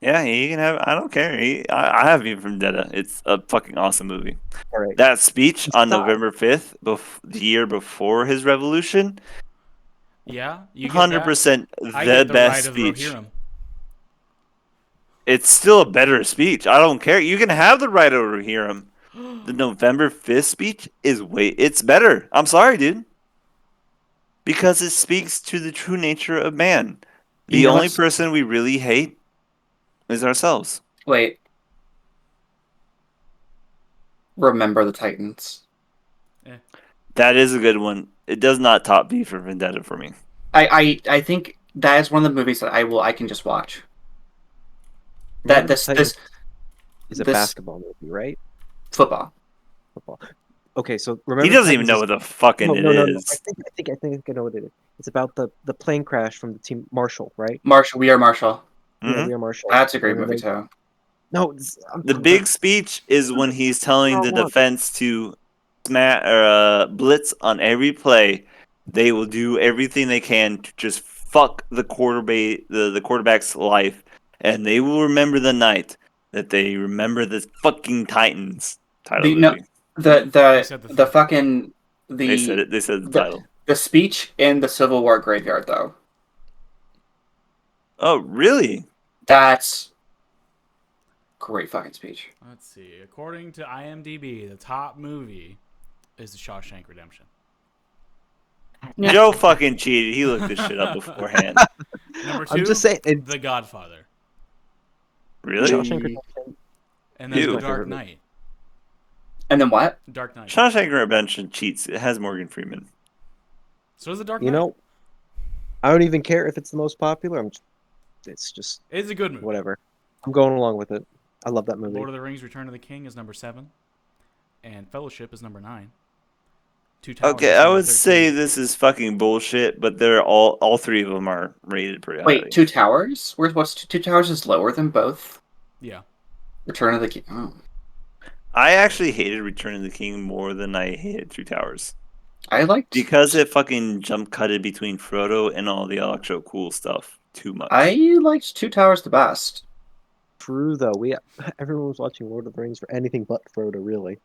Yeah, you can have. I don't care. I have V for Vendetta. It's a fucking awesome movie. All right. That speech on Stop. November 5th, the year before his revolution, Yeah, you get that. 100% I the get the best right of speech. Rohirrim. It's still a better speech. I don't care. You can have the right over Rohirrim. The November 5th speech it's better. I'm sorry, dude. Because it speaks to the true nature of man. The You know only what's- person we really hate is ourselves. Wait. Remember the Titans. That is a good one. It does not top V for Vendetta for me. I think that is one of the movies that I can just watch. That Remember the this Titans this is a this- basketball movie, right? football. Football. Okay, so remember. He the doesn't even Titans know is- what the fucking No, it no, no, no. is. I think I know what it is. It's about the plane crash from the team Marshall, right? Marshall, We Are Marshall. Yeah, Mhm. we are Marshall. That's a great And then movie they- too. No, I'm The talking big about- speech is when he's telling the Wrong one. defense to blitz on every play. They will do everything they can to just fuck the quarterback's life, and they will remember the night that they remember the fucking Titans title The- no, movie. The said the the thing. fucking They said the it. They said the the- title. the speech in the Civil War graveyard though. Oh, really? That's great fucking speech. Let's see. According to IMDb, the top movie is The Shawshank Redemption. Yeah. Joe fucking cheated. He looked this shit up beforehand. Number 2, I'm just saying. It's The Godfather. Really? Shawshank Redemption. And then Ew. The My Dark favorite movie. Knight. And then what? Dark Knight. Shawshank Redemption cheats. It has Morgan Freeman. So does The Dark You Knight. know, I don't even care if it's the most popular. It's just It's a good movie. whatever. I'm going along with it. I love that movie. Lord of the Rings: Return of the King is number 7, and Fellowship is number 9. Two Towers. Okay, is I number would 13. say this is fucking bullshit, but they're all three of them are rated pretty highly. Wait, Two Towers? What's Two Towers is lower than both? Yeah. Return of the King. Oh. I actually hated Return of the King more than I hated Two Towers I liked because it fucking jump cutted between Frodo and all the electro cool stuff too much. I liked Two Towers the best. True though, everyone was watching Lord of the Rings for anything but Frodo, really.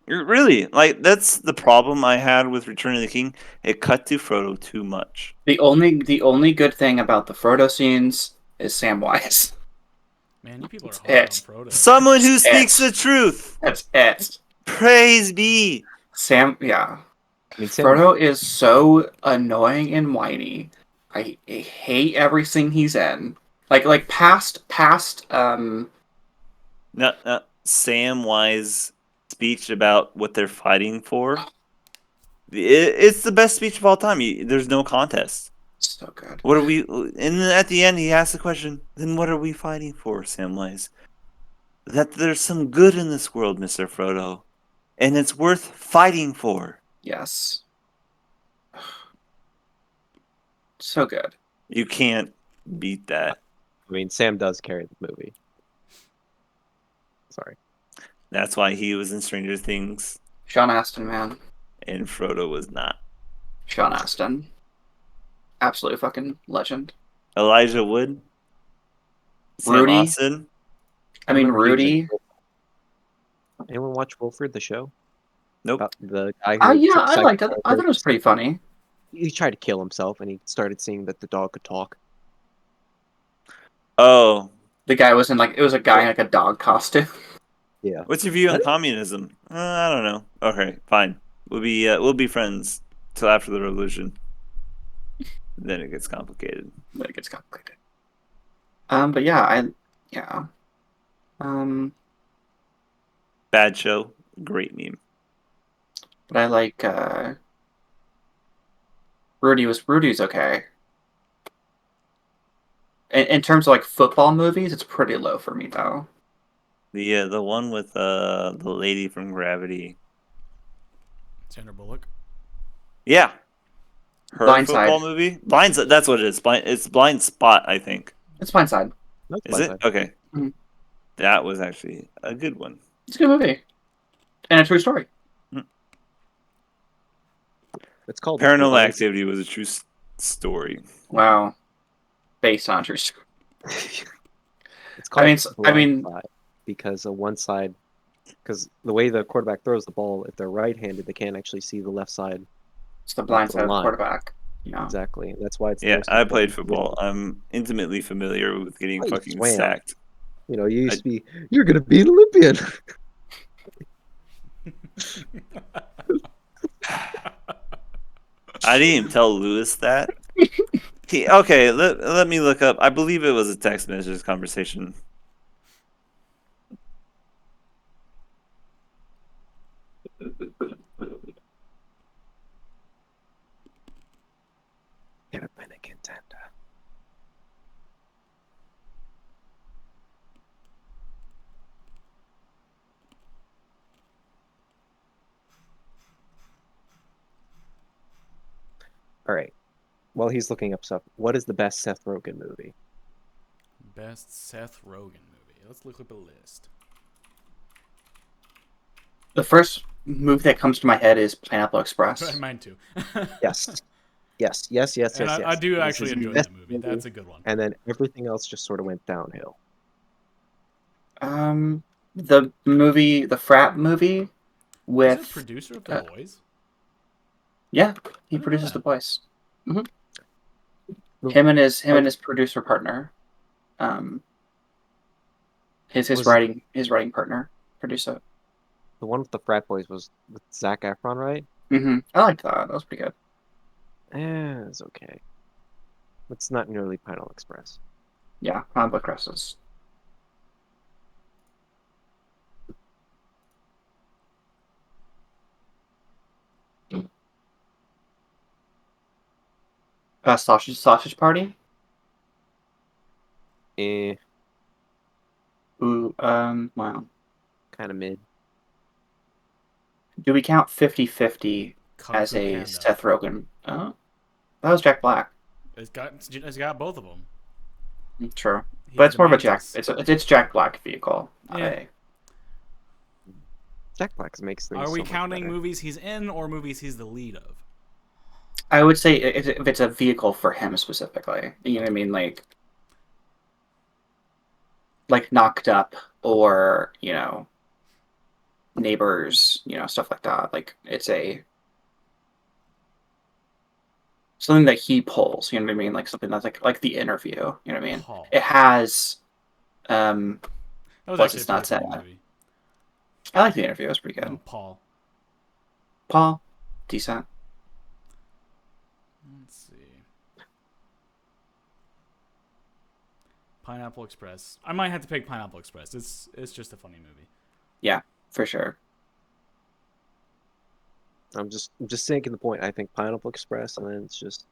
Really, like that's the problem I had with Return of the King. It cut to Frodo too much. The only good thing about the Frodo scenes is Samwise. Man, you people are It's hard on it. Frodo. Someone who It's speaks it. the truth. That's it. Praise be. Sam, yeah. I mean, Sam, Frodo is so annoying and whiny. I hate everything he's in. Like past No, Samwise speech about what they're fighting for. It's the best speech of all time. There's no contest. so good. What are we? And then at the end, he asks the question. Then what are we fighting for, Samwise? That there's some good in this world, Mister Frodo, and it's worth fighting for. Yes. So good. You can't beat that. I mean, Sam does carry the movie. Sorry. That's why he was in Stranger Things, Sean Astin, man. and Frodo was not. Sean Astin. Absolute fucking legend. Elijah Wood, Sam Rudy. Austin. I mean, remember he was in Rudy. Anyone watch Wilford, the show? Nope. About the guy Oh who yeah, took I liked it. I thought it was pretty funny. He tried to kill himself, and he started seeing that the dog could talk. Oh, The guy was in like it was a guy in like a dog costume. Yeah. what's your view on What? communism? I don't know. Okay, fine. We'll be friends till after the revolution. Then it gets complicated. But it gets complicated. But yeah. Bad show, great meme. But I like Rudy's okay. In terms of like football movies, it's pretty low for me though. The one with the lady from Gravity. Sandra Bullock. Yeah, her Blindside. football movie. That's what it is. It's Blind Spot, I think. It's Blindside. That's Is it? Okay. Mhm. That was actually a good one. It's a good movie. And a true story. It's called Paranormal Blind- Activity was a true story. Wow. Based on a true story. It's called I mean- Blind Side because one side, because the way the quarterback throws the ball, if they're right-handed, they can't actually see the left side. It's the blind the side of the line. quarterback. Yeah. Exactly. That's why it's. the Yeah, most I played important. football. I'm intimately familiar with getting Oh, you fucking swam. sacked. You know, you used to be. You're gonna be an Olympian. I didn't even tell Lewis that. Okay, let me look up. I believe it was a text message conversation. Never been a contender. All right. While he's looking up stuff, what is the best Seth Rogen movie? Best Seth Rogen movie. Let's look up a list. The first movie that comes to my head is Pineapple Express. Mine too. Yes. Yes. And I do This actually is enjoy the best that movie. That's a good one. And then everything else just sort of went downhill. The movie, the frat movie Is with it producer of The Boys? yeah, he I know produces that. The Boys. The- Him and his producer partner, his Was- writing partner produce it. The one with the frat boys was with Zac Efron, right? I liked that. That was pretty good. It's okay. It's not nearly Pineapple Express. Yeah, Pineapple Express is. Sausage Party. Eh, Ooh, wow. kind of mid. Do we count 50-50 Kung as Fu a Panda. Seth Rogen? Oh, that was Jack Black. It's got both of them. True, but it's more of a Jack. Mantis. It's Jack Black vehicle. not Yeah. a- Jack Black makes things. Are we so much counting better. movies he's in or movies he's the lead of? I would say if it's a vehicle for him specifically. You know what I mean? Like Knocked Up or Neighbors. Stuff like that. Like it's something that he pulls. You know what I mean? Like something that's like The Interview. You know what I mean? Paul. It has That was what's actually his a nuts pretty in funny it? movie. I like the interview. It was pretty good. No, Paul. Paul, decent. Let's see. Pineapple Express. I might have to pick Pineapple Express. It's just a funny movie. Yeah, for sure. I'm just making the point. I think Pineapple Express, and then it's just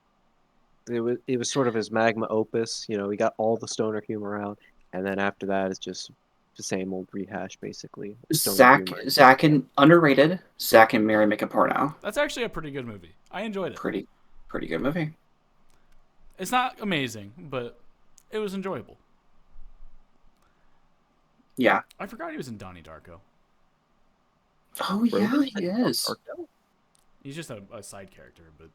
it was sort of his magma opus. You know, he got all the stoner humor out, and then after that, it's just the same old rehash, basically. Stoner humor. Zach and underrated. Zach and Mary make a porno. That's actually a pretty good movie. I enjoyed it. Pretty good movie. It's not amazing, but it was enjoyable. Yeah. I forgot he was in Donnie Darko. Oh yeah, he is. He's just a side character, but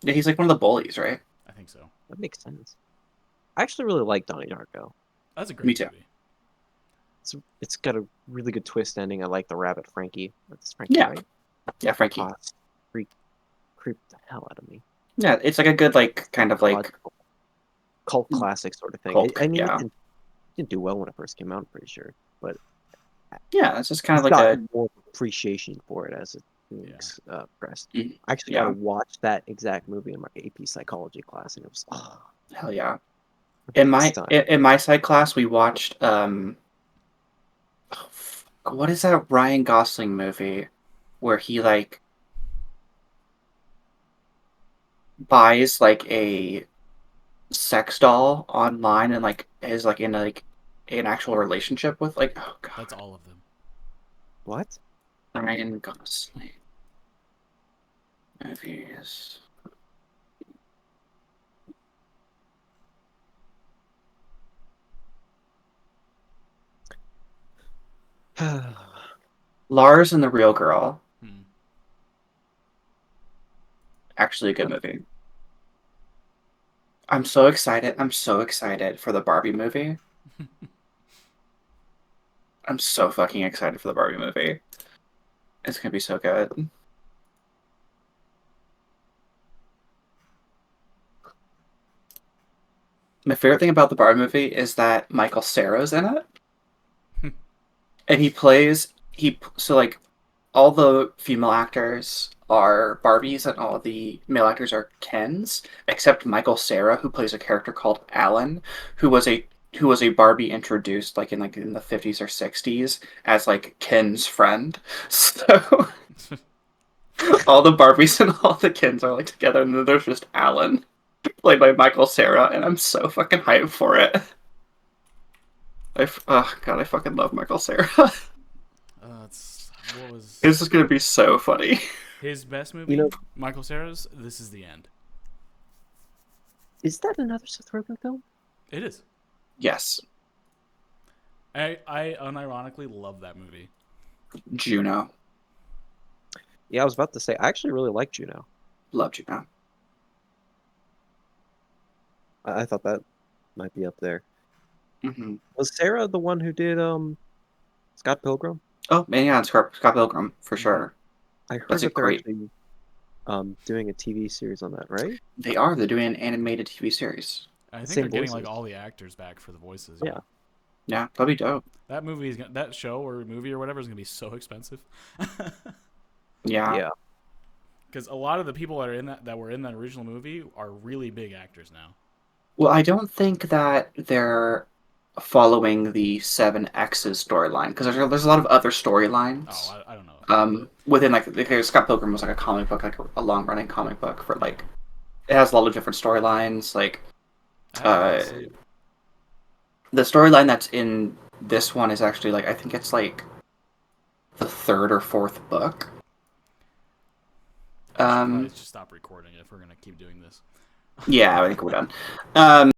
Yeah, he's like one of the bullies, right? I think so. That makes sense. I actually really like Donnie Darko. That's a great Me too. movie. It's got a really good twist ending. I like the rabbit Frankie. That's Frankie, Yeah. right? Yeah, Frankie. Creeped the hell out of me. Yeah, it's like a good kind of Logical. Cult classic sort of thing. Cult, I mean, yeah. it didn't do well when it first came out, I'm pretty sure. But yeah, it's just kind of I've like gotten more appreciation for it as it progressed. Mm, I actually got to watch that exact movie in my AP psychology class, and it was hell yeah. In my psych class, we watched what is that Ryan Gosling movie where he like buys like a sex doll online and like is like in like an actual relationship with like, oh god, That's all of them. What? Ryan Gosling movies. Lars and the Real Girl. Actually a good movie. I'm so excited. I'm so excited for the Barbie movie. I'm so fucking excited for the Barbie movie. It's gonna be so good. My favorite thing about the Barbie movie is that Michael Cera's in it. And so like all the female actors are Barbies and all the male actors are Kens, except Michael Cera, who plays a character called Alan, who was a Barbie introduced like in the 50s or 60s as like Ken's friend. So all the Barbies and all the Kens are like together, and then there's just Alan, played by Michael Cera, and I'm so fucking hyped for it. Oh god, I fucking love Michael Cera. This is gonna be so funny. His best movie, Michael Cera's This Is the End. Is that another Seth Rogen film? It is. Yes. I unironically love that movie. Juno. Yeah, I was about to say, I actually really like Juno. Love Juno. I thought that might be up there. Mm-hmm. Was Sarah the one who did Scott Pilgrim? Oh, man, yeah, Scott Pilgrim, for sure. I heard that they're actually doing a TV series on that, right? They are. They're doing an animated TV series. I think they're getting like all the actors back for the voices. Yeah. Yeah, that'd be dope. That show or movie or whatever is gonna be so expensive. Yeah. Because a lot of the people that were in that original movie are really big actors now. Well, I don't think that they're following the 7X's storyline, because there's a lot of other storylines. Oh, I don't know. Within like Scott Pilgrim was like a comic book, like a long running comic book for like it has a lot of different storylines. Like the storyline that's in this one is actually like I think it's like the third or fourth book. Let's just stop recording if we're gonna keep doing this. Yeah, I think we're done.